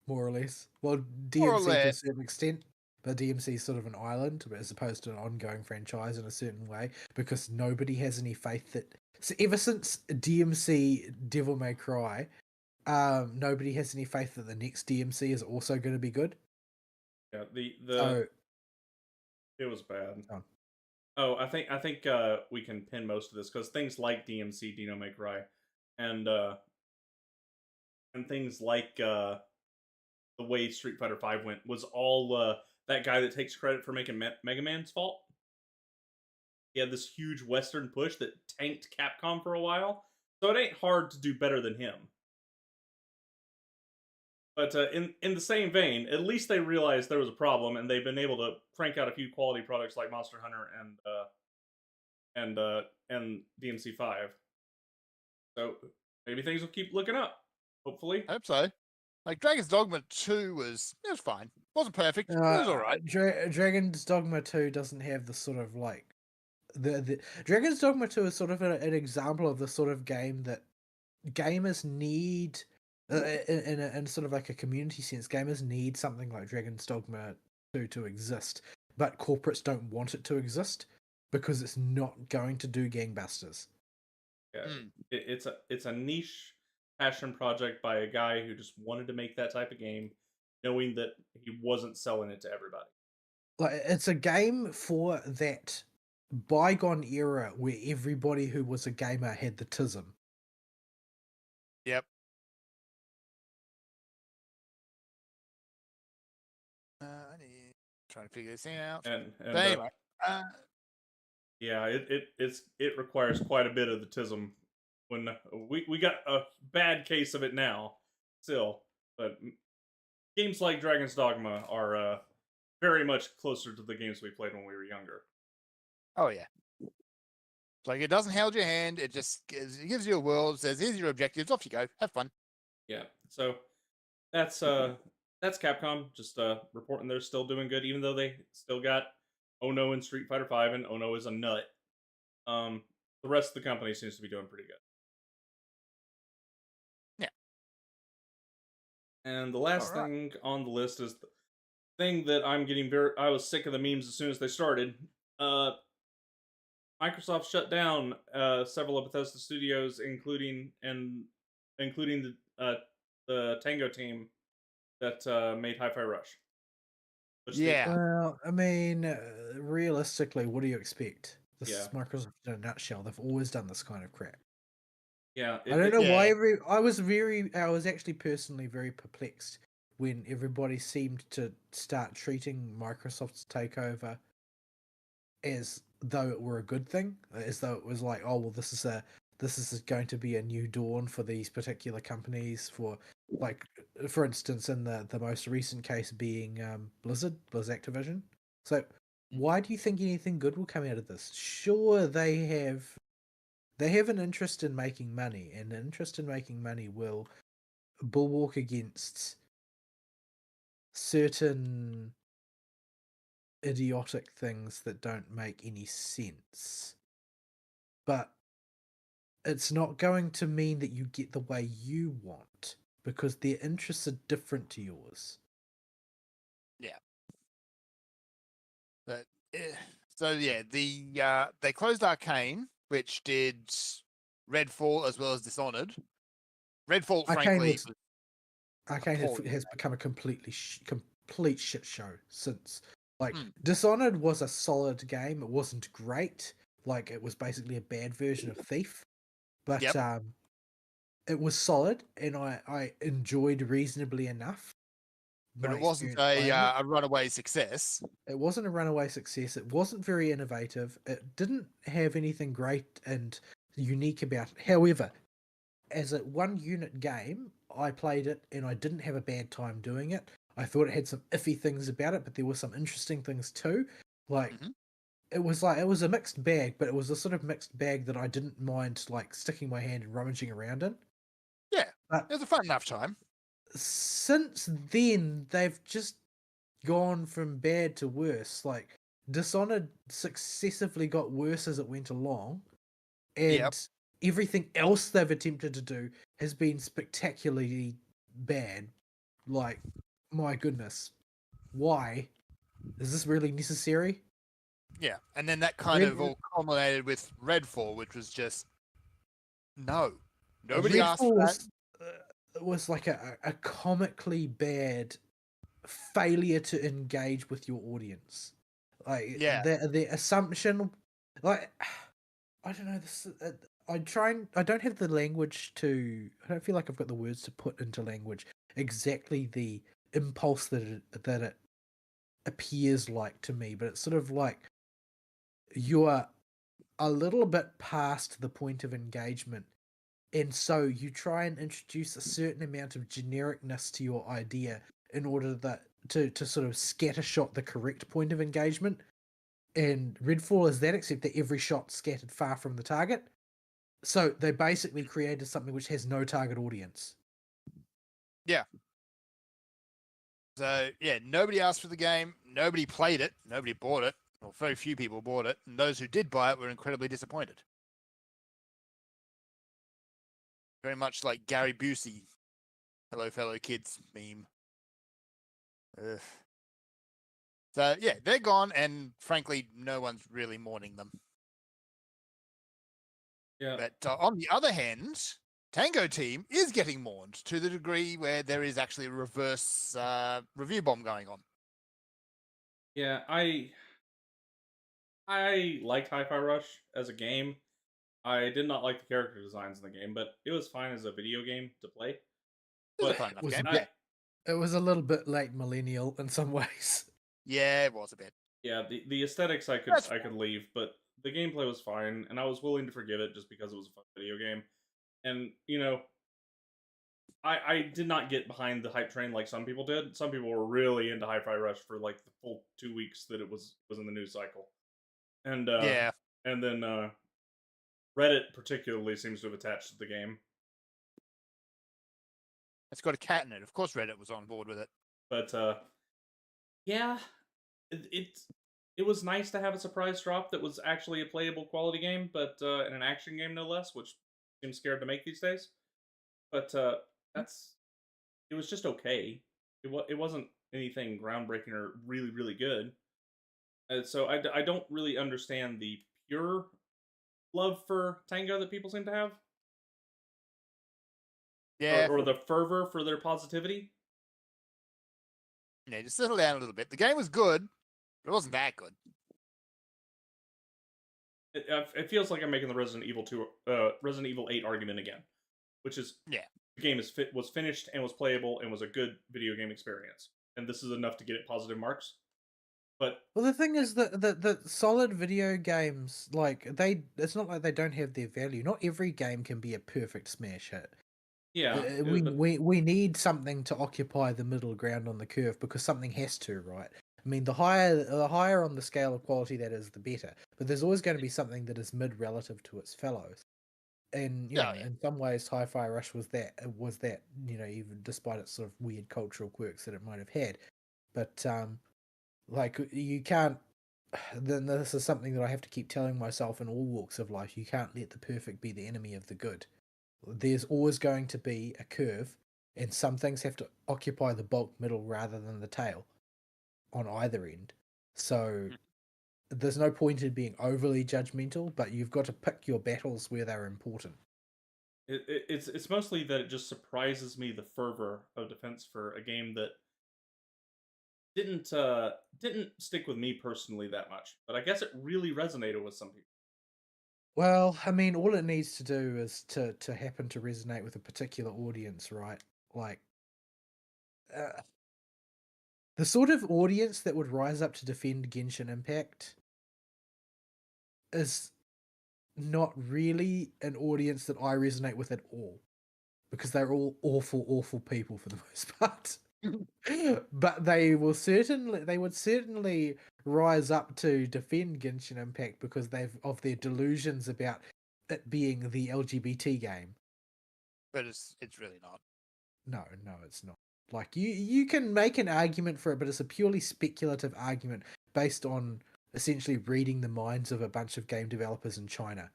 Speaker 3: more or less. Well, DMC to a certain extent, but DMC is sort of an island as opposed to an ongoing franchise in a certain way because nobody has any faith that. So ever since DMC Devil May Cry, nobody has any faith that the next DMC is also going to be good.
Speaker 1: Yeah,
Speaker 3: So,
Speaker 1: it was bad.
Speaker 3: Oh.
Speaker 1: Oh, I think we can pin most of this because things like DMC, Devil May Cry, and things like the way Street Fighter V went was all that guy that takes credit for making Mega Man's fault. He had this huge Western push that tanked Capcom for a while, so it ain't hard to do better than him. But in the same vein, at least they realized there was a problem, and they've been able to crank out a few quality products like Monster Hunter and DMC5. So maybe things will keep looking up. Hopefully,
Speaker 2: I hope so. Like Dragon's Dogma 2 was fine. Wasn't perfect. It was all right.
Speaker 3: Dragon's Dogma 2 doesn't have the sort of like the Dragon's Dogma 2 is sort of an example of the sort of game that gamers need in sort of like a community sense. Gamers need something like Dragon's Dogma 2 to exist, but corporates don't want it to exist because it's not going to do gangbusters.
Speaker 1: Yeah, it's a niche passion project by a guy who just wanted to make that type of game, knowing that he wasn't selling it to everybody.
Speaker 3: Like it's a game for that bygone era where everybody who was a gamer had the tism.
Speaker 2: Yep. Trying to figure this out.
Speaker 1: And
Speaker 2: But anyway,
Speaker 1: yeah, it requires quite a bit of the tism. When we got a bad case of it now, still, but games like Dragon's Dogma are very much closer to the games we played when we were younger.
Speaker 2: oh yeah. Like it doesn't hold your hand. It just gives you a world. Says here's your objectives. Off you go. Have fun.
Speaker 1: Yeah, so that's Capcom just reporting they're still doing good, even though they still got Ono in Street Fighter V, and Ono is a nut. The rest of the company seems to be doing pretty good.
Speaker 2: Yeah.
Speaker 1: And the last thing on the list is the thing that I'm getting I was sick of the memes as soon as they started. Microsoft shut down several of Bethesda studios, including the Tango team that made Hi-Fi Rush.
Speaker 2: Yeah.
Speaker 3: Well, I mean, realistically, what do you expect? This is
Speaker 1: Yeah.
Speaker 3: Microsoft in a nutshell. They've always done this kind of crap.
Speaker 1: Yeah,
Speaker 3: I don't know
Speaker 2: yeah.
Speaker 3: why I was actually personally very perplexed when everybody seemed to start treating Microsoft's takeover as though it were a good thing, as though it was like, oh well, this is going to be a new dawn for these particular companies. For like, for instance, in the most recent case being Blizzard Activision. So why do you think anything good will come out of this? Sure, they have an interest in making money, and an interest in making money will bulwark against certain idiotic things that don't make any sense. But it's not going to mean that you get the way you want, because their interests are different to yours.
Speaker 2: Yeah. But so yeah, they closed Arcane, which did Redfall as well as Dishonored. Redfall, frankly,
Speaker 3: Arcane
Speaker 2: appalling.
Speaker 3: has become a complete shit show since. Like, Dishonored was a solid game. It wasn't great. Like, it was basically a bad version of Thief. But it was solid, and I enjoyed reasonably enough.
Speaker 2: But it wasn't a runaway success.
Speaker 3: It wasn't a runaway success. It wasn't very innovative. It didn't have anything great and unique about it. However, as a one-unit game, I played it, and I didn't have a bad time doing it. I thought it had some iffy things about it, but there were some interesting things too. Like, it was a mixed bag, but it was a sort of mixed bag that I didn't mind, like, sticking my hand and rummaging around in.
Speaker 2: Yeah,
Speaker 3: but
Speaker 2: it was a fun enough time.
Speaker 3: Since then, they've just gone from bad to worse. Like, Dishonored successively got worse as it went along, and everything else they've attempted to do has been spectacularly bad. Like, my goodness, why? Is this really necessary?
Speaker 2: Yeah, and then that kind
Speaker 3: Red-
Speaker 2: of all culminated with Redfall, which was just no. Nobody asked
Speaker 3: Redfall
Speaker 2: for that.
Speaker 3: was like a comically bad failure to engage with your audience. Like
Speaker 2: Yeah.
Speaker 3: the assumption, like I don't know this. I don't have the language to. I don't feel like I've got the words to put into language exactly the impulse that it appears like to me. But it's sort of like you're a little bit past the point of engagement, and so you try and introduce a certain amount of genericness to your idea in order that to sort of scattershot the correct point of engagement. And Redfall is that, except that every shot scattered far from the target. So they basically created something which has no target audience.
Speaker 2: So yeah, nobody asked for the game. Nobody played it. Nobody bought it. Well, very few people bought it, and those who did buy it were incredibly disappointed. Very much like Gary Busey, "Hello, fellow kids" meme. Ugh. So yeah, they're gone, and frankly, no one's really mourning them.
Speaker 1: Yeah.
Speaker 2: But on the other hand, Tango Team is getting mourned to the degree where there is actually a reverse review bomb going on.
Speaker 1: Yeah, I liked Hi-Fi Rush as a game. I did not like the character designs in the game, but it was fine as a video game to play.
Speaker 2: It was a
Speaker 1: But
Speaker 2: fun enough
Speaker 3: was
Speaker 2: game.
Speaker 3: It was a little bit late millennial in some ways.
Speaker 2: Yeah, it was a bit.
Speaker 1: yeah, the aesthetics
Speaker 2: That's
Speaker 1: I could leave, but the gameplay was fine, and I was willing to forgive it just because it was a fun video game. And I did not get behind the hype train like some people did. Some people were really into Hi-Fi Rush for like the full 2 weeks that it was in the news cycle, and
Speaker 2: Yeah,
Speaker 1: and then Reddit particularly seems to have attached to the game.
Speaker 2: it's got a cat in it. Of course, Reddit was on board with it.
Speaker 1: But yeah, it was nice to have a surprise drop that was actually a playable quality game, but in an action game no less, which seems scared to make these days. But it was just okay. It wasn't anything groundbreaking or really really good. So I don't really understand the pure love for Tango that people seem to have,
Speaker 2: Yeah,
Speaker 1: or the fervor for their positivity.
Speaker 2: yeah, just settle down a little bit. The game was good, but it wasn't that good.
Speaker 1: It feels like I'm making the Resident Evil 8 argument again, which is
Speaker 2: Yeah.
Speaker 1: the game was finished and was playable and was a good video game experience, and this is enough to get it positive marks. But
Speaker 3: Well, the thing is that the solid video games, like it's not like they don't have their value. Not every game can be a perfect smash hit.
Speaker 1: yeah,
Speaker 3: We need something to occupy the middle ground on the curve, because something has to, right? I mean, the higher on the scale of quality that is, the better. But there's always going to be something that is mid relative to its fellows. And
Speaker 2: Yeah,
Speaker 3: in some ways, Hi-Fi Rush was that. Even despite its sort of weird cultural quirks that it might have had. But like, you can't. Then this is something that I have to keep telling myself in all walks of life. You can't let the perfect be the enemy of the good. There's always going to be a curve, and some things have to occupy the bulk middle rather than the tail on either end. So there's no point in being overly judgmental, but you've got to pick your battles where they're important.
Speaker 1: it's mostly that it just surprises me the fervor of defense for a game that didn't stick with me personally that much, but I guess it really resonated with some people.
Speaker 3: Well, I mean, all it needs to do is to happen to resonate with a particular audience, right? Like, the sort of audience that would rise up to defend Genshin Impact is not really an audience that I resonate with at all, because they're all awful people for the most part. But they would certainly rise up to defend Genshin Impact because of their delusions about it being the LGBT game.
Speaker 2: but it's really not.
Speaker 3: No, it's not. Like, you can make an argument for it, but it's a purely speculative argument based on essentially reading the minds of a bunch of game developers in China.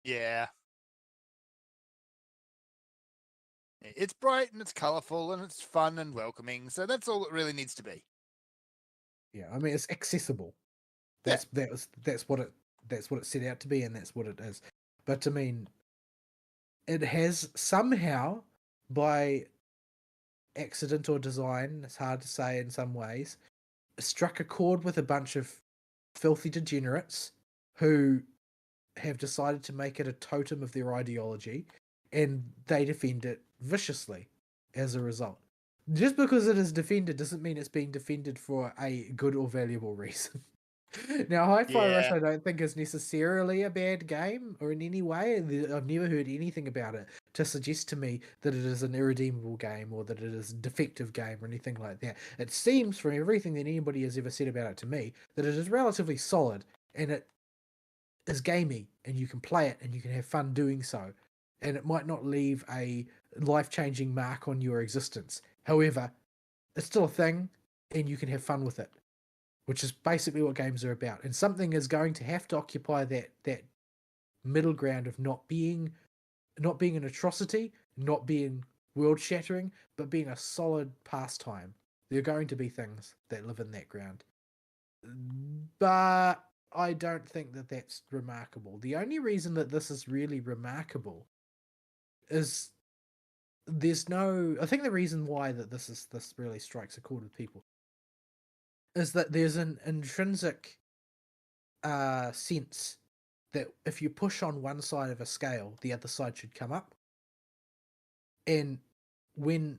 Speaker 2: Yeah. It's bright and it's colourful and it's fun and welcoming, so that's all it really needs to be.
Speaker 3: Yeah, I mean it's accessible.
Speaker 2: Yeah.
Speaker 3: That's what it set out to be, and that's what it is. But I mean, it has somehow, by accident or design, it's hard to say in some ways, struck a chord with a bunch of filthy degenerates who have decided to make it a totem of their ideology, and they defend it viciously as a result. Just because it is defended doesn't mean it's being defended for a good or valuable reason. Now, Hi-Fi Rush,
Speaker 2: Yeah.
Speaker 3: I don't think is necessarily a bad game or in any way. I've never heard anything about it to suggest to me that it is an irredeemable game or that it is a defective game or anything like that. It seems, from everything that anybody has ever said about it to me, that it is relatively solid and it is gamey and you can play it and you can have fun doing so. And it might not leave a life-changing mark on your existence. However, it's still a thing and you can have fun with it, which is basically what games are about. And something is going to have to occupy that middle ground of not being an atrocity, not being world shattering, but being a solid pastime. There are going to be things that live in that ground. But I don't think that that's remarkable. The only reason that this is really remarkable is I think the reason why that this really strikes a chord with people is that there's an intrinsic sense that if you push on one side of a scale, the other side should come up. And when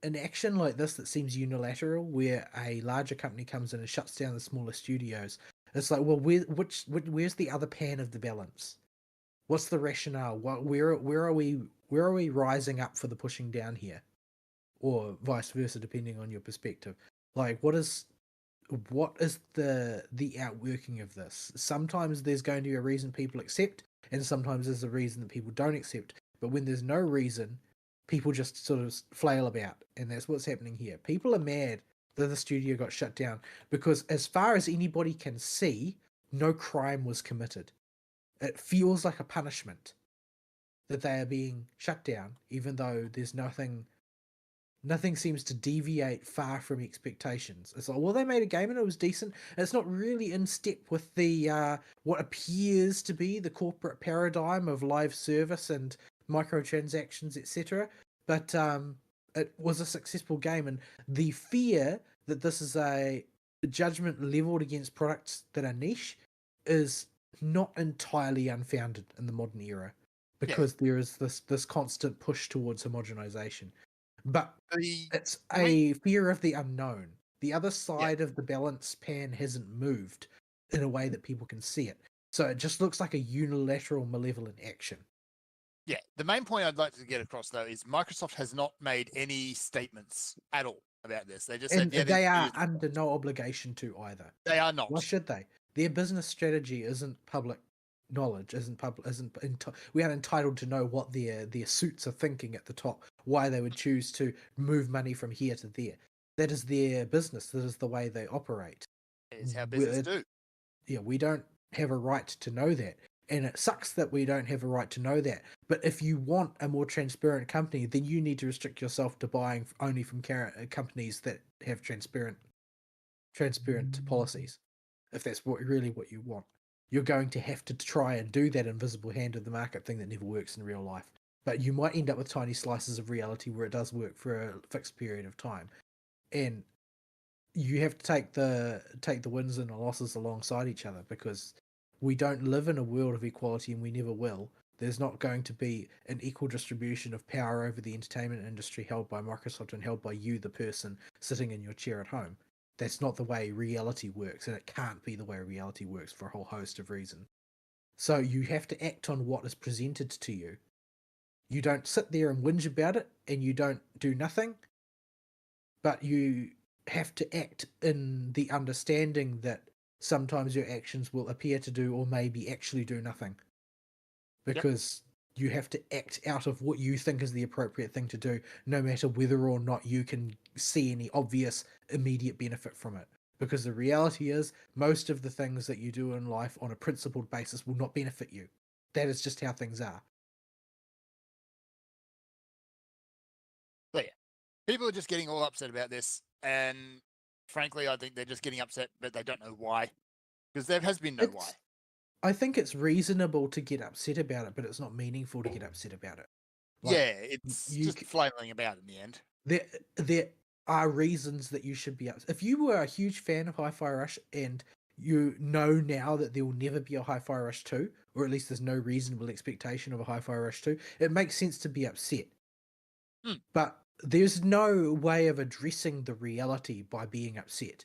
Speaker 3: an action like this that seems unilateral, where a larger company comes in and shuts down the smaller studios, it's like, well, where's the other pan of the balance? What's the rationale? Where are we rising up for the pushing down here, or vice versa, depending on your perspective? Like, what is the outworking of this? Sometimes there's going to be a reason people accept, and sometimes there's a reason that people don't accept. But when there's no reason, people just sort of flail about, and that's what's happening here. People are mad that the studio got shut down because, as far as anybody can see, no crime was committed. It feels like a punishment that they are being shut down, even though there's nothing seems to deviate far from expectations. It's like, well, they made a game and it was decent. And it's not really in step with the what appears to be the corporate paradigm of live service and microtransactions, etc. But it was a successful game, and the fear that this is a judgment leveled against products that are niche is not entirely unfounded in the modern era, because there is this constant push towards homogenization. But it's a fear of the unknown. The other side of the balance pan hasn't moved in a way that people can see it. So it just looks like a unilateral malevolent action.
Speaker 2: Yeah, the main point I'd like to get across, though, is Microsoft has not made any statements at all about this. They just said,
Speaker 3: And they are under no obligation to either.
Speaker 2: They are not.
Speaker 3: Why should they? Their business strategy isn't public knowledge, we aren't entitled to know what their suits are thinking at the top, why they would choose to move money from here to there. That is their business. That is the way they operate.
Speaker 2: It's how business do.
Speaker 3: Yeah, we don't have a right to know that. And it sucks that we don't have a right to know that. But if you want a more transparent company, then you need to restrict yourself to buying only from companies that have transparent policies. If that's really what you want, you're going to have to try and do that invisible hand of the market thing that never works in real life. But you might end up with tiny slices of reality where it does work for a fixed period of time. And you have to take the wins and the losses alongside each other, because we don't live in a world of equality, and we never will. There's not going to be an equal distribution of power over the entertainment industry held by Microsoft and held by you, the person sitting in your chair at home. That's not the way reality works, and it can't be the way reality works for a whole host of reasons. So you have to act on what is presented to you. You don't sit there and whinge about it, and you don't do nothing, but you have to act in the understanding that sometimes your actions will appear to do or maybe actually do nothing. Because you have to act out of what you think is the appropriate thing to do, no matter whether or not you can see any obvious immediate benefit from it. Because the reality is, most of the things that you do in life on a principled basis will not benefit you. That is just how things are.
Speaker 2: But yeah, people are just getting all upset about this, and frankly, I think they're just getting upset, but they don't know why. Because there has been no why.
Speaker 3: I think it's reasonable to get upset about it, but it's not meaningful to get upset about it. Like,
Speaker 2: Yeah, it's
Speaker 3: you
Speaker 2: just
Speaker 3: c-
Speaker 2: flailing about in the end.
Speaker 3: there are reasons that you should be upset. If you were a huge fan of Hi-Fi Rush and you know now that there will never be a Hi-Fi Rush 2, or at least there's no reasonable expectation of a Hi-Fi Rush 2, it makes sense to be upset. But there's no way of addressing the reality by being upset.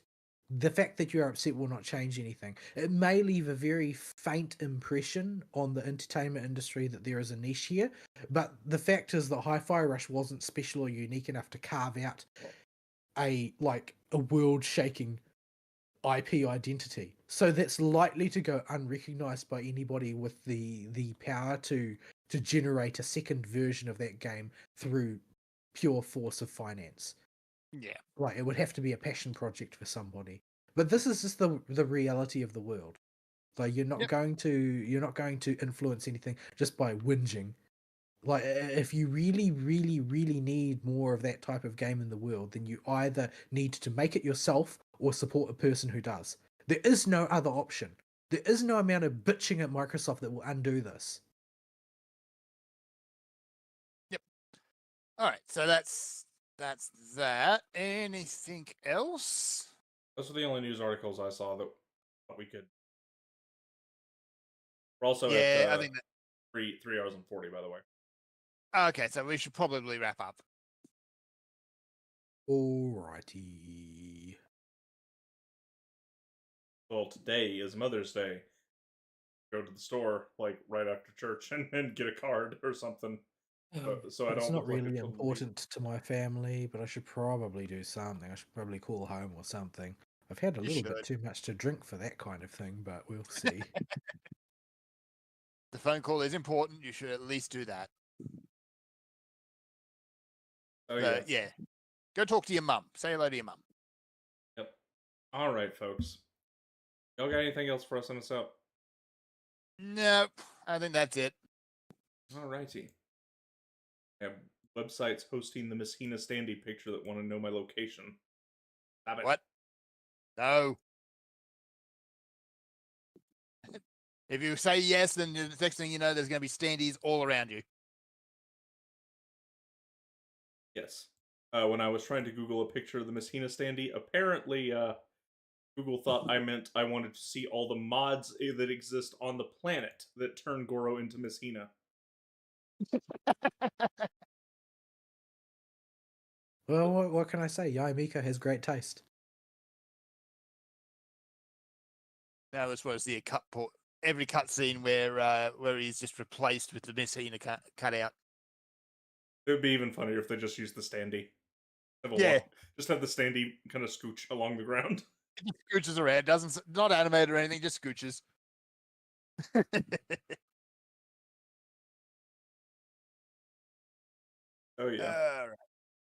Speaker 3: The fact that you're upset will not change anything. It may leave a very faint impression on the entertainment industry that there is a niche here, but the fact is that Hi-Fi Rush wasn't special or unique enough to carve out a world-shaking IP identity. So that's likely to go unrecognized by anybody with the power to generate a second version of that game through pure force of finance.
Speaker 2: Yeah.
Speaker 3: Like, it would have to be a passion project for somebody. But this is just the reality of the world. Like, you're not going to influence anything just by whinging. Like, if you really, really, really need more of that type of game in the world, then you either need to make it yourself or support a person who does. There is no other option. There is no amount of bitching at Microsoft that will undo this.
Speaker 2: All right, so that's that. Anything else?
Speaker 1: Those are the only news articles I saw that we could. We're also
Speaker 2: Yeah,
Speaker 1: at
Speaker 2: I think that.
Speaker 1: 3 hours and 40, by the way.
Speaker 2: Okay, so we should probably wrap up.
Speaker 3: Alrighty.
Speaker 1: Well, today is Mother's Day. Go to the store like right after church and get a card or something. So I
Speaker 3: It's
Speaker 1: don't
Speaker 3: not
Speaker 1: look like a
Speaker 3: really
Speaker 1: total
Speaker 3: important to my family, but I should probably do something. I should probably call home or something. I've had a
Speaker 2: You
Speaker 3: little bit
Speaker 2: should.
Speaker 3: too much to drink for that kind of thing, but we'll see.
Speaker 2: The phone call is important. You should at least do that.
Speaker 1: Oh
Speaker 2: But
Speaker 1: yes.
Speaker 2: yeah, go talk to your mum. Say hello to your mum.
Speaker 1: Yep. All right, folks. Y'all got anything else for us on this out?
Speaker 2: Nope. I think that's it.
Speaker 1: All righty. I have websites hosting the Miss Hina Standy picture that want to know my location. Stop it.
Speaker 2: What? No. If you say yes, then the next thing you know, there's going to be standees all around you.
Speaker 1: Yes. When I was trying to Google a picture of the Miss Hina Standy, apparently Google thought I meant I wanted to see all the mods that exist on the planet that turn Goro into Miss Hina.
Speaker 3: Well, what can I say? Yai Mika has great taste.
Speaker 2: Now this was the every cutscene where he's just replaced with the Miss Hina cut out.
Speaker 1: It would be even funnier if they just used the Standy. Just have the Standy kind of scooch along the ground.
Speaker 2: It just scooches around, not animated or anything, just scooches.
Speaker 1: Oh yeah.
Speaker 2: All right.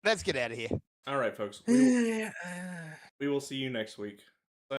Speaker 2: Let's get out of here.
Speaker 1: All right, folks. We will see you next week.